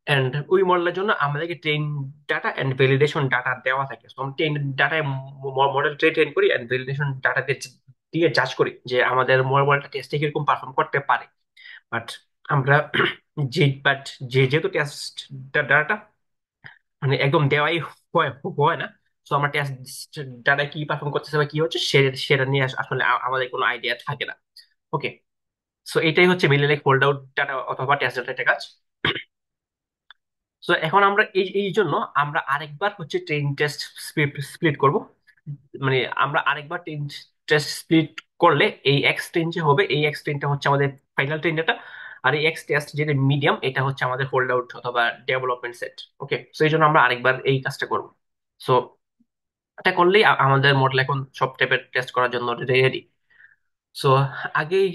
এন্ড ওই মডেলের জন্য আমাদেরকে train data and validation data দেওয়া থাকে। তো আমরা ট্রেন ডাটায় মডেল ট্রেন করি এন্ড ভ্যালিডেশন ডাটা দিয়ে জাজ করি যে আমাদের মডেলটা টেস্টে কিরকম পারফর্ম করতে পারে। বাট আমরা বাট যেহেতু টেস্ট ডাটা মানে একদম দেওয়াই হয় হয় না, তো আমরা টেস্ট ডাটা কি পারফর্ম করতেছে বা কি হচ্ছে সেটা নিয়ে আসলে আমাদের কোনো আইডিয়া থাকে না। ওকে, সো এটাই হচ্ছে মিলে লাইক হোল্ড আউট ডাটা অথবা টেস্ট ডাটা কাজ। তো এখন আমরা এই জন্য আমরা আরেকবার হচ্ছে ট্রেন টেস্ট স্প্লিট করব। মানে আমরা আরেকবার ট্রেন টেস্ট স্প্লিট করলে এই এক্স ট্রেন যে হবে, এই এক্স ট্রেনটা হচ্ছে আমাদের ফাইনাল ট্রেন ডেটা, আর এই এক্স টেস্ট যেটা মিডিয়াম এটা হচ্ছে আমাদের হোল্ড আউট অথবা ডেভেলপমেন্ট সেট। ওকে, সো এই জন্য আমরা আরেকবার এই কাজটা করব। সো এটা করলেই আমাদের মডেল এখন সব টাইপের টেস্ট করার জন্য রেডি। সো আগেই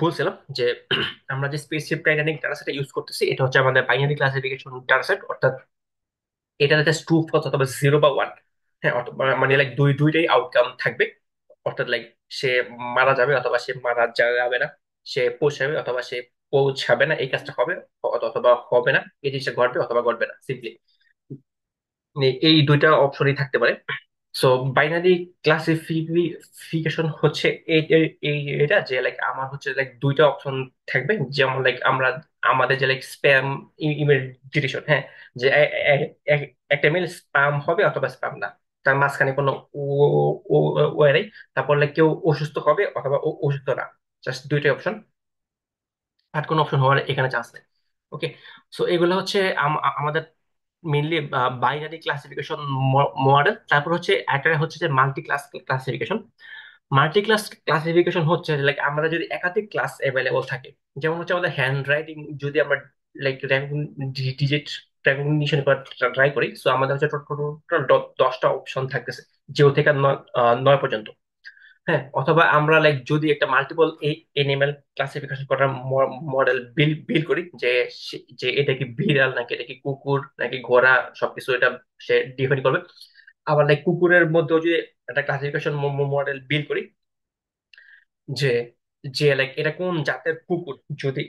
বলছিলাম যে আমরা যে spaceship dynamic data set use করতেছি এটা হচ্ছে আমাদের বাইনারি ক্লাসিফিকেশন ডাটা সেট, অর্থাৎ এটাতে জাস্ট ট্রু ফলস অথবা জিরো বা ওয়ান। হ্যাঁ, মানে লাইক দুইটাই আউটকাম থাকবে। অর্থাৎ লাইক সে মারা যাবে অথবা সে মারা যাবে না, সে পৌঁছাবে অথবা সে পৌঁছাবে না, এই কাজটা হবে অথবা হবে না, এই জিনিসটা ঘটবে অথবা ঘটবে না, সিম্পলি এই দুইটা অপশনই থাকতে পারে। সো বাইনারি ক্লাসিফিকেশন হচ্ছে এটা যে লাইক আমার হচ্ছে লাইক দুইটা অপশন থাকবে, যেমন লাইক আমরা আমাদের যে লাইক স্প্যাম ইমেল ডিটেকশন, হ্যাঁ, যে একটা মেল স্প্যাম হবে অথবা স্প্যাম না, তার মাঝখানে কোনো ওয়ে নেই। তারপর লাইক কেউ অসুস্থ হবে অথবা অসুস্থ না, জাস্ট দুইটাই অপশন, আর কোনো অপশন হওয়ার এখানে চান্স নেই। ওকে, সো এগুলো হচ্ছে আমাদের মেনলি বাইনারি ক্লাসিফিকেশন মডেল। তারপর হচ্ছে একটা হচ্ছে যে multi class classification. Multi class classification হচ্ছে লাইক আমরা যদি একাধিক ক্লাস অ্যাভেলেবল থাকে, যেমন হচ্ছে আমাদের হ্যান্ড রাইটিং যদি আমরা লাইক ডিজিট রেকগনিশন করার ট্রাই করি, সো আমাদের হচ্ছে টোটাল 10টা অপশন থাকতেছে, জিরো থেকে 9 পর্যন্ত। হ্যাঁ, অথবা আমরা লাইক যদি একটা মাল্টিপল এনিম্যাল ক্লাসিফিকেশন করার মডেল বিল করি, যে যে এটা কি বিড়াল নাকি এটা কি কুকুর নাকি ঘোড়া, সবকিছু এটা সে ডিফাইন করবে। আবার লাইক কুকুরের মধ্যেও যদি একটা ক্লাসিফিকেশন মডেল বিল করি, যে যে লাইক এটা কোন জাতের কুকুর, যদি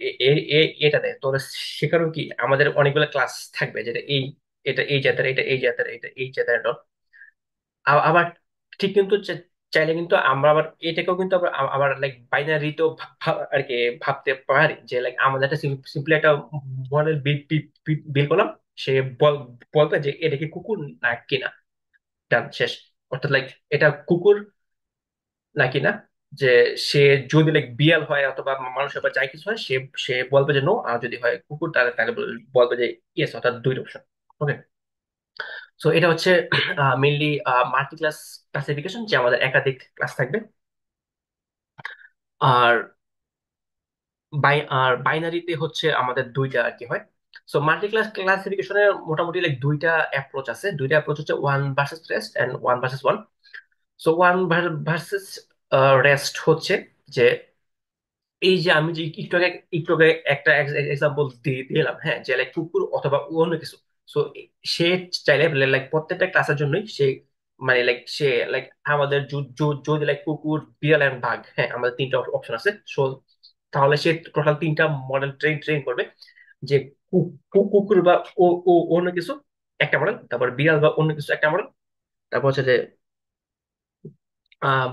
এটা দেয় তাহলে সেখানেও কি আমাদের অনেকগুলো ক্লাস থাকবে, যেটা এটা এই জাতের, এটা এই জাতের, এটা এই জাতের। আবার ঠিক কিন্তু চাইলে কিন্তু আমরা আবার এটাকেও কিন্তু আবার লাইক বাইনারি তো আর কি ভাবতে পারি, যে লাইক আমাদের একটা সিম্পলি একটা মডেল বিল করলাম, সে বলবে যে এটা কি কুকুর না কিনা, ডান, শেষ। অর্থাৎ লাইক এটা কুকুর নাকি না, যে সে যদি লাইক বিড়াল হয় অথবা মানুষের বা যাই কিছু হয়, সে সে বলবে যে নো, আর যদি হয় কুকুর তাহলে তাহলে বলবে যে ইয়েস, অর্থাৎ দুইটা অপশন। ওকে, সো এটা হচ্ছে মেইনলি মাল্টি ক্লাস ক্লাসিফিকেশন, যে আমাদের একাধিক ক্লাস থাকবে। আর বাইনারিতে হচ্ছে আমাদের দুইটা আর কি হয়। সো মাল্টি ক্লাস ক্লাসিফিকেশনের মোটামুটি লাইক দুইটা অ্যাপ্রোচ আছে। দুইটা অ্যাপ্রোচ হচ্ছে one versus rest and one versus one. So one versus rest হচ্ছে যে এই যে আমি যে একটু আগে একটা এক্সাম্পল দিয়ে দিলাম, হ্যাঁ, যে লাইক কুকুর অথবা অন্য কিছু। সো সে চাইলে লাইক প্রত্যেকটা ক্লাসের জন্যই সে মানে লাইক সে লাইক আমাদের যদি লাইক কুকুর বিড়াল এন্ড বাঘ, হ্যাঁ, আমাদের তিনটা অপশন আছে। সো তাহলে সে টোটাল তিনটা মডেল ট্রেন ট্রেন করবে, যে কুকুর বা ও ও অন্য কিছু একটা মডেল, তারপর বিড়াল বা অন্য কিছু একটা মডেল, তারপর হচ্ছে যে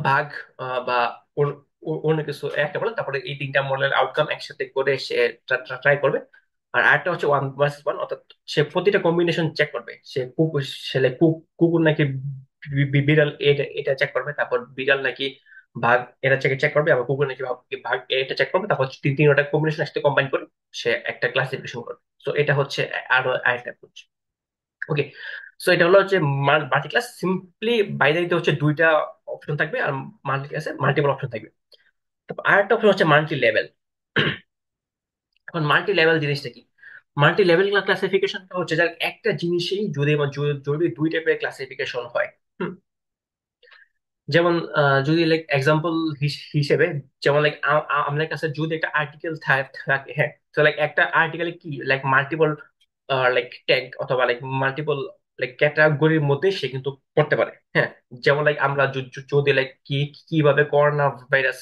বাঘ বা অন্য কিছু একটা মডেল, তারপরে এই তিনটা মডেলের আউটকাম একসাথে করে সে ট্রাই করবে। আর আরেকটা হচ্ছে ওয়ান ভার্সেস ওয়ান, অর্থাৎ সে প্রতিটা কম্বিনেশন চেক করবে, সে কুকুর ছেলে কুকুর নাকি বিড়াল, এটা এটা চেক করবে, তারপর বিড়াল নাকি বাঘ এটা চেক চেক করবে, আবার কুকুর নাকি বাঘ এটা চেক করবে, তারপর তিনটা কম্বিনেশন একসাথে কম্বাইন করে সে একটা ক্লাসিফিকেশন করবে। তো এটা হচ্ছে আরো আরেকটা অ্যাপ্রোচ। ওকে, সো এটা হলো হচ্ছে মাল্টি ক্লাস। সিম্পলি বাইনারিতে হচ্ছে দুইটা অপশন থাকবে, আর মাল্টি ক্লাসে মাল্টিপল অপশন থাকবে। তারপর আরেকটা অপশন হচ্ছে মাল্টি লেভেল। এখন মাল্টি লেভেল জিনিসটা কি? মাল্টি লেভেল ক্লাসিফিকেশনটা হচ্ছে যার একটা জিনিসেই যদি যদি দুই টাইপের ক্লাসিফিকেশন হয়। হুম, যেমন যদি লাইক এক্সাম্পল হিসেবে, যেমন লাইক আমাদের কাছে যদি একটা আর্টিকেল থাকে, হ্যাঁ, তো লাইক একটা আর্টিকেলে কি লাইক মাল্টিপল লাইক ট্যাগ অথবা লাইক মাল্টিপল লাইক ক্যাটাগরির মধ্যে সে কিন্তু পড়তে পারে। হ্যাঁ, যেমন লাইক আমরা যদি লাইক কিভাবে করোনা ভাইরাস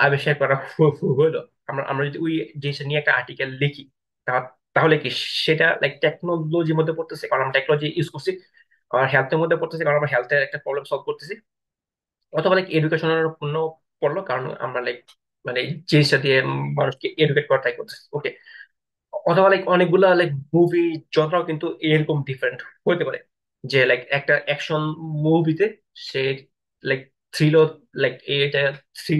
আবিষ্কার করা হলো, আমরা আমরা যদি ওই জিনিসটা নিয়ে একটা আর্টিকেল লিখি, তাহলে কি সেটা লাইক টেকনোলজির মধ্যে পড়তেছে, কারণ আমরা টেকনোলজি ইউজ করছি, আর হেলথের মধ্যে পড়তেছি কারণ আমরা হেলথের একটা প্রবলেম সলভ করতেছি, অথবা লাইক এডুকেশনের পূর্ণ পড়লো কারণ আমরা লাইক মানে এই জিনিসটা দিয়ে মানুষকে এডুকেট করা ট্রাই করতেছি। ওকে, অথবা লাইক অনেকগুলা লাইক মুভি জনরাও কিন্তু এরকম ডিফারেন্ট হতে পারে। যে লাইক একটা অ্যাকশন মুভিতে সে লাইক থ্রিলার, লাইক এটা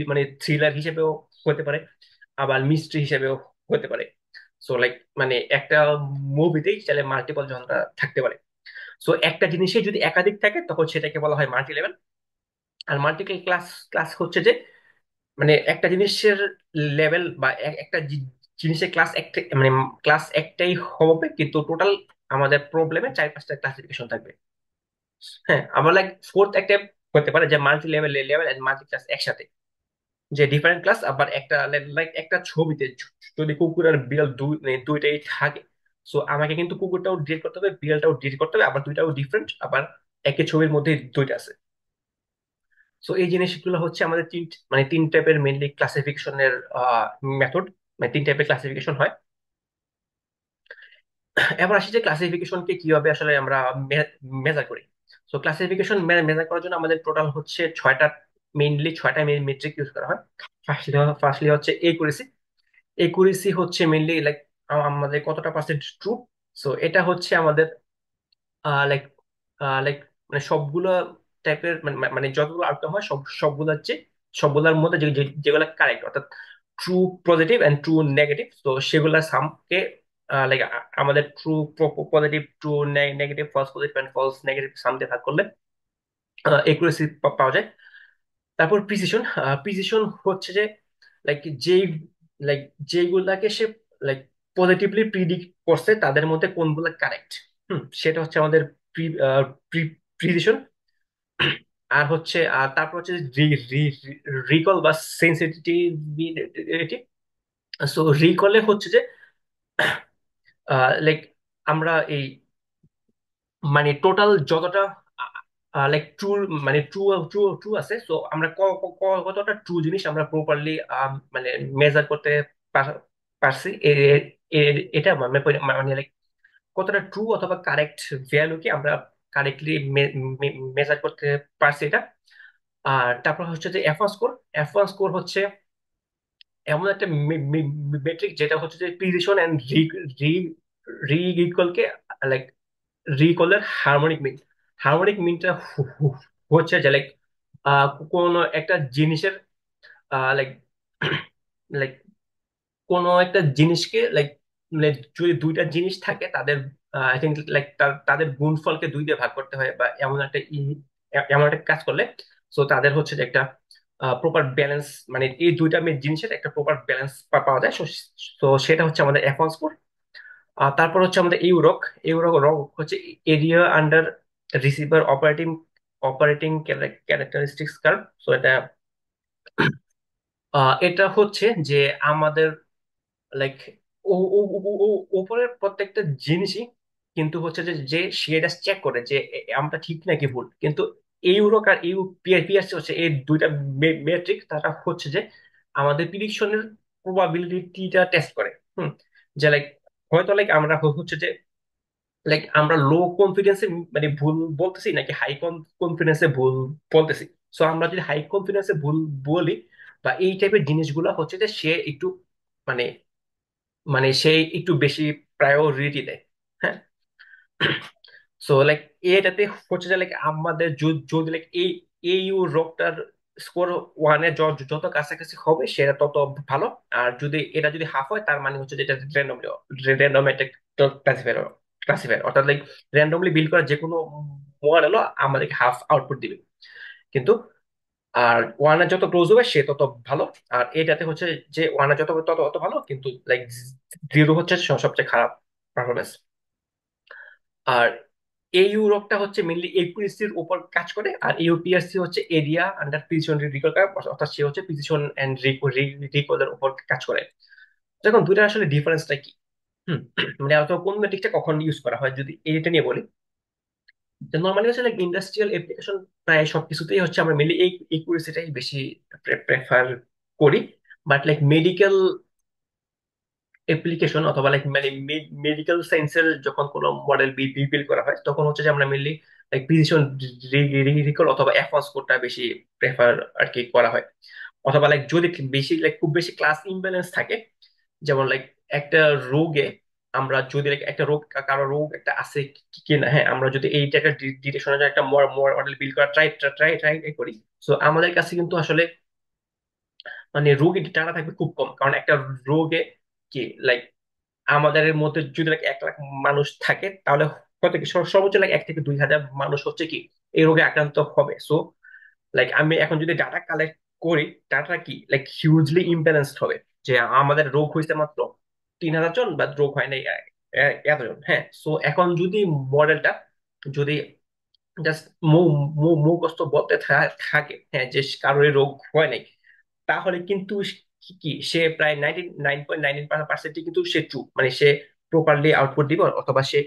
মানে থ্রিলার হিসেবেও হতে পারে, আবার মিস্ট্রি হিসেবেও হতে পারে। সো লাইক মানে একটা মুভিতেই চাইলে মাল্টিপল জনরা থাকতে পারে। সো একটা জিনিসে যদি একাধিক থাকে তখন সেটাকে বলা হয় মাল্টি লেভেল। আর মাল্টিপল ক্লাস ক্লাস হচ্ছে যে মানে একটা জিনিসের লেভেল বা একটা জিনিসের ক্লাস একটা মানে ক্লাস একটাই হবে, কিন্তু টোটাল আমাদের প্রবলেমে 4-5টা ক্লাসিফিকেশন থাকবে। হ্যাঁ, আবার লাইক ফোর্থ একটা হতে পারে যে multi level level and multi class একসাথে, যে ডিফারেন্ট ক্লাস। আবার একটা লাইক একটা ছবিতে যদি কুকুর আর বিড়াল মানে দুইটাই থাকে, সো আমাকে কিন্তু কুকুরটাও ডিলিট করতে হবে, বিড়ালটাও ডিলিট করতে হবে, আবার দুইটাও ডিফারেন্ট, আবার একই ছবির মধ্যে দুইটা আছে। সো এই জিনিসগুলো হচ্ছে আমাদের মানে তিন টাইপের মেইনলি ক্লাসিফিকেশনের মেথড, মানে তিন টাইপের ক্লাসিফিকেশন হয়। এবার আসি যে ক্লাসিফিকেশনকে কিভাবে আসলে আমরা মেজার করি। সো ক্লাসিফিকেশন মেজার করার জন্য আমাদের টোটাল হচ্ছে ছয়টা মেট্রিক ইউজ করা হয়। ফার্স্টলি হচ্ছে একুরেসি। একুরেসি হচ্ছে মেইনলি লাইক আমাদের কতটা পার্সেন্ট ট্রু। সো এটা হচ্ছে আমাদের লাইক লাইক মানে সবগুলো টাইপের মানে যতগুলো আউটকাম হয় সবগুলো হচ্ছে সবগুলোর মধ্যে যেগুলো কারেক্ট, অর্থাৎ true positive and true negative, তো সেগুলা সামকে লাইক আমাদের true positive, true negative, false positive and false negative sum দিয়ে ভাগ করলে একুরেসি পাওয়া যায়। তারপর প্রিসিশন। প্রিসিশন হচ্ছে যে লাইক যেই লাইক যেগুলাকে সে লাইক পজিটিভলি প্রিডিক্ট করছে তাদের মধ্যে কোনগুলা কারেক্ট, সেটা হচ্ছে আমাদের প্রিসিশন। আর তারপর হচ্ছে রিকল বা সেন্সিটিভিটি। সো রিকলে হচ্ছে যে লাইক আমরা এই মানে টোটাল যতটা লাইক ট্রু মানে ট্রু ট্রু ট্রু আছে, সো আমরা কতটা ট্রু জিনিস আমরা প্রপারলি মানে মেজার করতে পারছি, এটা মানে মানে like কতটা ট্রু অথবা কারেক্ট ভ্যালুকে আমরা কারেক্টলি মেজার করতে পারছি এটা। আর তারপর হচ্ছে যে এফ1 স্কোর হচ্ছে এমন একটা মেট্রিক যেটা হচ্ছে যে প্রিসিশন এন্ড রিকলকে লাইক রিকলের হারমোনিক মিন। হারমোনিক মিনটা হচ্ছে যে লাইক কোনো একটা জিনিসের লাইক লাইক কোনো একটা জিনিসকে লাইক মানে যদি দুইটা জিনিস থাকে তাদের আই থিঙ্ক লাইক তাদের গুণফলকে দুই দিয়ে ভাগ করতে হয়, বা এমন একটা কাজ করলে সো তাদের হচ্ছে যে একটা প্রপার ব্যালেন্স, মানে এই দুইটা জিনিসের একটা প্রপার ব্যালেন্স পাওয়া যায়। তো সেটা হচ্ছে আমাদের এফ1 স্কোর। তারপর হচ্ছে আমাদের ইউরক। ইউরক রক হচ্ছে area under receiver operating operating characteristics curve. So এটা হচ্ছে যে আমাদের লাইক ও ও ও ও- ও- উপরের প্রত্যেকটা জিনিসই কিন্তু হচ্ছে যে যে সেটা চেক করে যে আমরা ঠিক নাকি ভুল, কিন্তু ইউরোক আর পিআরসি হচ্ছে এই দুইটা মেট্রিক, তারা হচ্ছে যে আমাদের প্রিডিকশনের প্রবাবিলিটিটা টেস্ট করে। হুম যে লাইক হয়তো লাইক আমরা হচ্ছে যে লাইক আমরা লো কনফিডেন্সে মানে ভুল বলতেছি নাকি হাই কনফিডেন্সে ভুল বলতেছি। সো আমরা যদি হাই কনফিডেন্সে ভুল বলি বা এই টাইপের জিনিসগুলো হচ্ছে যে সে একটু মানে মানে সে একটু বেশি প্রায়োরিটি দেয়। হ্যাঁ, সো লাইক এটাতে হচ্ছে যে লাইক আমাদের যদি লাইক এই রোগটার স্কোর ওয়ানে যত কাছাকাছি হবে সেটা তত ভালো। আর এটা যদি হাফ হয় তার মানে হচ্ছে যে এটা র্যান্ডম একটা ক্লাসিফায়ার ক্লাসিফায়ার অর্থাৎ লাইক র্যান্ডমলি বিল্ড করা যে কোনো মডেলও আমাদেরকে হাফ আউটপুট দিবে। কিন্তু আর ওয়ানের যত ক্লোজ হবে সে তত ভালো। আর এটাতে হচ্ছে যে ওয়ানের যত হবে তত তত ভালো, কিন্তু লাইক জিরো হচ্ছে সবচেয়ে খারাপ পারফরমেন্স। আর এই রোগটা হচ্ছে মেনলি একুরেসির উপর কাজ করে, আর ইউপিএসসি হচ্ছে এরিয়া আন্ডার প্রিসিশন রিকল, অর্থাৎ সে হচ্ছে প্রিসিশন এন্ড রিকলের উপর কাজ করে। এখন দুইটা আসলে ডিফারেন্সটা কি? হুম মানে অত কোন মেট্রিকটা কখন ইউজ করা হয় যদি এটা নিয়ে বলি, নর্মালি হচ্ছে লাইক ইন্ডাস্ট্রিয়াল অ্যাপ্লিকেশন প্রায় সবকিছুতেই হচ্ছে আমরা মেনলি এই একুরেসিটাই বেশি প্রেফার করি। বাট লাইক মেডিকেল অ্যাপ্লিকেশন অথবা লাইক মানে মেডিকেল সায়েন্সের যখন কোনো মডেল বিল্ড করা হয় তখন হচ্ছে যে আমরা মেনলি লাইক প্রিসিশন রিকল অথবা এফওয়ান স্কোরটা বেশি প্রেফার আর কি করা হয়। অথবা লাইক যদি বেশি লাইক খুব বেশি ক্লাস ইমব্যালেন্স থাকে, যেমন লাইক একটা রোগে আমরা যদি like একটা রোগ, কারো রোগ একটা আছে কি না, হ্যাঁ, আমরা যদি এইটা একটা ডিটেকশনের জন্য একটা মডেল বিল্ড করা ট্রাই ট্রাই ট্রাই করি, তো আমাদের কাছে কিন্তু আসলে মানে রোগীর ডাটা থাকবে খুব কম। কারণ একটা রোগে কি লাইক আমাদের মধ্যে যদি like 1 লাখ মানুষ থাকে, তাহলে কত কি সর্বোচ্চ like 1 থেকে 2 হাজার মানুষ হচ্ছে কি এই রোগে আক্রান্ত হবে। সো লাইক আমি এখন যদি ডাটা কালেক্ট করি, ডাটা কি লাইক হিউজলি ইমব্যালেন্সড হবে, যে আমাদের রোগ হয়েছে মাত্র 3,000 জন, বা রোগ হয় নাই এতজন। হ্যাঁ, সো এখন যদি মডেলটা যদি জাস্ট মুখস্থ বলতে থাকে, হ্যাঁ, যে কারোর এই রোগ হয় নাই, তাহলে কিন্তু কি সে প্রায় 99.99% কিন্তু সে ট্রু, মানে সে প্রপারলি আউটপুট দিব, অথবা সে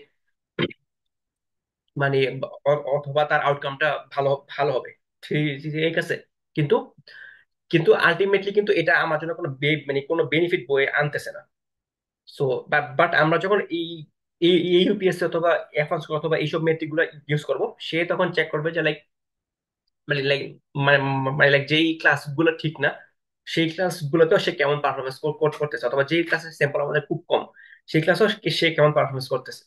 মানে অথবা তার আউটকামটা ভালো ভালো হবে। ঠিক ঠিক আছে। কিন্তু কিন্তু আলটিমেটলি কিন্তু এটা আমার জন্য কোনো মানে কোনো বেনিফিট বয়ে আনতেছে না। সো বাট আমরা যখন এই এই ইউপিএসসি অথবা এফআস অথবা এইসব মেট্রিক গুলো ইউজ করবো, সে তখন চেক করবে যে লাইক মানে লাইক মানে মানে লাইক যেই ক্লাস গুলো ঠিক না, সেই ক্লাস গুলোতেও সে কেমন পারফরমেন্স করতেছে, অথবা যেই ক্লাসের স্যাম্পল আমাদের খুব কম, সেই ক্লাসও সে কেমন পারফরমেন্স করতেছে।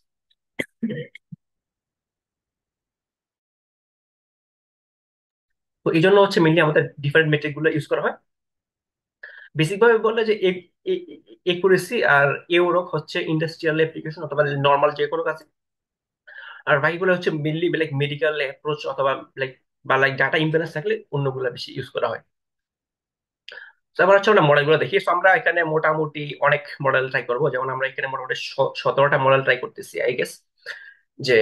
তো এই জন্য হচ্ছে মেনলি আমাদের ডিফারেন্ট মেট্রিক গুলো ইউজ করা হয়। বেসিক ভাবে বললে যে একুরেসি আর এওরক হচ্ছে ইন্ডাস্ট্রিয়াল অ্যাপ্লিকেশন অথবা নর্মাল যে কোনো কাজ, আর বাকিগুলো হচ্ছে মেনলি লাইক মেডিকেল অ্যাপ্রোচ, অথবা লাইক বা লাইক ডাটা ইম্প্যালেন্স থাকলে অন্যগুলো বেশি ইউজ করা হয়। তো এবার হচ্ছে আমরা মডেলগুলো দেখি। So আমরা এখানে মোটামুটি অনেক মডেল ট্রাই করবো, যেমন আমরা এখানে মোটামুটি 17টা মডেল ট্রাই করতেছি আই গেস, যে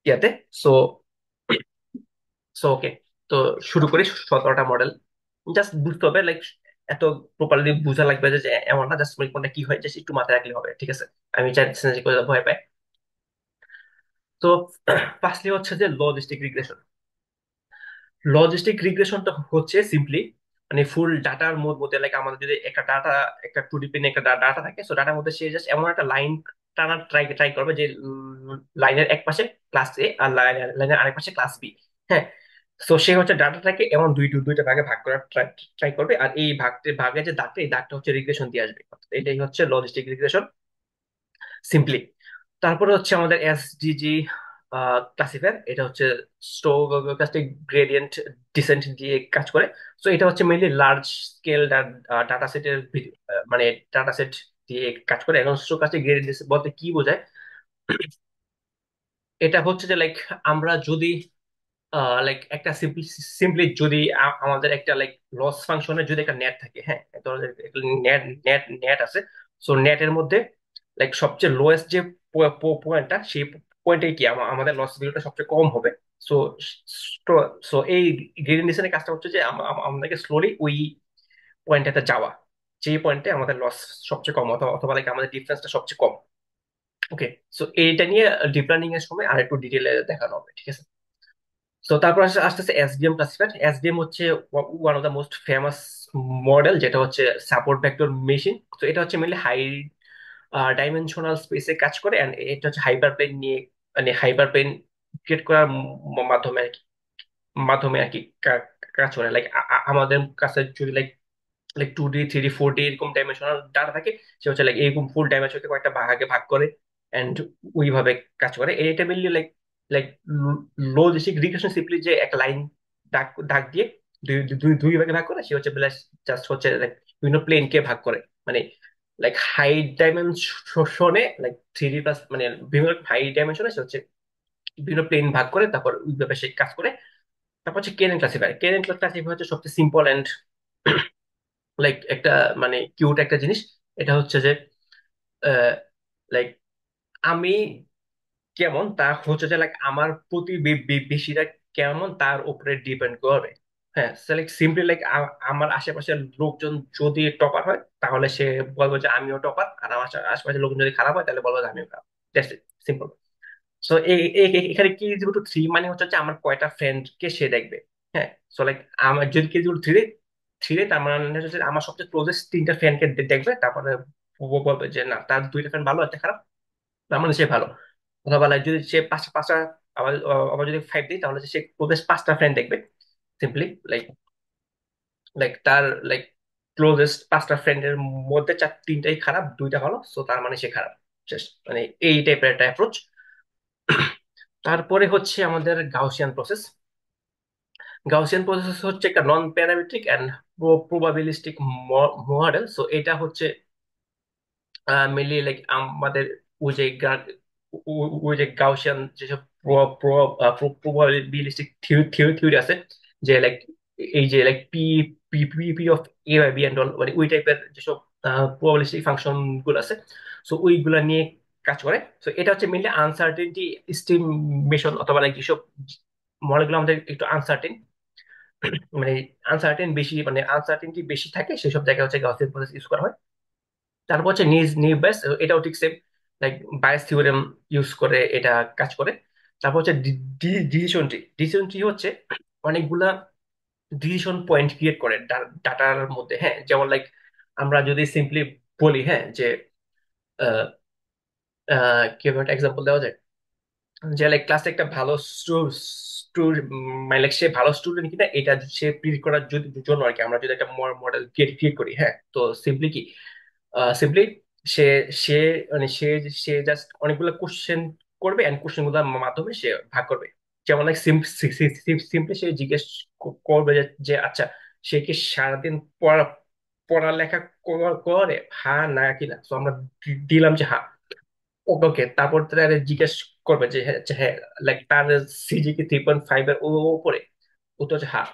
ইয়াতে। সো সো ওকে, তো শুরু করি। 17টা মডেল জাস্ট বুঝতে হবে লাইক এত প্রপারলি বোঝা লাগবে যে যে এমন না, জাস্ট কোনটা কি হয় জাস্ট একটু মাথায় রাখলে হবে, ঠিক আছে। আমি চাইছি না যে কেউ ভয় পায়। তো ফার্স্টলি হচ্ছে যে লজিস্টিক রিগ্রেশন। লজিস্টিক রিগ্রেশনটা হচ্ছে সিম্পলি মানে ফুল ডাটার মধ্যে লাইক আমাদের যদি একটা ডাটা, একটা 2D প্লেনে একটা ডাটা থাকে, সো ডাটার মধ্যে সে জাস্ট এমন একটা লাইন টানার ট্রাই ট্রাই করবে যে লাইনের এক পাশে ক্লাস এ আর লাইনের আরেক পাশে ক্লাস বি। হ্যাঁ, তো সে হচ্ছে ডাটাটাকে এমন দুইটা ভাগে ভাগ করার ট্রাই ট্রাই করবে, আর এই ভাগে যে দাগটা, এই দাগটা হচ্ছে রিগ্রেশন দিয়ে আসবে। অর্থাৎ এটাই হচ্ছে লজিস্টিক রিগ্রেশন সিম্পলি। তারপরে হচ্ছে আমাদের এসডিজি ক্লাসিফায়ার, এটা হচ্ছে স্টোকাস্টিক গ্রেডিয়েন্ট ডিসেন্ট দিয়ে কাজ করে। সো এটা হচ্ছে মেইনলি লার্জ স্কেল ডাটা সেটের মানে ডাটা সেট দিয়ে কাজ করে। এখন স্টোকাস্টিক গ্রেডিয়েন্ট বলতে কি বোঝায়, এটা হচ্ছে যে লাইক আমরা যদি লাইক একটা সিম্পলি যদি আমাদের একটা লাইক লস ফাংশনের যদি একটা নেট থাকে, হ্যাঁ, নেট নেট নেট আছে। সো নেটের মধ্যে লাইক সবচেয়ে লোয়েস্ট যে পয়েন্টটা, সেই পয়েন্টে কি আমাদের লস ভ্যালুটা সবচেয়ে কম হবে। সো সো এই গ্রেডিয়েন্ট ডিসেন্টের কাজটা হচ্ছে যে আমাদেরকে স্লোলি ওই পয়েন্টটাতে যাওয়া, যে পয়েন্টে আমাদের লস সবচেয়ে কম, অথবা অথবা লাইক আমাদের ডিফারেন্সটা সবচেয়ে কম। ওকে, সো এইটা নিয়ে ডিপ লার্নিং এর সময় আর একটু ডিটেলে দেখানো হবে, ঠিক আছে। তো তারপর আসতেছে এসডিএম ক্লাসিফায়ার। এসডিএম হচ্ছে one of the most famous model, যেটা হচ্ছে সাপোর্ট ভেক্টর মেশিন। তো এটা হচ্ছে মেনলি হাই ডাইমেনশনাল স্পেসে কাজ করে, এন্ড এটা হচ্ছে হাইপার প্লেন নিয়ে মানে হাইপার প্লেন ক্রিয়েট করার মাধ্যমে আর কি, কাজ করে। লাইক আমাদের কাছে যদি like like 2D 3D 4D এরকম ডাইমেনশনাল ডাটা থাকে, সে হচ্ছে লাইক এরকম ফুল ডাইমেনশনকে কয়েকটা ভাগে ভাগ করে এন্ড ওইভাবে কাজ করে। এটা mainly like like logistic regression simply যে একটা লাইন দাগ দাগ দিয়ে দুই দুই দুই ভাগে ভাগ করে, সে হচ্ছে জাস্ট হচ্ছে like বিভিন্ন প্লেন কে ভাগ করে, মানে লাইক হাই ডাইমেনশনে লাইক 3D+ মানে বিভিন্ন হাই ডাইমেনশনে সে হচ্ছে বিভিন্ন প্লেন ভাগ করে, তারপর ওইভাবে সে কাজ করে। তারপর হচ্ছে কেনেন ক্লাসিফায়ার। কেনেন ক্লাসিফায়ার হচ্ছে সবচেয়ে সিম্পল এন্ড লাইক একটা মানে কিউট একটা জিনিস। এটা হচ্ছে যে লাইক আমি কেমন তা হচ্ছে যে লাইক আমার বেশিটা কেমন তার উপরে ডিপেন্ড করবে। হ্যাঁ, লাইক সিম্পলি লাইক আমার আশেপাশের লোকজন যদি টপার হয়, তাহলে সে বলবো যে আমিও টপার, আর আমার আশেপাশের লোকজন যদি খারাপ হয়, তাহলে বলবো যে আমিও খারাপ। That's it, simple. সো এখানে কি ইজ টু থ্রি মানে হচ্ছে যে আমার কয়টা ফ্রেন্ড কে সে দেখবে। হ্যাঁ, সো লাইক আমার যদি কি ইজ থ্রি থ্রি, তার মানে হচ্ছে যে আমার সবচেয়ে ক্লোজেস্ট 3টা ফ্রেন্ডকে দেখবে, তারপরে বলবে যে না, তার 2টা ফ্রেন্ড ভালো, একটা খারাপ, তার মানে সে ভালো। অথবা like যদি সে পাঁচটা পাঁচটা আবার আবার যদি 5 দিই, তাহলে সে ক্লোজেস্ট 5টা ফ্রেন্ড দেখবে সিম্পলি লাইক লাইক তার লাইক ক্লোজেস্ট 5টা ফ্রেন্ডের মধ্যে তিনটাই খারাপ, দুইটা ভালো, সো তার মানে সে খারাপ। শেষ। মানে এই টাইপের একটা অ্যাপ্রোচ। তারপরে হচ্ছে আমাদের গাউসিয়ান প্রসেস। গাউসিয়ান প্রসেস হচ্ছে একটা non parametric and probabilistic model. So এটা হচ্ছে মেনলি লাইক আমাদের ওই যে ওই যে গাউসিয়ান যেসব প্রবাবিলিস্টিক থিওরি আছে, যে লাইক এই যে like P P P P of A by B and all, মানে ওই টাইপের যেসব প্রবাবিলিস্টিক ফাংশন গুলো আছে, সো ওইগুলা নিয়ে কাজ করে। তো এটা হচ্ছে মেনলি আনসার্টেনটি এস্টিমেশন, অথবা লাইক যেসব মডেলগুলো আমাদের একটু আনসার্টেন, মানে আনসার্টেন বেশি, মানে আনসার্টেনটি বেশি থাকে, সেসব জায়গায় হচ্ছে গাউসিয়ান প্রসেস ইউজ করা হয়। তারপর হচ্ছে নিজ নিউ বাইস, এটাও ঠিক সেম, লাইক বাইস থিওরেম ইউজ করে এটা কাজ করে। তারপর হচ্ছে ডিসিশন ট্রি। ডিসিশন ট্রি হচ্ছে অনেকগুলা ডিসিশন পয়েন্ট ক্রিয়েট করে ডাটার মধ্যে। হ্যাঁ, যেমন লাইক আমরা যদি সিম্পলি বলি, হ্যাঁ, যে আহ, কিভাবে একটা এক্সাম্পল দেওয়া যায়, যে লাইক ক্লাসে একটা ভালো মানে like সে ভালো স্টুডেন্ট কিনা এটা সে প্রিডিক্ট করার জন্য আর কি, আমরা যদি একটা মডেল ক্রিয়েট করি। হ্যাঁ, তো সিম্পলি কি, সিম্পলি সে সে মানে সে জাস্ট অনেকগুলো কোশ্চেন করবে, এন্ড কোশ্চেন গুলোর মাধ্যমে সে ভাগ করবে। যেমন লাইক সিম্পলি সে জিজ্ঞেস করবে যে আচ্ছা, সে কি সারাদিন পড়ালেখা করে, হ্যাঁ না কিনা। তো আমরা দিলাম যে হ্যাঁ। ওকে ওকে, তারপর তারা জিজ্ঞেস করবে যে হ্যাঁ, লাইক তার সিজি কি 3.5 এর উপরে। উত্তর হচ্ছে হ্যাঁ।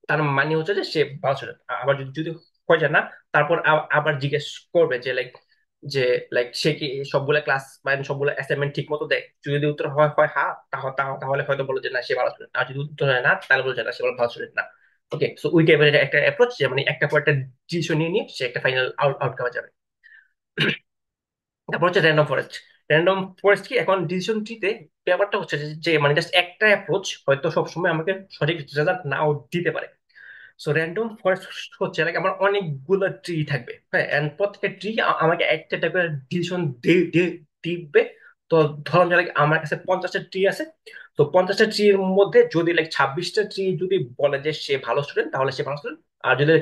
তার মানে হচ্ছে যে সে ভালো student। আবার যদি যদি হয় যে না, তারপর আবার জিজ্ঞেস করবে যে লাইক, যে লাইক সে কি সবগুলা ক্লাস মানে সবগুলা অ্যাসাইনমেন্ট ঠিক মতো দেয়। যদি উত্তর হয় হয় হ্যাঁ, তাহলে হয়তো বলো যে না, সে ভালো স্টুডেন্ট। আর যদি উত্তর হয় না, তাহলে বলো যে না, সে ভালো স্টুডেন্ট না। ওকে, সো ওই টাইপের একটা অ্যাপ্রোচ, যে মানে একটা পর একটা ডিসিশন নিয়ে নিয়ে সে একটা ফাইনাল আউটকামে যাবে। তারপর হচ্ছে র্যান্ডম ফরেস্ট। র্যান্ডম ফরেস্ট কি, এখন ডিসিশন ট্রিতে ব্যাপারটা হচ্ছে যে মানে জাস্ট একটা অ্যাপ্রোচ হয়তো সবসময় আমাকে সঠিক রেজাল্ট নাও দিতে পারে। সো র্যান্ডম ফরেস্ট হচ্ছে লাইক আমার অনেকগুলো ট্রি থাকবে, হ্যাঁ, এন্ড প্রত্যেকটা ট্রি আমাকে একটা টাইপের ডিসিশন দিবে। তো ধরুন যে like আমার কাছে 50টা ট্রি আছে। তো 50টা ট্রির মধ্যে যদি লাইক 26টা ট্রি যদি বলে যে সে ভালো স্টুডেন্ট, তাহলে সে ভালো স্টুডেন্ট। আর যদি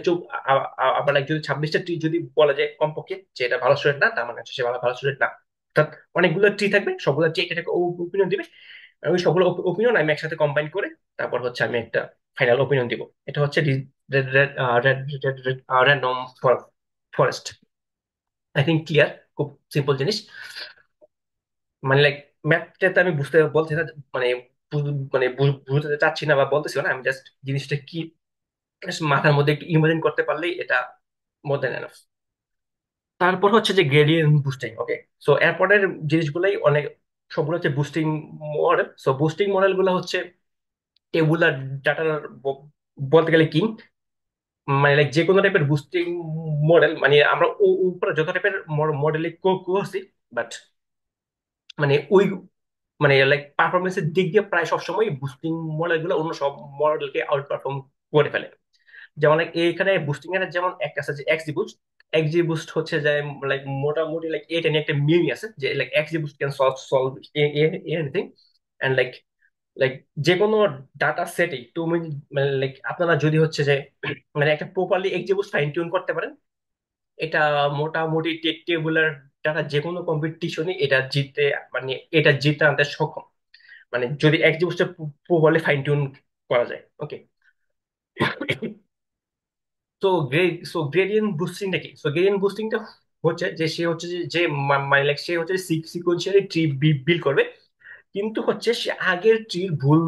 আবার like যদি 26টা ট্রি যদি বলে যে কমপক্ষে যে এটা ভালো স্টুডেন্ট না, তার মানে হচ্ছে সে ভালো ভালো স্টুডেন্ট না। অর্থাৎ অনেকগুলো ট্রি থাকবে, সবগুলো ট্রি একটা ওপিনিয়ন দিবে। ওই সবগুলো ওপিনিয়ন আমি একসাথে কম্বাইন করে তারপর হচ্ছে আমি একটা ফাইনাল ওপিনিয়ন দিব। এটা হচ্ছে random forest. I think clear, খুব সিম্পল জিনিস। মানে লাইক ম্যাথটা আমি বুঝতে বলছি না, মানে মানে বুঝতে চাচ্ছি না বা বলতেছি না, আমি জাস্ট জিনিসটা কি just মাথার মধ্যে একটু ইমাজিন করতে পারলেই এটা মোর দ্যান এনাফ। তারপর হচ্ছে যে গ্রেডিয়েন্ট বুস্টিং। ওকে, সো এরপরের জিনিসগুলাই অনেক, সবগুলো হচ্ছে boosting model. So boosting model গুলো হচ্ছে টেবুলার ডাটার বলতে গেলে কি, মানে like যে কোনো টাইপের বুস্টিং মডেল, মানে আমরা উপরে যত টাইপের মডেলে করছি, বাট মানে ওই মানে লাইক পারফরমেন্সের দিক দিয়ে প্রায় সবসময় বুস্টিং মডেল গুলো অন্য সব মডেলকে আউট পারফর্ম করে ফেলে। যেমন like এখানে বুস্টিং এর যেমন একটা আছে যে এক্সজি বুস্ট। এক্সজি বুস্ট হচ্ছে যে লাইক মোটামুটি লাইক এটা নিয়ে একটা মিমি আছে, যে like XG boost can solve anything. And like like যে কোনো ডাটা সেটে তুমি মানে লাইক আপনারা যদি হচ্ছে যে মানে একটা properly XG boost fine tune করতে পারেন, এটা মোটামুটি টেবুলার ডাটা যে কোনো কম্পিটিশনে এটা জিততে, মানে এটা জিততে আনতে সক্ষম, মানে যদি এক্সজি বুস্টে প্রপারলি ফাইন টিউন করা যায়। ওকে, তো গ্রেডিয়েন্ট বুস্টিংটা কি? সো গ্রেডিয়েন্ট বুস্টিংটা হচ্ছে যে সে হচ্ছে যে মানে like সে হচ্ছে সিকোয়েন্সিয়ালি ট্রি বিল্ড করবে, কিন্তু হচ্ছে সে আগের ট্রির ভুল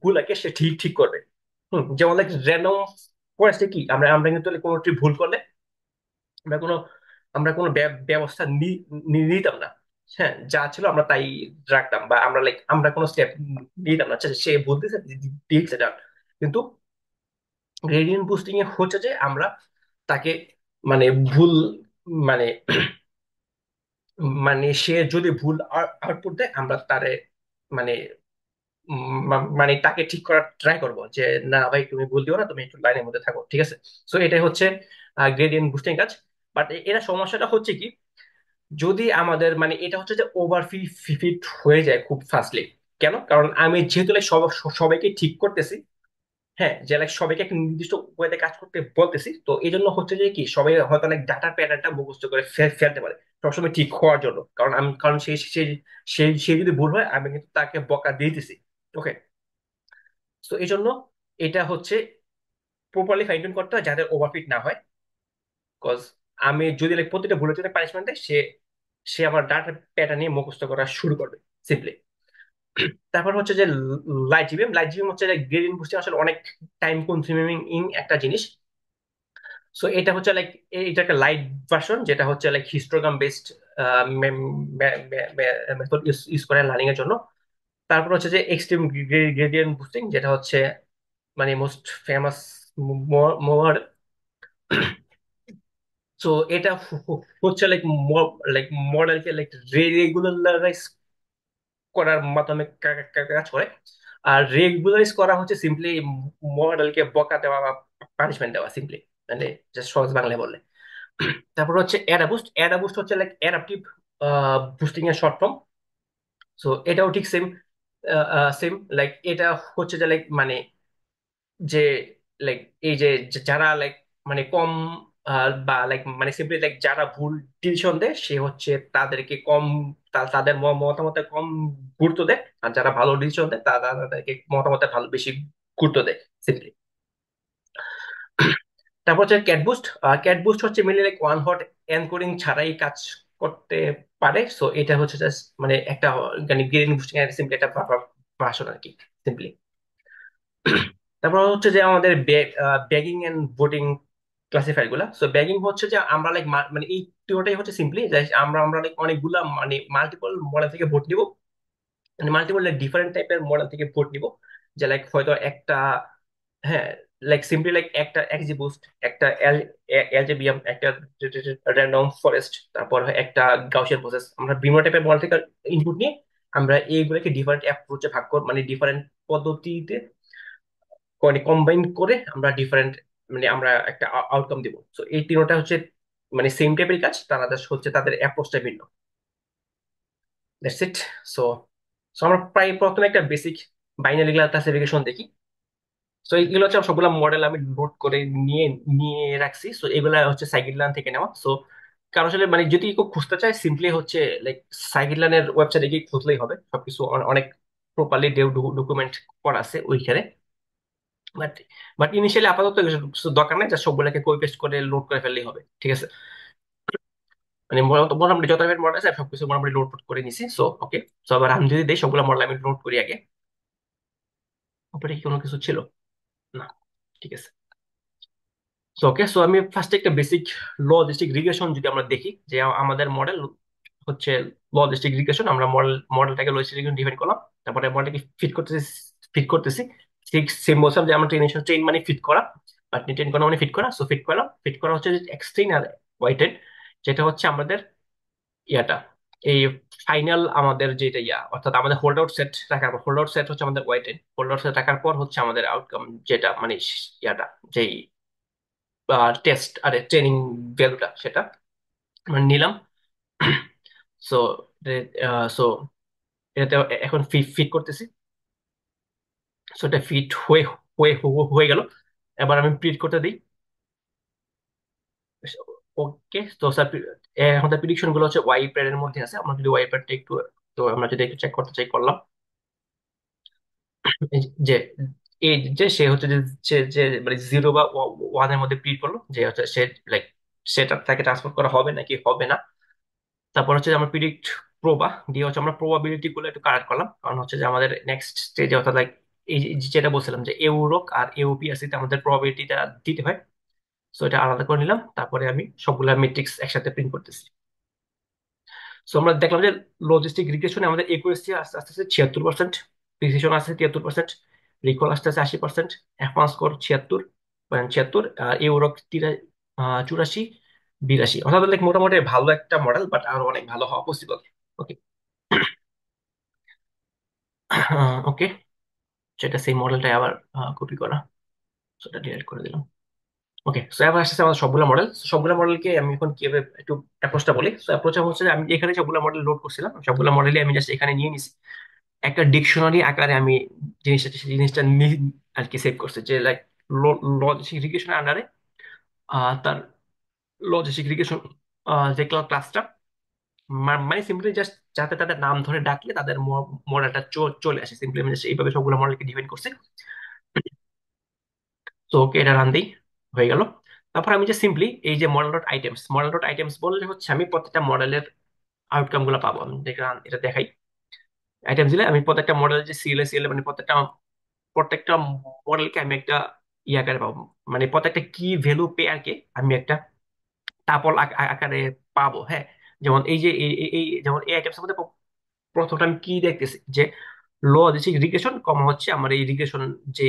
গুলাকে সে ঠিক ঠিক করবে। যেমন লাইক র্যান্ডম ফরেস্টে কি, আমরা আমরা কিন্তু like কোনো ট্রি ভুল করলে আমরা কোনো আমরা কোনো ব্যবস্থা নিতাম না। হ্যাঁ, যা ছিল আমরা তাই রাখতাম, বা আমরা লাইক আমরা কোনো স্টেপ নিতাম না। আচ্ছা, সে ভুল দিয়েছে, দিয়েছে ডান। কিন্তু গ্রেডিয়েন্ট বুস্টিং এ হচ্ছে যে আমরা তাকে মানে ভুল মানে মানে সে যদি ভুল আউটপুট দেয়, আমরা তারে মানে মানে তাকে ঠিক করার ট্রাই করব যে না ভাই, তুমি ভুল দিও না, তুমি একটু লাইনের মধ্যে থাকো, ঠিক আছে। সো এটাই হচ্ছে গ্রেডিয়েন্ট বুস্টিং কাজ। বাট এরা সমস্যাটা হচ্ছে কি, যদি আমাদের মানে এটা হচ্ছে যে ওভার ফিট হয়ে যায় খুব ফাস্টলি। কেন? কারণ আমি যেহেতু like সবাইকে ঠিক করতেছি, হ্যাঁ, যে লাইক সবাইকে একটা নির্দিষ্ট ওয়েতে কাজ করতে বলতেছি, তো এই জন্য হচ্ছে যে কি সবাই হয়তো অনেক ডাটার প্যাটার্নটা মুখস্থ করে ফেলতে পারে সবসময় ঠিক হওয়ার জন্য, কারণ সে যদি ভুল হয় আমি কিন্তু তাকে বকা দিয়ে দিতেছি। ওকে, তো এই জন্য এটা হচ্ছে প্রপারলি ফাইন টিউন করতে হয় যাতে ওভারফিট না হয়। কজ আমি যদি লাইক প্রতিটা ভুলের জন্য পানিশমেন্ট দেয়, সে সে আমার ডাটা প্যাটার্ন নিয়ে মুখস্থ করা শুরু করবে সিম্পলি। তারপর হচ্ছে যে লাইট জিবিএম হচ্ছে গ্রেডিয়েন্ট বুস্টিং, আসলে অনেক টাইম কনজিউমিং ইন একটা জিনিস। সো এটা হচ্ছে লাইক এটা একটা লাইট ভার্সন, যেটা হচ্ছে like histogram based method use করে লার্নিং এর জন্য। তারপর হচ্ছে যে এক্সট্রিম গ্রেডিয়েন্ট বুস্টিং, যেটা হচ্ছে মানে মোস্ট ফেমাস মোড। তো এটা হচ্ছে লাইক লাইক মডেলকে লাইক রেগুলারাইজ করার মাধ্যমে কাজ করে। আর রেগুলারাইজ করা হচ্ছে সিম্পলি মডেলকে বকা দেওয়া বা পানিশমেন্ট দেওয়া সিম্পলি, মানে জাস্ট সহজ বাংলায় বললে। তারপর হচ্ছে অ্যাডা বুস্ট হচ্ছে লাইক অ্যাডাপটিভ বুস্টিং এর শর্ট ফর্ম। সো এটাও ঠিক সেম লাইক এটা হচ্ছে যে লাইক মানে যে লাইক এই যে যারা লাইক মানে কম বা লাইক মানে সিম্পলি লাইক যারা ভুল ডিসিশন দেয় সে হচ্ছে তাদেরকে কম তাদের মতামতে কম গুরুত্ব দেয়, আর যারা ভালো ডিসিশন দেয় তাদেরকে মতামতে ভালো বেশি গুরুত্ব দেয় সিম্পলি। তারপর হচ্ছে ক্যাট বুস্ট হচ্ছে mainly like one hot encoding ছাড়াই কাজ করতে পারে। সো এটা হচ্ছে জাস্ট মানে একটা মানে গ্রেডিং বুস্টিং এর সিম্পলি একটা ভার্সন আর কি সিম্পলি। তারপর হচ্ছে যে আমাদের ব্যাগিং এন্ড ভোটিং ক্লাসিফায়ার গুলা। সো ব্যাগিং হচ্ছে যে আমরা লাইক মানে এই টিওটাই হচ্ছে সিম্পলি আমরা আমরা like অনেকগুলা মানে মাল্টিপল মডেল থেকে ভোট নিব, মানে মাল্টিপল ডিফারেন্ট টাইপের মডেল থেকে ভোট নিব। যে লাইক হয়তো একটা, হ্যাঁ, লাইক সিম্পলি লাইক একটা এক্সজি বুস্ট, একটা এলজেবিএম, একটা র্যান্ডম ফরেস্ট, তারপর একটা গাউসিয়ান প্রসেস, আমরা বিভিন্ন টাইপের মডেল থেকে ইনপুট নিয়ে আমরা এইগুলোকে ডিফারেন্ট অ্যাপ্রোচে ভাগ কর মানে ডিফারেন্ট পদ্ধতিতে মানে কম্বাইন করে আমরা ডিফারেন্ট মানে আমরা একটা আউটকাম দিব। তো এই তিনটা হচ্ছে মানে সেম টাইপের কাজ, তারা just হচ্ছে তাদের অ্যাপ্রোচটা ভিন্ন। That's it. সো সো আমরা প্রায় প্রথমে একটা বেসিক বাইনারি ক্লাসিফিকেশন দেখি। সো এগুলো হচ্ছে সবগুলো মডেল আমি নোট করে নিয়ে নিয়ে রাখছি। সো এগুলা হচ্ছে সাইকিটলান থেকে নেওয়া। সো কারণ আসলে মানে যদি কেউ খুঁজতে চায় সিম্পলি হচ্ছে লাইক সাইকিটলানের ওয়েবসাইটে গিয়ে খুঁজলেই হবে, সবকিছু অনেক প্রপারলি ডকুমেন্ট করা আছে ওইখানে। বাট বাট ইনিশিয়ালি আপাতত এগুলো কিছু দরকার নেই, যা সবগুলোকে কপি পেস্ট করে লোড করে ফেললেই হবে, ঠিক আছে। মানে মোটামুটি যত টাইপের মডেল আছে আমি সবকিছু মোটামুটি লোড করে নিছি। সো ওকে, সো আবার আমি যদি দিই সবগুলো মডেল আমি লোড করি আগে। উপরে কি কোনো কিছু ছিল? না, ঠিক আছে। সো ওকে, সো আমি ফার্স্টে একটা বেসিক লজিস্টিক রিগ্রেশন যদি আমরা দেখি, যে আমাদের মডেল হচ্ছে লজিস্টিক রিগ্রেশন, আমরা মডেলটাকে লজিস্টিক রিগ্রেশন ডিফাইন করলাম। তারপরে মডেলটাকে ফিট করতেছি ঠিক সেম বলছিলাম যে আমরা ট্রেন মানে ফিট করা, বাট ট্রেন করা মানে ফিট করা। সো ফিট করা হচ্ছে এক্সট্রিন আর ওয়াইটেড, যেটা হচ্ছে আমাদের ইয়াটা এই ফাইনাল আমাদের যেটা অর্থাৎ আমাদের হোল্ড আউট সেট রাখার পর, হোল্ড আউট সেট হচ্ছে আমাদের ওয়াইটেড, হোল্ড আউট সেট রাখার পর হচ্ছে আমাদের আউটকাম, যেটা মানে ইয়াটা যেই টেস্ট আরে ট্রেনিং ভ্যালুটা সেটা আমরা নিলাম। সো সো এটাতে এখন ফিট করতেছি। সো এটা ফিট হয়ে গেল। এবার আমি প্রিন্ট করতে দিই। ওকে, তো স্যার এখন তার প্রিডিকশন গুলো হচ্ছে ওয়াই প্যাডের মধ্যে আছে। আমরা যদি ওয়াই প্যাডটা একটু, তো আমরা যদি একটু চেক করতে চাই করলাম। এই যে এই যে সে হচ্ছে যে যে যে মানে জিরো বা ওয়ানের মধ্যে প্রিন্ট করলো, যে হচ্ছে সে লাইক সেটা তাকে ট্রান্সফার করা হবে নাকি হবে না। তারপর হচ্ছে যে আমরা প্রিডিক্ট প্রোবা দিয়ে হচ্ছে আমরা প্রবাবিলিটি গুলো একটু কারেক্ট করলাম, কারণ হচ্ছে যে আমাদের নেক্সট স্টেজে অর্থাৎ লাইক এই যেটা বলছিলাম যে ইউরোক আর ইউপিএসসি তে আমাদের প্রবাবিলিটিটা দিতে হয়। সো এটা আলাদা করে নিলাম, তারপরে আমি সবগুলা মেট্রিক্স একসাথে প্রিন্ট করতেছি। সো আমরা দেখলাম যে লজিস্টিক রিগ্রেশনে আমাদের একুরেসি আস্তে আস্তে আস্তে 76%, প্রিসিশন আছে 73%, রিকল আসতে আছে 80%, অ্যাডভান্স স্কোর 76, আর ইউরোক 84, 82, অর্থাৎ like মোটামুটি ভালো একটা মডেল, বাট আরো অনেক ভালো হওয়া পসিবল। ওকে, ওকে, সেটা সেই মডেলটাই আবার কপি করা, সেটা ডিলিট করে দিলাম। ওকে, সো এবার আসছে আমাদের সবগুলো মডেল। সবগুলো মডেলকে আমি এখন কিভাবে একটু অ্যাপ্রোচটা বলি। সো অ্যাপ্রোচটা হচ্ছে যে আমি এখানে সবগুলো মডেল লোড করছিলাম, সবগুলো মডেলই আমি জাস্ট এখানে নিয়ে নিছি। একটা ডিকশনারি আকারে আমি জিনিসটা আর কি সেভ করছি, যে লাইক লজিক রিগ্রেশনের আন্ডারে তার লজিক রিগ্রেশন যে ক্লাসটা, মানে সিম্পলি জাস্ট যাতে তাদের নাম ধরে ডাকলে তাদের মডেলটা চলে আসে সিম্পলি, আমি just এইভাবে সবগুলো মডেলকে ডিফাইন করছি। তো ওকে, এটা রান দিই, হয়ে গেল। তারপর আমি যে সিম্পলি এই যে মডেল ডট আইটেমস বললে হচ্ছে আমি প্রত্যেকটা মডেলের আউটকাম গুলো পাবো। আমি এটা দেখাই। আইটেমস দিলে আমি প্রত্যেকটা মডেল যে সিএল মানে প্রত্যেকটা প্রত্যেকটা মডেলকে আমি একটা আকারে পাবো, মানে প্রত্যেকটা কি ভ্যালু পেয়ারকে আমি একটা টাপল আকারে পাবো। হ্যাঁ, যেমন এই যে যেমন এই আইটেমস মধ্যে প্রথমটা আমি কি দেখতেছি, যে লজিক রিগ্রেশন কমা হচ্ছে আমার এই রিগ্রেশন যে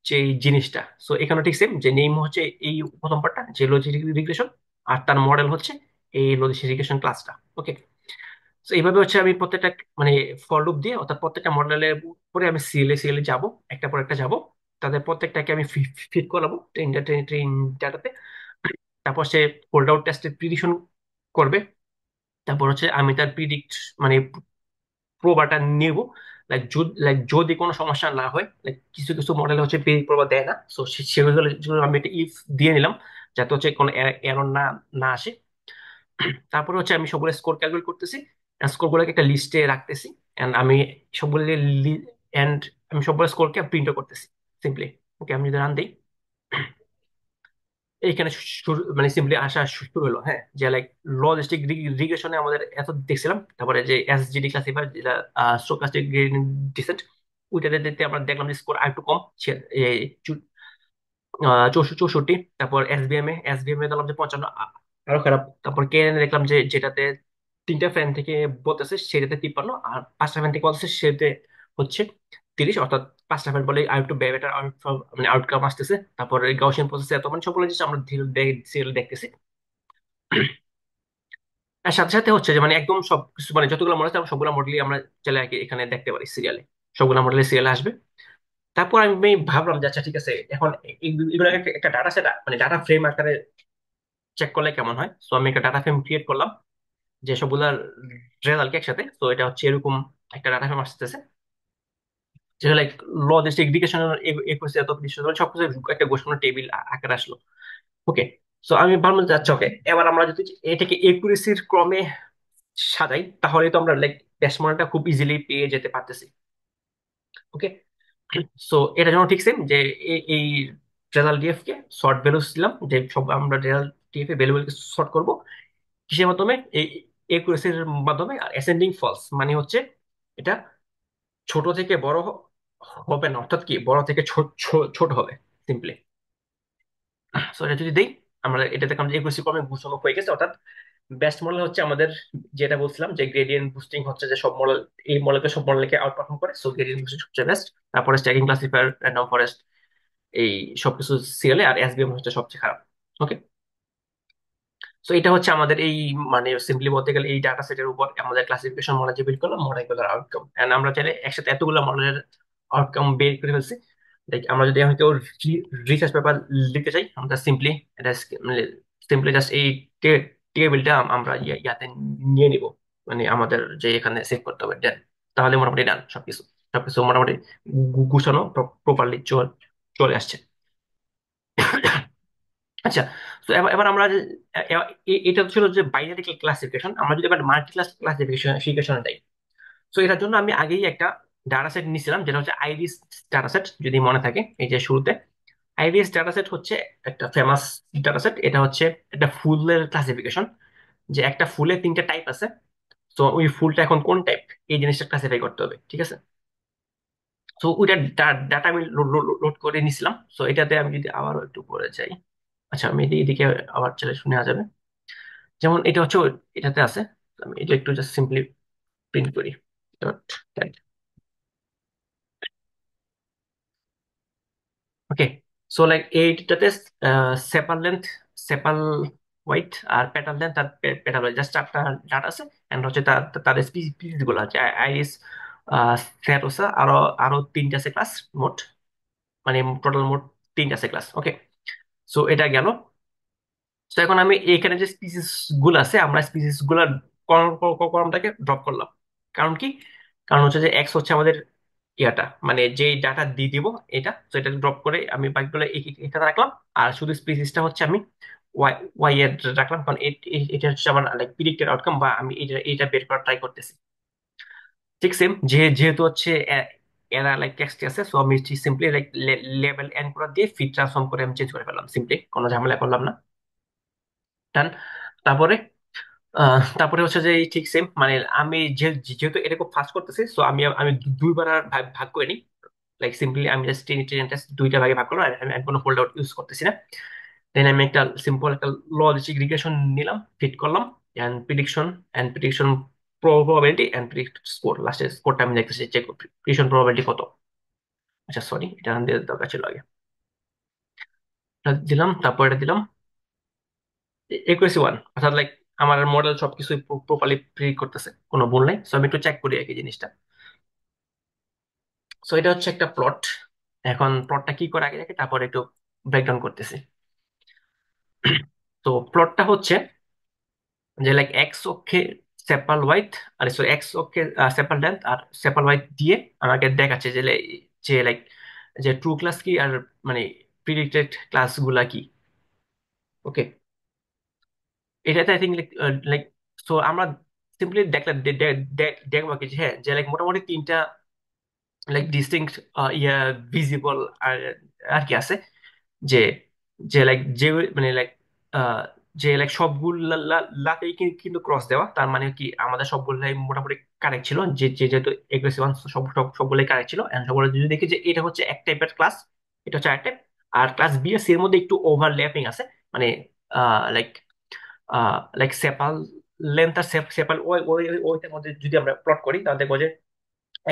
যে জিনিসটা। সো এখানে ঠিক সেম, যে নেম হচ্ছে এই প্রথম পার্টটা যে লজিক রিগ্রেশন, আর তার মডেল হচ্ছে এই লজিক রিগ্রেশন ক্লাসটা। ওকে, তো এইভাবে হচ্ছে আমি প্রত্যেকটা মানে ফর লুপ দিয়ে, অর্থাৎ প্রত্যেকটা মডেলের পরে আমি সিএল যাব, একটা পর একটা যাব, তাদের প্রত্যেকটাকে আমি ফিট করাবো ট্রেন ডাটাতে। তারপর সে হোল্ড আউট টেস্টের প্রিডিকশন করবে। তারপর হচ্ছে আমি তার প্রিডিক্ট মানে প্রবাটা নিব। লাইক যদি কোনো সমস্যা না হয়, লাইক কিছু কিছু মডেলে হচ্ছে প্রিডিক্ট প্রবা দেয় না, সো সেগুলো যেগুলো আমি একটা ইফ দিয়ে নিলাম, যাতে হচ্ছে কোনো এরর না না আসে। তারপরে হচ্ছে আমি সবগুলো স্কোর ক্যালকুলেট করতেছি, স্কোর গুলোকে একটা লিস্টে রাখতেছি, এন্ড আমি সবগুলো এন্ড আমি সবগুলো স্কোরকে প্রিন্ট করতেছি সিম্পলি। ওকে, আমি যদি রান দিই, এইখানে মানে সিম্পলি আসা শুরু হলো। হ্যাঁ, যে লাইক লজিস্টিক রিগ্রেশনে আমাদের এত দেখছিলাম, তারপরে যে এসজিডি ক্লাসিফায়ার যেটা স্টোকাস্টিক ডিসেন্ট, ওইটাতে দেখতে আমরা দেখলাম যে স্কোর আর একটু কম, 64। তারপর এসবিএম এ দেখলাম যে 55, আরো খারাপ। তারপর কেএন দেখলাম যে যেটাতে তিনটা ফ্যান থেকে বলতেছে সেটাতে 53, আর পাঁচটা ফ্যান থেকে বলতেছে সেটাতে হচ্ছে 30, অর্থাৎ পাঁচটা ফ্যান বলে আর একটু বেটার মানে আউটকাম আসতেছে। তারপর গাউসিয়ান প্রসেস এত মানে সবগুলো জিনিস আমরা ধীরে ধীরে দেখতেছি। আর সাথে সাথে হচ্ছে যে মানে একদম সব কিছু মানে যতগুলো মডেল আছে সবগুলো মডেলই আমরা চাইলে আর কি এখানে দেখতে পারি সিরিয়ালে, সবগুলো মডেলের সিরিয়ালে আসবে। তারপর আমি ভাবলাম যে আচ্ছা ঠিক আছে, এখন এগুলো একটা ডাটা সেট মানে ডাটা ফ্রেম আকারে চেক করলে কেমন হয়। সো আমি একটা ডাটা ফ্রেম ক্রিয়েট করলাম যে সবগুলার রেজাল্টকে একসাথে। তো এটা হচ্ছে এরকম একটা ডাটা ফ্রেম আসতেছে, যেটা লাইক লজিস্টিক এডুকেশন একুশে এত বিশ্ব সবকিছু একটা ঘোষণা টেবিল আকারে আসলো। ওকে, সো আমি ভাবলাম যে আচ্ছা ওকে, এবার আমরা যদি এটাকে একুরেসির ক্রমে সাজাই, তাহলে তো আমরা লাইক ড্যাশবোর্ডটা খুব ইজিলি পেয়ে যেতে পারতেছি। ওকে, সো এটা যেন ঠিক সেম, যে এই রেজাল্ট ডিএফ কে শর্ট ভ্যালুস দিলাম, যে সব আমরা রেজাল্ট ডিএফ এ ভ্যালুগুলোকে শর্ট করব কিসের মাধ্যমে, এই একুরেসির মাধ্যমে। আর অ্যাসেন্ডিং ফলস মানে হচ্ছে এটা ছোট থেকে বড় হবে না, অর্থাৎ কি বড় থেকে ছোট ছোট হবে সিম্পলি। সো এটা যদি দেই, আমরা এটা দেখলাম যে একুরেসি ক্রমে গুছানো হয়ে গেছে, অর্থাৎ বেস্ট মডেল হচ্ছে আমাদের যেটা বলছিলাম যে গ্রেডিয়েন্ট বুস্টিং হচ্ছে, যে সব মডেল এই মডেলকে সব মডেলকে আউট পারফর্ম করে, সো গ্রেডিয়েন্ট বুস্টিং সবচেয়ে বেস্ট। তারপরে স্ট্যাকিং ক্লাসিফায়ার, র্যান্ডম ফরেস্ট, এই সবকিছু সিএলএ, আর এসবিএম হচ্ছে সবচেয়ে খারাপ। ওকে, সো এটা হচ্ছে আমাদের এই মানে সিম্পলি বলতে গেলে এই ডাটা সেটের উপর আমাদের ক্লাসিফিকেশন মডেল যে বিল্ড করলাম, মডেলগুলোর আউটকাম। এন্ড আমরা চাইলে একসাথে এতগুলো মডেলের আউটকাম বের করে ফেলছি। লাইক আমরা যদি এখন কেউ রিসার্চ পেপার লিখতে চাই, আমরা সিম্পলি এটা মানে সিম্পলি জাস্ট এই টেবিলটা আমরা ইয়াতে নিয়ে নিব, মানে আমাদের যে এখানে সেভ করতে হবে দেন, তাহলে মোটামুটি ডান সবকিছু। সবকিছু মোটামুটি গুছানো প্রপারলি চলে আসছে। আচ্ছা, তো এবার এবার আমরা এটা ছিল যে বাইনারি ক্লাসিফিকেশন। আমরা যদি এবার মাল্টি ক্লাস ক্লাসিফিকেশনে যাই, তো এটার জন্য আমি আগেই একটা ডাটা সেট নিয়েছিলাম, যেটা হচ্ছে আইরিস ডাটা সেট, যদি মনে থাকে এই যে শুরুতে। আইরিস ডাটা সেট হচ্ছে একটা ফেমাস ডাটা সেট। এটা হচ্ছে একটা ফুলের ক্লাসিফিকেশন, যে একটা ফুলের তিনটা টাইপ আছে। তো ওই ফুলটা এখন কোন টাইপ, এই জিনিসটা ক্লাসিফাই করতে হবে, ঠিক আছে। তো ওইটা ডাটা আমি লোড করে নিছিলাম। তো এটাতে আমি যদি আবার একটু পরে যাই, আচ্ছা আমি এদিকে আবার চলে শুনে যাবে। যেমন এটা হচ্ছে এটাতে আছে, আমি এটা একটু জাস্ট সিম্পলি প্রিন্ট করি। ওকে, সো লাইক এইটাতে সেপাল লেন্থ, সেপাল হোয়াইট, আর পেটাল লেন্থ আর পেটাল হোয়াইট, জাস্ট চারটা ডাটা আছে। এন্ড হচ্ছে তার স্পিসিস গুলো হচ্ছে আইরিস, সেরোসা, আরো আরো তিনটা আছে ক্লাস মোট, মানে টোটাল মোট তিনটা আছে ক্লাস। ওকে, সো এটা গেল। তো এখন আমি এখানে যে স্পিসিস গুলো আছে, আমরা স্পিসিস গুলার কলমটাকে ড্রপ করলাম। কারণ কি, কারণ হচ্ছে যে এক্স হচ্ছে আমাদের ইয়াটা, মানে যে ডাটা দিয়ে দিব এটা, তো এটা ড্রপ করে আমি বাকিগুলো এখানে রাখলাম। আর শুধু স্পিসিসটা হচ্ছে আমি ওয়াই ওয়াই এর রাখলাম, কারণ এটা হচ্ছে আমার লাইক প্রিডিক্টেড আউটকাম, বা আমি এটা এটা বের করার ট্রাই করতেছি। ঠিক সেম, যেহেতু হচ্ছে এরা লাইক টেক্সট আছে, সো আমি সিম্পলি লাইক লেভেল এন করে দিয়ে ফিট ট্রান্সফর্ম করে আমি চেঞ্জ করে ফেললাম, সিম্পলি কোনো ঝামেলা করলাম না। ডান। তারপরে তারপরে হচ্ছে যে এই ঠিক সেম, মানে আমি যেহেতু এটা খুব ফাস্ট করতেছি, সো আমি দুইবার আর ভাগ ভাগ করে নিই। লাইক সিম্পলি আমি জাস্ট টেন টেস্ট দুইটা ভাগে ভাগ করলাম, আর আমি কোনো হোল্ড আউট ইউজ করতেছি না। দেন আমি একটা সিম্পল একটা লজিক রিগ্রেশন নিলাম, ফিট করলাম, and prediction probability and predict score, লাস্টের স্কোরটা আমি দেখতেছি চেক, প্রিডিকশন প্রবাবিলিটি কত। আচ্ছা সরি, এটা দিয়ে দরকার ছিল আগে। এটা দিলাম, তারপর এটা দিলাম একুরেসি ওয়ান, অর্থাৎ লাইক আমার মডেল সবকিছু প্রপারলি প্রিডিক্ট করতেছে, কোনো ভুল নাই। সো আমি একটু চেক করি একই জিনিসটা। সো এটা হচ্ছে একটা প্লট। এখন প্লটটা কি করে আগে দেখে, তারপর একটু ব্রেকডাউন করতেছি। তো প্লটটা হচ্ছে যে লাইক এক্স অক্ষে সেপাল ওয়াইট, আর সো এক্স অক্ষে সেপাল লেন্থ আর সেপাল ওয়াইট দিয়ে আমাকে দেখাচ্ছে যে যে লাইক যে ট্রু ক্লাস কি, আর মানে প্রিডিক্টেড ক্লাস গুলা কি। ওকে, এটাতে আই থিঙ্ক লাইক, সো আমরা সিম্পলি দেখলে দেখবো কি যে হ্যাঁ, যে লাইক মোটামুটি তিনটা লাইক ডিস্টিংক্ট ইয়া ভিজিবল আর আর কি আছে, যে যে লাইক যে মানে লাইক যে লাইক সবগুলাতেই কিন্তু ক্রস দেওয়া, তার মানে কি আমাদের সবগুলাই মোটামুটি কারেক্ট ছিল, যেহেতু এগ্রেসিভ সবগুলাই কারেক্ট ছিল। এন্ড সবগুলো যদি দেখি যে এটা হচ্ছে এক টাইপের ক্লাস, এটা হচ্ছে আরেক টাইপ, আর ক্লাস বি এর সি এর মধ্যে একটু ওভারল্যাপিং আছে, মানে লাইক লাইক সেপাল লেন্থ আর সেপাল ওই ওই ওইটার মধ্যে যদি আমরা প্লট করি, তাহলে দেখবো যে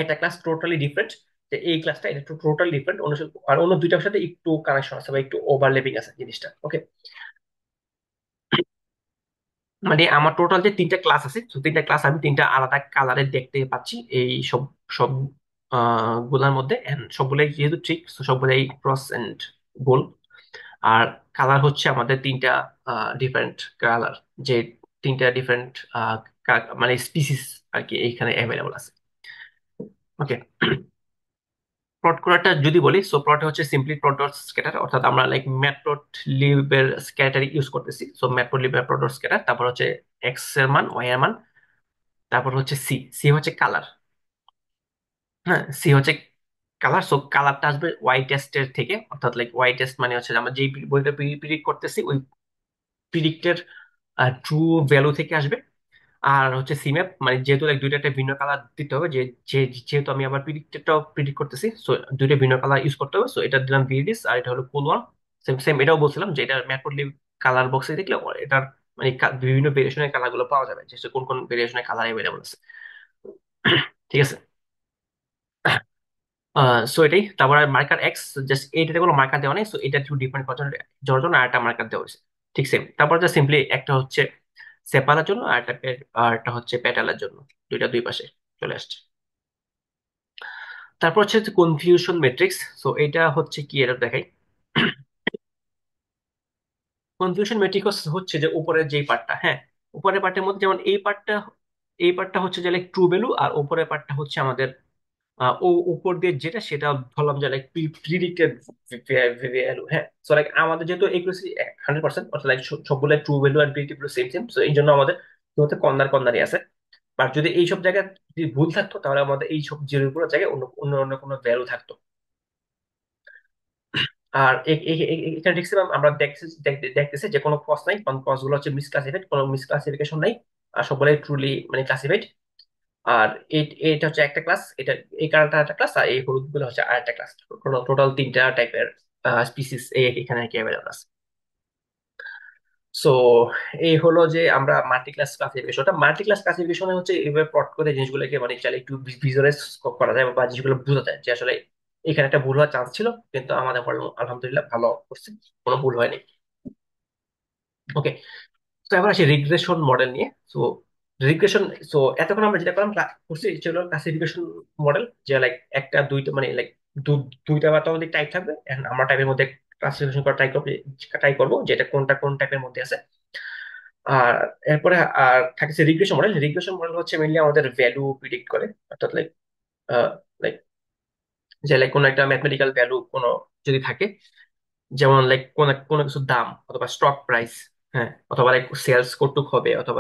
একটা ক্লাস টোটালি ডিফারেন্ট, যে এই ক্লাসটা এটা টোটালি ডিফারেন্ট অন্য আর অন্য দুইটার সাথে একটু কানেকশন আছে বা একটু ওভারল্যাপিং আছে জিনিসটা। ওকে, মানে আমার টোটাল যে তিনটা ক্লাস আছে, তো তিনটা ক্লাস আমি তিনটা আলাদা কালারে দেখতে পাচ্ছি এই সব সব গুলার মধ্যে, এন্ড সবগুলাই যেহেতু ঠিক, সবগুলাই ক্রস এন্ড গোল। আর কালার হচ্ছে আমাদের তিনটা ডিফারেন্ট কালার, যে তিনটা ডিফারেন্ট মানে স্পিসিস আর কি এইখানে অ্যাভেলেবল আছে। ওকে, প্লট করাটা যদি বলি, সো প্লট হচ্ছে সিম্পলি প্লট ডট স্ক্যাটার, অর্থাৎ আমরা লাইক ম্যাটপ্লটলিব এর স্ক্যাটার ইউজ করতেছি। সো ম্যাটপ্লটলিব এর প্লট ডট স্ক্যাটার, তারপর হচ্ছে এক্স এর মান, ওয়াই এর মান, তারপর হচ্ছে সি, সি হচ্ছে কালার। হ্যাঁ, সি হচ্ছে কালার। সো কালারটা আসবে ওয়াই টেস্টের থেকে, অর্থাৎ লাইক ওয়াই টেস্ট মানে হচ্ছে আমরা যেই বইটা প্রিডিক্ট করতেছি ওই প্রিডিক্টের ট্রু ভ্যালু থেকে আসবে। আর হচ্ছে সিম্যাপ, মানে যেহেতু like দুইটা একটা ভিন্ন কালার দিতে হবে, যেহেতু আমি আবার প্রিডিক্টেডটাও প্রিডিক্ট করতেছি, সো দুইটা ভিন্ন কালার ইউজ করতে হবে। সো এটা দিলাম ভিডিস, আর এটা হলো কুল ওয়ান। সেম সেম এটাও বলছিলাম যে এটা ম্যাটপ্লটলিব কালার বক্সে দেখলে এটার মানে বিভিন্ন ভেরিয়েশনের কালার গুলো পাওয়া যাবে, যে কোন কোন ভেরিয়েশনের কালার অ্যাভেলেবল আছে। ঠিক আছে। সো এটাই, তারপর মার্কার এক্স, জাস্ট এইটাতে কোনো মার্কার দেওয়া নেই, সো এটা একটু ডিপেন্ড করার জন্য আর একটা মার্কার দেওয়া হয়েছে। ঠিক সেম, তারপর জাস্ট সিম্পলি একটা হচ্ছে সেপারের জন্য, আর একটা আর একটা হচ্ছে প্যাটেলের জন্য, দুইটা দুই পাশে চলে আসছে। তারপর হচ্ছে কনফিউশন ম্যাট্রিক্স। সো এটা হচ্ছে কি, এটা দেখাই। কনফিউশন ম্যাট্রিক্স হচ্ছে যে উপরের যেই পার্টটা, হ্যাঁ, উপরের পার্টের মধ্যে যেমন এই পার্টটা হচ্ছে যে লাইক ট্রু ভ্যালু, আর উপরের পার্টটা হচ্ছে আমাদের ও উপর দিয়ে যেটা সেটা ধরলাম যে লাইক প্রিডিক্টেড ভ্যালু। হ্যাঁ, সো লাইক আমাদের যেহেতু একুরেসি 100%, অর্থাৎ লাইক সবগুলো ট্রু ভ্যালু আর প্রিডিক্টেড ভ্যালু সেম সেম, সো এই জন্য আমাদের হচ্ছে কর্নার কর্নারই আছে। আর যদি এইসব জায়গায় যদি ভুল থাকতো, তাহলে আমাদের এই সব জিরোগুলো জায়গায় অন্য অন্য অন্য কোনো ভ্যালু থাকতো। আর এখানে দেখছিলাম আমরা দেখতেছি যে কোনো ক্রস নাই, কারণ ক্রস গুলো হচ্ছে মিসক্লাসিফাইড, কোনো মিসক্লাসিফিকেশন নাই, আর সবগুলাই ট্রুলি মানে ক্লাসিফাইড। আর এটা হচ্ছে একটা ক্লাস, এটা এই কালারটা একটা ক্লাস, আর এই হলুদ গুলো হচ্ছে আরেকটা ক্লাস। টোটাল তিনটা টাইপের স্পিসিস এখানে কি অ্যাভেলেবল আছে। সো এই হলো যে আমরা মাল্টি ক্লাস ক্লাসিফিকেশনটা, মাল্টি ক্লাস ক্লাসিফিকেশনে হচ্ছে এইভাবে প্লট করে জিনিসগুলোকে মানে চাইলে একটু ভিজুয়ালাইজ করা যায়, বা জিনিসগুলো বোঝা যায় যে আসলে এখানে একটা ভুল হওয়ার চান্স ছিল, কিন্তু আমাদের আলহামদুলিল্লাহ ভালো করছে, কোনো ভুল হয়নি। ওকে, তো এবার আসি রিগ্রেশন মডেল নিয়ে। সো রিগ্রেশন, সো এতক্ষণ আমরা যেটা করলাম করছি সেগুলো ক্লাসিফিকেশন মডেল, যে লাইক একটা দুইটা মানে লাইক দুইটা বা ততোধিক টাইপ থাকবে, and আমরা টাইপের মধ্যে ক্লাসিফিকেশন করা ট্রাই করবো যে এটা কোনটা কোন টাইপের মধ্যে আছে। আর এরপরে আর থাকছে রিগ্রেশন মডেল। রিগ্রেশন মডেল হচ্ছে মেনলি আমাদের ভ্যালু প্রিডিক্ট করে, অর্থাৎ লাইক যে লাইক কোনো একটা ম্যাথমেটিক্যাল ভ্যালু কোনো যদি থাকে, যেমন লাইক কোন কোনো কিছুর দাম অথবা স্টক প্রাইস, হ্যাঁ, অথবা লাইক সেলস কতটুক হবে, অথবা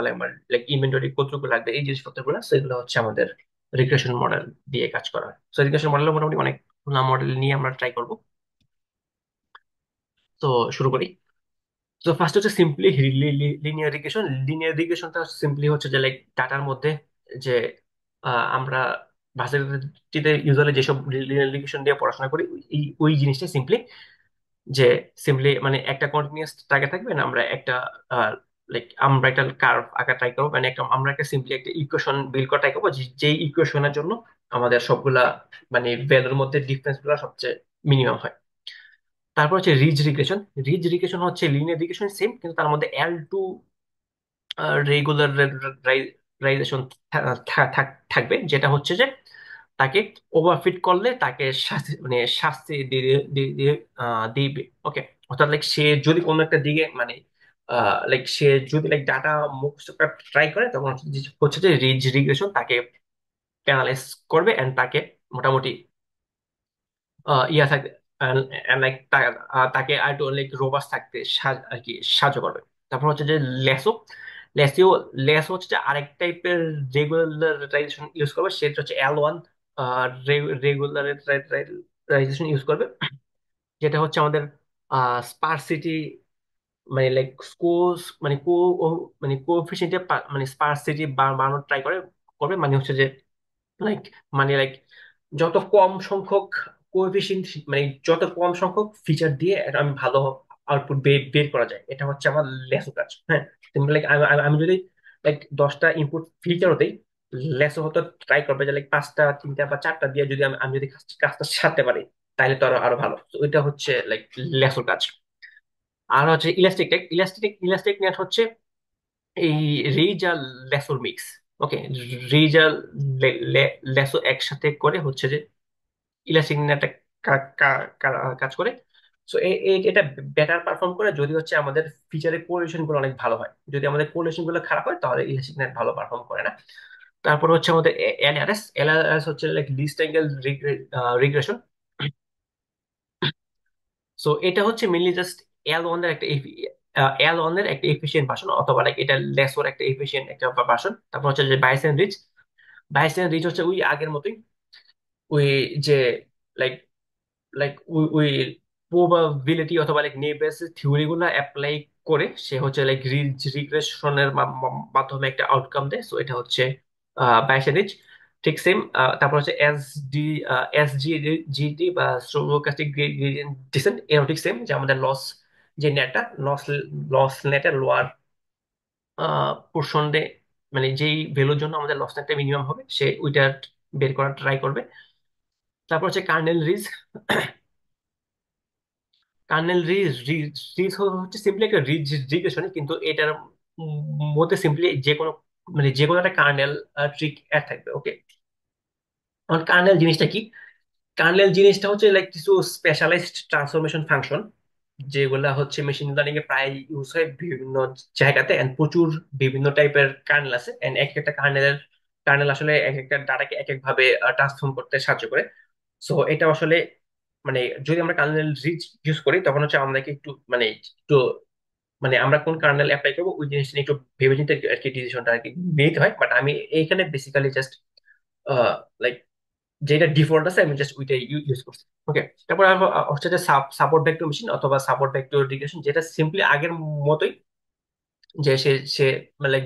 লাইক ইনভেন্টরি কতটুকু লাগবে, এই জিনিসপত্রগুলো সেগুলো হচ্ছে আমাদের রিগ্রেশন মডেল দিয়ে কাজ করা হয়। সো রিগ্রেশন মডেল মোটামুটি অনেক মডেল নিয়ে আমরা ট্রাই করব। তো শুরু করি। তো ফার্স্ট হচ্ছে সিম্পলি লিনিয়ার রিগ্রেশন। লিনিয়ার রিগ্রেশনটা সিম্পলি হচ্ছে যে লাইক ডাটার মধ্যে যে আমরা ভার্সিটিতে ইউজুয়ালি যেসব লিনিয়ার রিগ্রেশন দিয়ে পড়াশোনা করি, ওই জিনিসটা সিম্পলি, যে সিম্পলি মানে একটা কন্টিনিউয়াস টার্গেট থাকবে না, আমরা একটা আমরা একটা কার্ভ আঁকা ট্রাই করবো, মানে একটা আমরা একটা সিম্পলি একটা ইকুয়েশন বিল্ড করা ট্রাই করবো, যেই ইকুয়েশনের জন্য আমাদের সবগুলা মানে ভ্যালুর মধ্যে ডিফারেন্স গুলো সবচেয়ে মিনিমাম হয়। তারপর হচ্ছে রিজ রিগ্রেশন। রিজ রিগ্রেশন হচ্ছে লিনিয়ার রিগ্রেশন সেম, কিন্তু তার মধ্যে এল টু রেগুলারাইজেশন থাকবে, যেটা হচ্ছে যে তাকে ওভারফিট করলে তাকে শাস্তি মানে শাস্তি দিবে। ওকে, অর্থাৎ লাইক সে যদি কোনো একটা দিকে মানে লাইক সে যদি লাইক ডাটা মুখস্থ করার ট্রাই করে, তখন হচ্ছে যে রিজ রিগ্রেশন তাকে প্যানালাইজ করবে এন্ড তাকে মোটামুটি ইয়া থাকতে লাইক তাকে আর একটু লাইক রোবাস থাকতে আর কি সাহায্য করবে। তারপর হচ্ছে যে লেসো লেসিও লেসো হচ্ছে যে আরেক টাইপের রেগুলারাইজেশন ইউজ করবে, সেটা হচ্ছে L1 রেগুলারাইজেশন ইউজ করবে, যেটা হচ্ছে আমাদের স্পারসিটি মানে লাইক স্কোর মানে মানে কোএফিসিয়েন্টে মানে স্পারসিটি বাড়ানোর ট্রাই করবে, মানে হচ্ছে যে লাইক মানে লাইক যত কম সংখ্যক কোএফিসিয়েন্ট মানে যত কম সংখ্যক ফিচার দিয়ে এটা আমি ভালো আউটপুট বের করা যায়, এটা হচ্ছে আমার লেসো কাজ। হ্যাঁ, লাইক আমি যদি লাইক 10টা ইনপুট ফিচারও দেই, লেসো হয়তো ট্রাই করবে যে লাইক 5টা 3টা বা 4টা দিয়ে যদি আমি যদি কাজটা সারতে পারি, তাহলে তো আরো আরো ভালো। তো এটা হচ্ছে লাইক লেসোর কাজ। আর হচ্ছে ইলাস্টিক টেক। ইলাস্টিক নেট হচ্ছে এই রিজ আর লেসোর মিক্স। ওকে, রিজ আর লেসো একসাথে করে হচ্ছে যে ইলাস্টিক একটা কাজ করে। সো এটা বেটার পারফর্ম করে যদি হচ্ছে আমাদের ফিচারের কোরিলেশন গুলো অনেক ভালো হয়। যদি আমাদের কোরিলেশন গুলো খারাপ হয়, তাহলে ইলাস্টিক নেট ভালো পারফর্ম করে না। তারপর হচ্ছে আমাদের এলআরএস। এলআরএস হচ্ছে like least angle regression. So এটা হচ্ছে মেনলি জাস্ট এল ওয়ান এর একটা এফিসিয়েন্ট ভার্সন, অথবা লাইক এটা লেসোর একটা এফিসিয়েন্ট একটা ভার্সন। তারপর হচ্ছে যে বাইসেন রিচ। বাইসেন রিচ হচ্ছে ওই আগের মতোই, ওই যে লাইক লাইক ওই প্রবাবিলিটি অথবা লাইক নেইবারস থিওরি গুলা অ্যাপ্লাই করে সে হচ্ছে লাইক রিগ্রেশনের মাধ্যমে একটা আউটকাম দেয়। সো এটা হচ্ছে বাইসেরিজ। ঠিক সেম। তারপর হচ্ছে এস জি জিডি বা স্টোকাস্টিক গ্রেডিয়েন্ট ডিসেন্ট, এটাও ঠিক সেম, যে আমাদের লস যে নেটটা লস লস নেটের লোয়ার পোর্শন মানে যেই ভ্যালুর জন্য আমাদের লস নেটটা মিনিমাম হবে, সে ওইটা বের করার ট্রাই করবে। তারপর হচ্ছে কার্নেল রিজ। কার্নেল রিজ হচ্ছে সিম্পলি একটা রিগ্রেশন, কিন্তু এটার মধ্যে সিম্পলি যে কোনো মানে যে কোনো একটা কার্নেল ট্রিক অ্যাড থাকবে। ওকে, এখন কার্নেল জিনিসটা কি? কার্নেল জিনিসটা হচ্ছে লাইক কিছু স্পেশালাইজড ট্রান্সফরমেশন ফাংশন, যেগুলা হচ্ছে মেশিন লার্নিং এ প্রায় ইউজ হয় বিভিন্ন জায়গাতে, এন্ড প্রচুর বিভিন্ন টাইপের কার্নেল আছে, এন্ড এক একটা কার্নেল আসলে এক একটা ডাটাকে এক এক ভাবে ট্রান্সফর্ম করতে সাহায্য করে। সো এটা আসলে মানে যদি আমরা কার্নেল রিচ ইউজ করি, তখন হচ্ছে আমাদেরকে একটু মানে আমরা কোন কার্নেল অ্যাপ্লাই করবো ওই জিনিসটা নিয়ে একটু ভেবে চিন্তে আর কি ডিসিশনটা আর কি নিতে হয়। বাট আমি এইখানে বেসিক্যালি জাস্ট লাইক যেটা ডিফল্ট আছে আমি জাস্ট ওইটাই ইউজ করছি। ওকে, তারপর হচ্ছে যে সাপোর্ট ভেক্টর মেশিন অথবা সাপোর্ট ভেক্টর রিগ্রেশন, যেটা সিম্পলি আগের মতোই, যে সে সে লাইক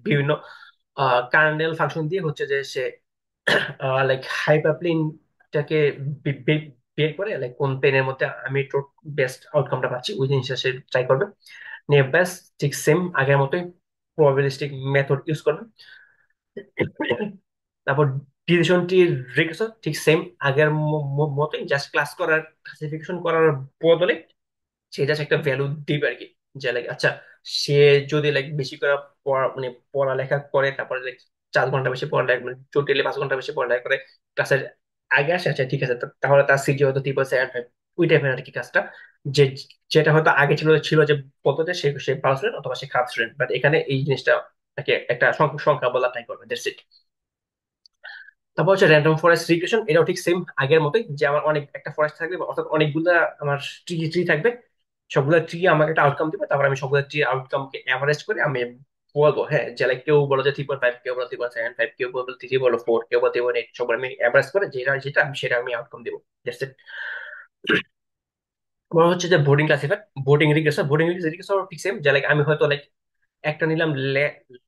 বিভিন্ন কার্নেল ফাংশন দিয়ে হচ্ছে যে সে লাইক হাইপারপ্লেনটাকে বের করে লাইক কোন প্লেনের মধ্যে আমি বেস্ট আউটকামটা পাচ্ছি, ওই জিনিসটা সে ট্রাই করবে নিয়ে ব্যাস। ঠিক সেম আগের মতোই প্রবাবিলিস্টিক মেথড ইউজ করবে। তারপর ডিসিশন ট্রি রিগ্রেশন ঠিক সেম আগের মতোই, জাস্ট ক্লাস করার ক্লাসিফিকেশন করার বদলে সে জাস্ট একটা ভ্যালু দিবে আর কি, যে লাইক আচ্ছা সে যদি লাইক বেশি করে মানে পড়ালেখা করে, তারপরে লাইক 4 ঘন্টা বেশি পড়ালেখা মানে টোটালি 5 ঘন্টা বেশি পড়ালেখা করে ক্লাসের আগে আসে, আচ্ছা ঠিক আছে, তাহলে তার সিজি হয়তো 3.75, ওই টাইপের আর কি কাজটা। যে যেটা হয়তো আগে ছিল ছিল যে বলতো যে সে সে ভালো স্টুডেন্ট অথবা সে খারাপ স্টুডেন্ট, বাট এখানে এই জিনিসটা তাকে একটা সংখ্যা বলা ট্রাই করবে, দ্যাটস ইট। তারপর হচ্ছে র্যান্ডম ফরেস্ট রিগ্রেশন, এটাও ঠিক সেম আগের মতোই, যে আমার অনেক একটা ফরেস্ট থাকবে, অর্থাৎ অনেকগুলা আমার ট্রি ট্রি থাকবে, সবগুলা ট্রি আমাকে একটা আউটকাম দিবে, তারপর আমি সবগুলা ট্রি আউটকামকে এভারেজ করে আমি বলবো, হ্যাঁ যে like কেউ বলো যে 3.5, কেউ বলো 3.75, কেউ বলো 3, বলো 4, কেউ বলো 3.8, সব আমি এভারেজ করে যেটা যেটা আমি সেটা আমি আউটকাম দিব, দ্যাটস ইট। বড় হচ্ছে যে বোর্ডিং ক্লাসিফায়ার, বোর্ডিং রিগ্রেসর ঠিক সেম, যে like আমি হয়তো লাইক একটা নিলাম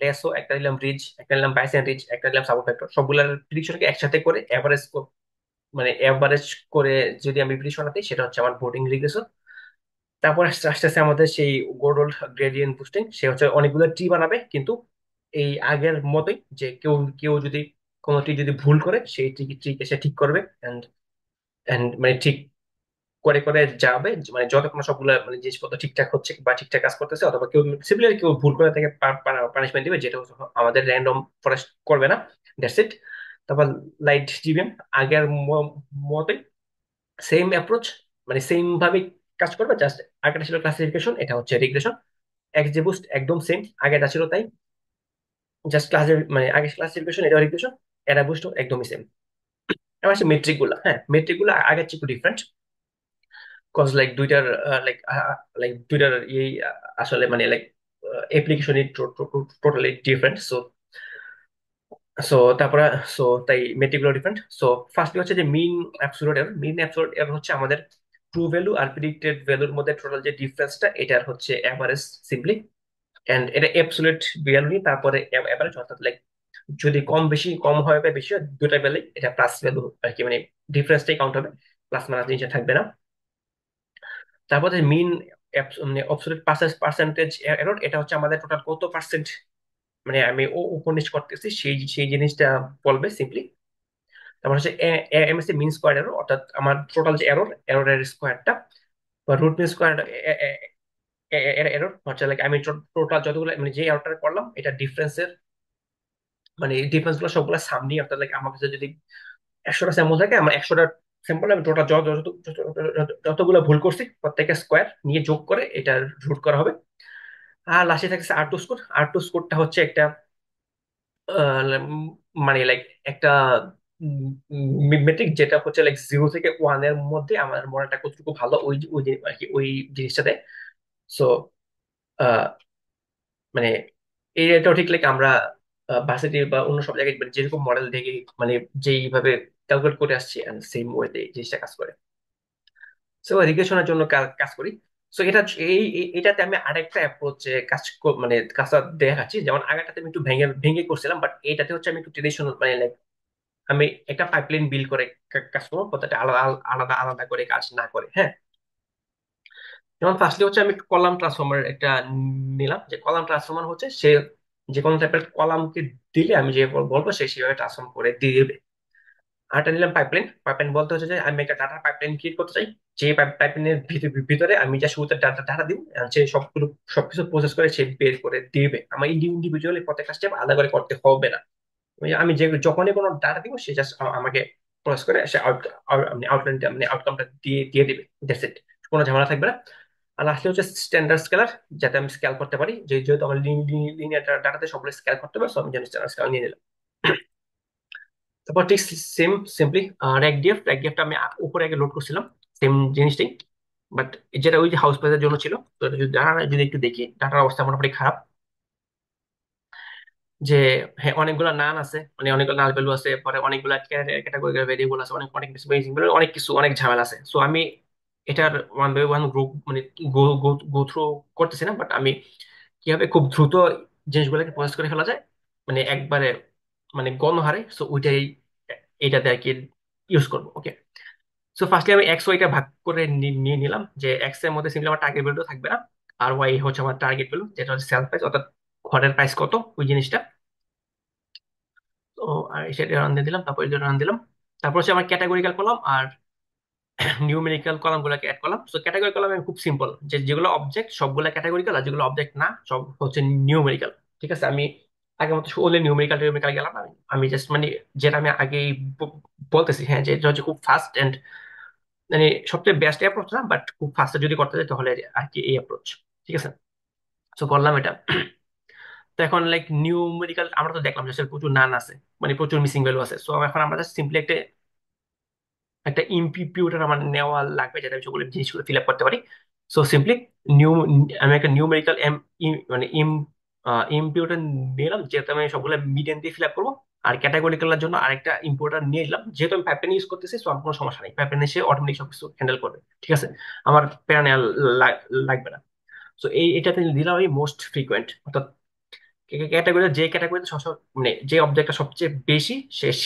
লেসো, একটা নিলাম রিজ, একটা নিলাম বাইসেন রিজ, একটা নিলাম সাব ফ্যাক্টর, সবগুলার প্রিডিকশনকে একসাথে করে এভারেজ, মানে এভারেজ করে যদি আমি প্রিডিকশন দিই, সেটা হচ্ছে আমার বোর্ডিং রিগ্রেসর। তারপর আস্তে আস্তে আস্তে আমাদের সেই গোডল গ্রেডিয়েন্ট বুস্টিং, সে হচ্ছে অনেকগুলো ট্রি বানাবে, কিন্তু এই আগের মতোই, যে কেউ কেউ যদি কোনো ট্রি যদি ভুল করে, সেই ট্রিকে সে ঠিক করবে, এন্ড এন্ড মানে ঠিক করে করে যাবে, মানে যতক্ষণ সবগুলো মানে জিনিসপত্র ঠিকঠাক হচ্ছে বা ঠিকঠাক কাজ করতেছে, অথবা কেউ সিমিলার কেউ ভুল করে তাকে পানিশমেন্ট দিবে, যেটা হচ্ছে আমাদের র্যান্ডম ফরেস্ট করবে না, দ্যাটস ইট। তারপর লাইট জিবিএম, আগের মতোই সেম অ্যাপ্রোচ, মানে সেম ভাবে কাজ করবে, জাস্ট আগেটা ছিল ক্লাসিফিকেশন, এটা হচ্ছে রিগ্রেশন। এক্স জে বুস্ট একদম সেম, আগেটা ছিল তাই, জাস্ট ক্লাসের মানে আগে ক্লাসিফিকেশন, এটা রিগ্রেশন, এটা বুস্ট একদমই সেম। এবার আসছে মেট্রিক গুলা, হ্যাঁ মেট্রিক গুলা আগের চেয়ে একটু ডিফারেন্ট, কজ লাইক দুইটার লাইক লাইক দুইটার এই আসলে মানে like application totally different. So so তারপরে সো তাই মেট্রিক গুলো ডিফারেন্ট। সো ফার্স্ট হচ্ছে যে মিন অ্যাবসোলুট এরর হচ্ছে আমাদের ট্রু ভ্যালু আর প্রিডিক্টেড ভ্যালুর মধ্যে টোটাল যে ডিফারেন্সটা, এটার হচ্ছে অ্যাভারেজ সিম্পলি, এন্ড এটা অ্যাবসোলিউট ভ্যালু নিয়ে তারপরে অ্যাভারেজ, অর্থাৎ লাইক যদি কম বেশি কম হয় বা বেশি হয়, দুটা ভ্যালু এটা প্লাস ভ্যালু আর কি, মানে ডিফারেন্সটাই কাউন্ট হবে, প্লাস মাইনাস জিনিসটা থাকবে না। তারপর যে মিন মানে অবসলিউট পার্সেন্টেজ এরর, এটা হচ্ছে আমাদের টোটাল কত পার্সেন্ট, মানে আমি ও উপনিশ করতেছি সেই সেই জিনিসটা বলবে সিম্পলি। তারপর হচ্ছে এমএসসি মিন স্কোয়ার এরর, অর্থাৎ আমার টোটাল যে এররের স্কোয়ারটা, বা রুট মিন স্কোয়ার এরর হচ্ছে লাইক আমি টোটাল যতগুলো মানে যে এররটা করলাম, এটা ডিফারেন্সের মানে ডিফারেন্স গুলো সবগুলো সাম নিয়ে, অর্থাৎ লাইক আমার কাছে যদি 100টা স্যাম্পল থাকে, আমার 100টা স্যাম্পল আমি টোটাল যতগুলো ভুল করছি প্রত্যেকের স্কোয়ার নিয়ে যোগ করে এটা রুট করা হবে। আর লাস্টে থাকছে আর টু স্কোর। আর টু স্কোরটা হচ্ছে একটা মানে লাইক একটা মেট্রিক, যেটা হচ্ছে লাইক 0 থেকে 1 এর মধ্যে আমার মডেলটা কতটুকু ভালো, ওই ওই আর কি ওই জিনিসটাতে। সো মানে এটাও ঠিক লাইক আমরা ভার্সিটি বা অন্য সব জায়গায় মানে যেরকম মডেল দেখে, মানে যেইভাবে ক্যালকুলেট করে আসছি, সেম ওয়েতে জিনিসটা কাজ করে। সো রিগ্রেশনের জন্য কাজ করি। সো এটা এটাতে আমি আরেকটা অ্যাপ্রোচে মানে কাজটা দেখাচ্ছি, যেমন আগেরটাতে আমি একটু ভেঙে ভেঙে করছিলাম, বাট এটাতে হচ্ছে আমি একটু ট্রেডিশনাল মানে like আমি একটা পাইপলাইন বিল্ড করে কাজ করবো, প্রত্যেকটা আলাদা আলাদা আলাদা করে কাজ না করে, হ্যাঁ। যেমন ফার্স্টলি হচ্ছে আমি কলাম ট্রান্সফর্মার একটা নিলাম, যে কলাম ট্রান্সফর্মার হচ্ছে সে যে কোনো টাইপের কলামকে দিলে আমি যে বলবো সে সেভাবে ট্রান্সফর্ম করে দিয়ে দিবে। আরেকটা নিলাম পাইপলাইন। পাইপলাইন বলতে হচ্ছে যে আমি একটা ডাটা পাইপলাইন ক্রিয়েট করতে চাই, যে পাইপলাইনের ভিতরে আমি যা শুরুতে ডাটা ডাটা দিব, সে সবগুলো সবকিছু প্রসেস করে সে বের করে দিবে, আমার ইন্ডিভিজুয়ালি প্রত্যেকটা স্টেপ আলাদা করে করতে হবে না। আমি যে যখনই কোনো ডাটা দিব, সে জাস্ট আমাকে প্রসেস করে সে আউটলাইনটা মানে আউটকামটা দিয়ে দিয়ে দিবে, দ্যাটস ইট। কোনো ঝামেলা থাকবে না। আর লাস্টে হচ্ছে স্ট্যান্ডার্ড স্কেলার, যাতে আমি স্কেল করতে পারি, যেহেতু আমার লিনিয়ার ডাটাতে সবগুলো স্কেল করতে পারে, সো আমি যেন স্ট্যান্ডার্ড স্কেল নিয়ে নিলাম। তারপর ঠিক সেম সিম্পলি র্যাক ডিএফটা আমি উপরে আগে লোড করছিলাম, সেম জিনিসটাই, বাট যেটা ওই যে হাউস প্রাইজের জন্য ছিল। তো এটা যদি ডাটা যদি একটু দেখি, ডাটার অবস্থা মোটামুটি খারাপ, যে হ্যাঁ অনেকগুলো নান আছে, মানে অনেকগুলো নাল ভ্যালু আছে, পরে অনেকগুলো ক্যাটাগরি ভেরিয়েবল আছে, অনেক অনেক কিছু অনেক কিছু অনেক ঝামেলা আছে। সো আমি এটার ওয়ান বাই ওয়ান গ্রুপ মানে গো গো গো থ্রু করতেছি না, বাট আমি কিভাবে খুব দ্রুত জিনিসগুলোকে প্রসেস করে ফেলা যায়, মানে একবারে মানে গণহারে, সো ওইটাই এটাতে আর কি ইউজ করবো, ওকে। সো ফার্স্টলি আমি এক্স ওয়াইটা ভাগ করে নিয়ে নিলাম, যে এক্স এর মধ্যে সিম্পলি আমার টার্গেট ভ্যালু থাকবে না, আর ওয়াই হচ্ছে আমার টার্গেট ভ্যালু, যেটা হচ্ছে সেল প্রাইস, অর্থাৎ ঘরের প্রাইস কত ওই জিনিসটা। তো আর সেটা রান দিয়ে দিলাম, তারপর এটা রান দিলাম। তারপর হচ্ছে আমার ক্যাটাগরিক্যাল কলাম আর নিউমেরিক্যাল কলাম গুলোকে অ্যাড করলাম। সো ক্যাটাগরি কলাম খুব সিম্পল, যে যেগুলো অবজেক্ট সবগুলো ক্যাটাগরিক্যাল, আর যেগুলো অবজেক্ট না সব হচ্ছে নিউমেরিক্যাল। ঠিক আছে, আমি আগের মতো ওনলি নিউমেরিক্যাল টিউমেরিক্যাল গেলাম আমি জাস্ট মানে যেটা আমি আগেই বলতেছি, হ্যাঁ যে এটা হচ্ছে খুব ফাস্ট এন্ড মানে সবচেয়ে বেস্ট অ্যাপ্রোচ না, বাট খুব ফাস্টে যদি করতে চাই তাহলে আর কি এই অ্যাপ্রোচ। ঠিক আছে, তো করলাম এটা। তো এখন লাইক নিউমেরিক্যাল আমরা তো দেখলাম যে আসলে প্রচুর নান আছে, মানে প্রচুর মিসিং ভ্যালু আছে। সো এখন আমরা জাস্ট সিম্পলি একটা একটা ইম্পিউটার আমার নেওয়া লাগবে, যাতে আমি সেগুলো জিনিসগুলো ফিল আপ করতে পারি। সো সিম্পলি নিউ আমি একটা নিউমেরিক্যাল মানে ইম্পিউটার নিলাম, যেহেতু আমি সবগুলো মিডিয়ান দিয়ে ফিল আপ করবো। আর ক্যাটাগরিক্যালের জন্য আরেকটা ইম্পিউটার নিয়ে নিলাম, যেহেতু আমি পাইপলাইন ইউজ করতেছি, সো আমার কোনো সমস্যা নেই, পাইপলাইন এসে অটোমেটিক সবকিছু হ্যান্ডেল করবে। ঠিক আছে, আমার প্যারা নেওয়া লাগবে না। সো এটাতে দিলাম আমি মোস্ট ফ্রিকোয়েন্ট, অর্থাৎ ক্যাটাগরি, যে ক্যাটাগরিতে মানে যে অবজেক্টটা সবচেয়ে বেশি,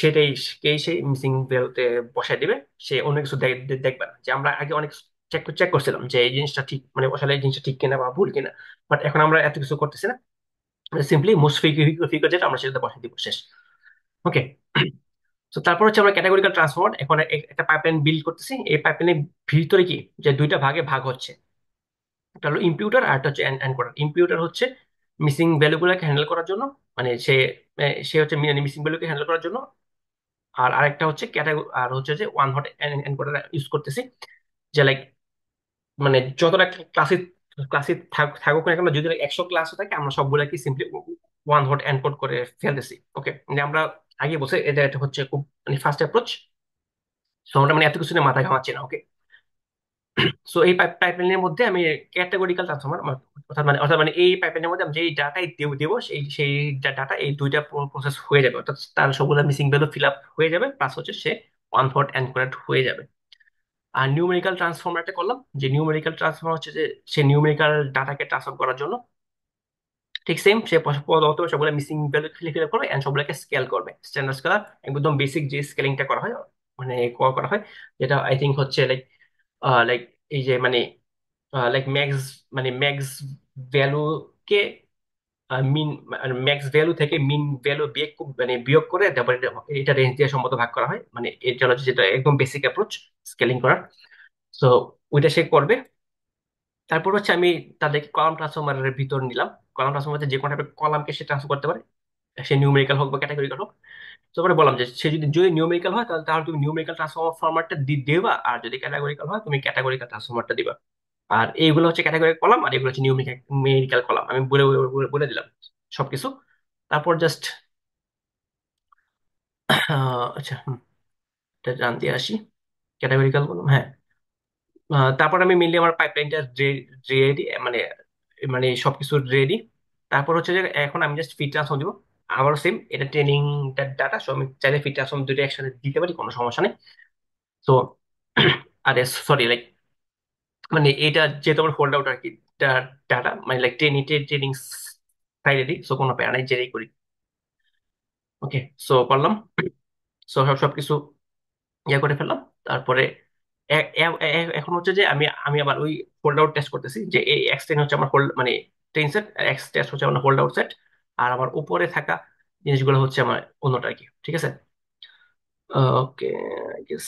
সেটাই কেই সেই মিসিং বেলতে বসায় দিবে। সে অন্য কিছু দেখবে না। যে আমরা আগে অনেক চেক চেক করছিলাম যে এই জিনিসটা ঠিক, মানে আসলে এই জিনিসটা ঠিক কিনা বা ভুল কিনা, বাট এখন আমরা এত কিছু করতেছি না। সিম্পলি মোস্ট ফিগার যেটা আমরা সেটাতে বসাই দিব, শেষ। ওকে। তো তারপর হচ্ছে আমরা ক্যাটাগরিক্যাল ট্রান্সফর্ম, এখন একটা পাইপলাইন বিল্ড করতেছি। এই পাইপলাইনের ভিতরে কি যে দুইটা ভাগে ভাগ হচ্ছে, একটা হলো ইম্পিউটার আর একটা হচ্ছে এনকোডার। ইম্পিউটার হচ্ছে মিসিং ভ্যালুগুলোকে হ্যান্ডেল করার জন্য, মানে সে হচ্ছে মিসিং ভ্যালুকে হ্যান্ডেল করার জন্য। আর আরেকটা হচ্ছে ক্যাটাগরি, আর হচ্ছে যে ওয়ান হট এনকোডার ইউজ করতেছি। যে লাইক মানে যতটা ক্লাসে ক্লাসে থাকুক না কেন, যদি 100 ক্লাসও থাকে, আমরা সবগুলোকে সিম্পলি ওয়ান হট এনকোড করে ফেলতেছি। ওকে, মানে আমরা আগে বলছি এটা এটা হচ্ছে খুব মানে ফার্স্ট অ্যাপ্রোচ। সো আমরা মানে এত কিছু নিয়ে মাথা ঘামাচ্ছি না। ওকে, সো এই পাইপলাইনের মধ্যে আমি ক্যাটাগরিক্যাল ট্রান্সফর্মার, অর্থাৎ মানে এই পাইপলাইনের মধ্যে আমি যেই ডাটাই দেব সেই ডাটা এই দুইটা প্রসেস হয়ে যাবে, অর্থাৎ তার সবগুলো মিসিং ভ্যালু ফিল আপ হয়ে যাবে, প্লাস হচ্ছে সে ওয়ান হট এনকোডেড হয়ে যাবে। আর নিউমেরিক্যাল ট্রান্সফর্মারটা করলাম, যে নিউমেরিক্যাল ট্রান্সফর্মার হচ্ছে যে সে নিউমেরিক্যাল ডাটাকে ট্রান্সফর্ম করার জন্য ঠিক সেম, সে প্রথমত সবগুলো মিসিং ভ্যালু ফিল আপ করবে এন্ড সবগুলোকে স্কেল করবে। স্ট্যান্ডার্ড স্কেলার, একদম বেসিক যে স্কেলিংটা করা হয়, মানে করা হয়, যেটা আই থিঙ্ক হচ্ছে লাইক লাইক এই যে মানে লাইক ম্যাক্স, মানে ম্যাক্স ভ্যালুকে মিন, ম্যাক্স ভ্যালু থেকে মিন ভ্যালু বিয়োগ করে তারপরে এটা রেঞ্জ দিয়ে সম্মত ভাগ করা হয়, মানে এর জন্য যেটা একদম বেসিক অ্যাপ্রোচ স্কেলিং করার। সো ওইটা সে করবে। তারপর হচ্ছে আমি তাদেরকে কলাম ট্রান্সফর্মারের ভিতর নিলাম। কলাম ট্রান্সফর্মার যে কোনো টাইপের কলামকে সে ট্রান্সফার করতে পারে, সে নিউমেরিক্যাল হোক বা ক্যাটাগরিক্যাল হোক। তারপরে বললাম যে সে যদি যদি নিউমেরিক্যাল হয়, তাহলে তাহলে তুমি নিউমেরিক্যাল ট্রান্সফরমারটা দিবা, আর যদি ক্যাটাগরিক্যাল হয় তুমি ক্যাটাগরিক্যাল ট্রান্সফরমারটা দিবা। আর এইগুলো হচ্ছে ক্যাটাগরি কলাম, আর এগুলো হচ্ছে নিউমেরিক্যাল কলাম। আমি বলে দিলাম সবকিছু। তারপর জাস্ট আচ্ছা, এটা জানতে আসি ক্যাটাগরিক্যাল কলাম, হ্যাঁ। তারপর আমি মেনলি আমার পাইপলাইনটা রেডি, মানে মানে সবকিছু রেডি। তারপর হচ্ছে যে এখন আমি জাস্ট ফিড ট্রান্সফর্ম দিব। আবারও সেম, এটা ট্রেনিং ডাটা, সো আমি চাইলে ফিড ট্রান্সফর্ম দুটো একসাথে দিতে পারি, কোনো সমস্যা নেই। তো আরে সরি, লাইক মানে এটা যেহেতু আমার হোল্ড আউট আর কি ডাটা, মানে লাইক ট্রেনিং সাইডে দিই, সো কোনো প্যারা নাই, যেটাই করি। ওকে, সো করলাম। সো সবকিছু ইয়ে করে ফেললাম। তারপরে এখন হচ্ছে যে আমি আমি আবার ওই হোল্ড আউট টেস্ট করতেছি, যে এই এক্স টেন হচ্ছে আমার হোল্ড, মানে টেন সেট, এক্স টেস্ট হচ্ছে আমার হোল্ড আউট সেট। আর আমার উপরে থাকা জিনিসগুলো হচ্ছে আমার অন্যটা আর কি। ঠিক আছে, ওকে, গেস।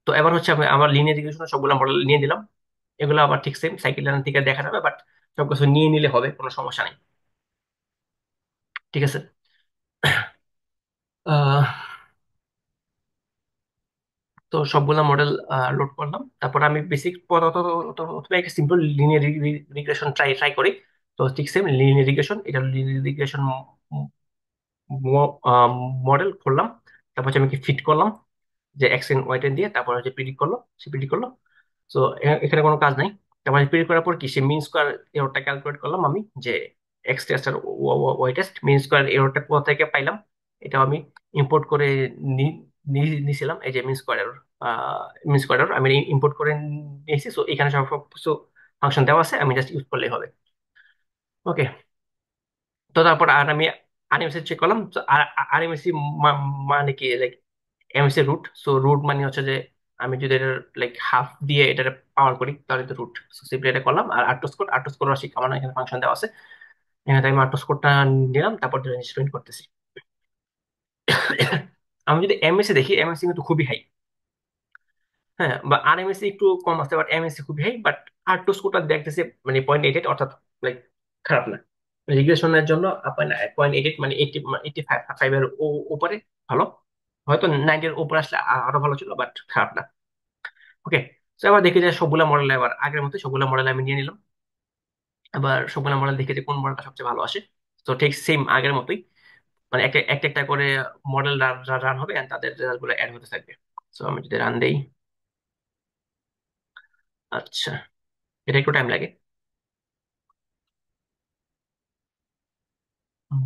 তো এবার হচ্ছে আমি আমার লিনিয়ার রিগ্রেশন সবগুলো মডেল নিয়ে দিলাম। এগুলো আবার ঠিক সেম সাইকেল লাইন থেকে দেখা যাবে, বাট সবকিছু নিয়ে নিলে হবে, কোনো সমস্যা নেই। ঠিক আছে, আহ, তো সবগুলা মডেল লোড করলাম। তারপর আমি বেসিক প্রথমে একটা simple linear regression try try করি। তো ঠিক সেম লিনিয়ার রিগ্রেশন, এটা লিনিয়ার রিগ্রেশন মডেল করলাম। তারপর হচ্ছে আমি কি ফিট করলাম, যে এক্স এন ওয়াই টেন দিয়ে, তারপর হচ্ছে প্রিডিক্ট করলো, সে প্রিডিক্ট করলো। তো এখানে কোনো কাজ নাই। তারপর প্রিডিক্ট করার পর কি সে মিন স্কোয়ার এররটা ক্যালকুলেট করলাম আমি, যে এক্স টেস্ট আর ওয়াই টেস্ট মিন স্কোয়ার এররটা কোথা থেকে পাইলাম, এটাও আমি ইম্পোর্ট করে নিয়েছিলাম। এই যে mean square error, mean square error আমি ইম্পোর্ট করে নিয়েছি। সো এখানে সব সব কিছু ফাংশন দেওয়া আছে, আমি জাস্ট ইউজ করলেই হবে। ওকে, তো তারপর আর আমি আরএমএসি চেক করলাম। তো আরএমএসি মানে কি, like MSE root. So root মানে হচ্ছে যে আমি যদি এটা লাইক হাফ দিয়ে এটা পাওয়ার করি, তাহলে তো রুট। সো সিম্পলি এটা করলাম। আর আর্টস কোড রাশি আমার এখানে ফাংশন দেওয়া আছে, এখানে আমি আর্টস কোডটা নিলাম, তারপর ইনস্টল করতেছি। আমি যদি এমএসি দেখি, এমএসি কিন্তু খুবই হাই। হ্যাঁ, বা আরএমএসি একটু কম আছে, বাট এমএসি খুবই হাই। বাট আর্টস কোডটা দেখতেছে মানে 0.88, অর্থাৎ লাইক খারাপ না। রিগ্রেশনের জন্য আপনার 0.88 মানে 85 এর উপরে ভালো। হয়তো 90 এর উপরে আসলে আরো ভালো ছিল, বাট খারাপ না। ওকে। তো এবার দেখি যে সবগুলা মডেল এবার আগের মতো সবগুলা মডেল আমি নিয়ে নিলাম। এবার সবগুলা মডেল দেখি যে কোন মডেলটা সবচেয়ে ভালো আসে। তো ঠিক সেম আগের মতোই, মানে একটা একটা একটা করে মডেল রান রান হবে and তাদের রেজাল্ট গুলো অ্যাড হতে থাকবে। তো আমি যদি রান দেই, আচ্ছা, এটা একটু টাইম লাগে। হুম।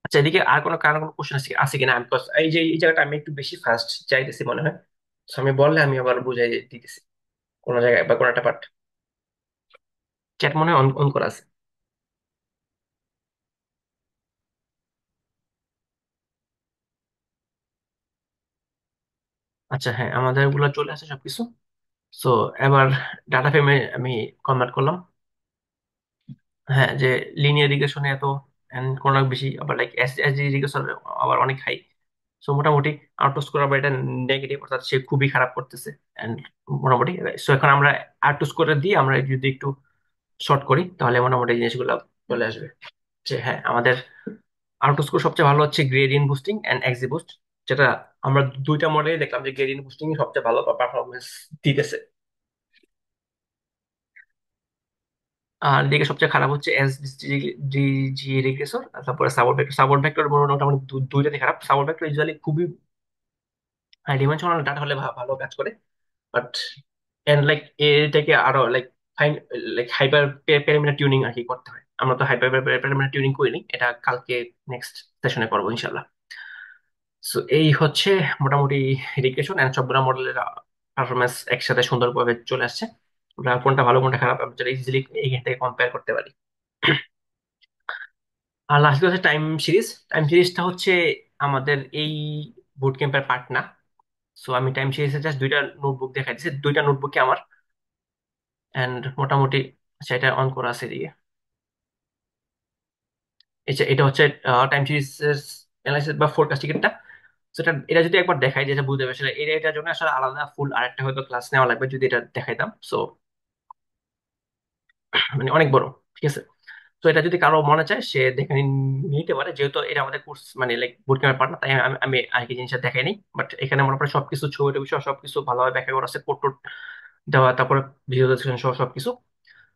আচ্ছা, এদিকে আর কোনো কারো কোনো কোশ্চেন আছে আছে কিনা? বিকজ এই যে এই জায়গাটা আমি একটু বেশি ফাস্ট চাইতেছি মনে হয়। তো আমি বললে আমি আবার বুঝাই দিতেছি কোনো জায়গায় বা কোনো একটা পার্ট। চ্যাট মনে হয় অন অন করা আছে। আচ্ছা, হ্যাঁ, আমাদের ওগুলো চলে আসে সবকিছু। সো এবার ডাটা ফ্রেমে আমি কনভার্ট করলাম। হ্যাঁ, যে লিনিয়ার রিগ্রেশনে এত and কোনো বেশি, আবার লাইক এস এস রিগ্রেশন আবার অনেক হাই। সো মোটামুটি আউট স্কোর আবার এটা নেগেটিভ, অর্থাৎ সে খুবই খারাপ করতেছে। এন্ড মোটামুটি সো এখন আমরা আউট স্কোর দিয়ে আমরা যদি একটু শর্ট করি তাহলে মোটামুটি এই জিনিসগুলো চলে আসবে। যে হ্যাঁ, আমাদের আউট স্কোর সবচেয়ে ভালো হচ্ছে গ্রেডিয়েন্ট বুস্টিং এন্ড এক্সি বুস্ট, যেটা আমরা দুইটা মডেলে দেখলাম যে গ্রেডিয়েন্ট বুস্টিং সবচেয়ে ভালো পারফরমেন্স দিতেছে। আর দিকে সবচেয়ে খারাপ হচ্ছে এস ডি জি রিগ্রেসর। তারপরে সাপোর্ট ভেক্টর, সাপোর্ট ভেক্টর মোটামুটি দুইটাতে খারাপ। সাপোর্ট ভেক্টর ইউজুয়ালি খুবই হাই ডিমেনশনাল ডাটা হলে ভালো কাজ করে, বাট এন্ড লাইক এটাকে আরো like fine like hyper parameter tuning আর কি করতে হয়। আমরা তো হাইপার প্যারামিটার টিউনিং করিনি, এটা কালকে নেক্সট সেশনে করবো ইনশাল্লাহ। সো এই হচ্ছে মোটামুটি রিগ্রেশন এন্ড সবগুলো মডেলের পারফরমেন্স একসাথে সুন্দরভাবে চলে আসছে। আমরা কোনটা ভালো কোনটা খারাপ আমরা ইজিলি এইখান থেকে কম্পেয়ার করতে পারি। আর লাস্ট হচ্ছে টাইম সিরিজ। টাইম সিরিজটা হচ্ছে আমাদের এই বুট ক্যাম্পের পার্ট না। সো আমি টাইম সিরিজে জাস্ট দুইটা নোটবুক দেখাই দিচ্ছি, দুইটা নোটবুকে আমার এন্ড মোটামুটি সেটা অন করা আছে দিয়ে। এটা হচ্ছে টাইম সিরিজ অ্যানালাইসিস বা ফোরকাস্টিং এরটা। সেটা এটা যদি একবার দেখাই যেটা বুঝতে পারছি, এটার জন্য আসলে আলাদা ফুল আরেকটা হয়তো ক্লাস নেওয়া লাগবে যদি এটা দেখাইতাম। সো মানে অনেক বড়, ঠিক আছে। তো এটা যদি কারো মনে চায় সে দেখে নিতে পারে, যেহেতু এটা আমাদের কোর্স মানে লাইক বুট ক্যাম্পের পার্ট না, তাই আমি আমি আর কি জিনিসটা দেখাই নি। বাট এখানে মনে পড়ে সবকিছু ছবি টবি সহ সবকিছু ভালোভাবে ব্যাখ্যা করা আছে, কোড টোড দেওয়া, তারপরে ভিজুয়ালাইজেশন সহ সবকিছু।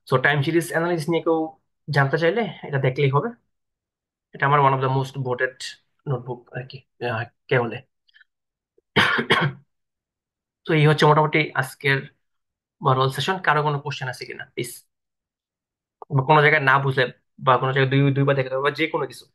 সো টাইম সিরিজ অ্যানালিসিস নিয়ে কেউ জানতে চাইলে এটা দেখলেই হবে। এটা আমার one of the most voted notebook আর কি কে হলে। তো এই হচ্ছে মোটামুটি আজকের ওভারঅল সেশন। কারো কোনো কোশ্চেন আছে কিনা প্লিজ, বা কোনো জায়গায় না বুঝলে বা কোনো জায়গায় দুইবার দেখতে হবে বা যে কোনো কিছু।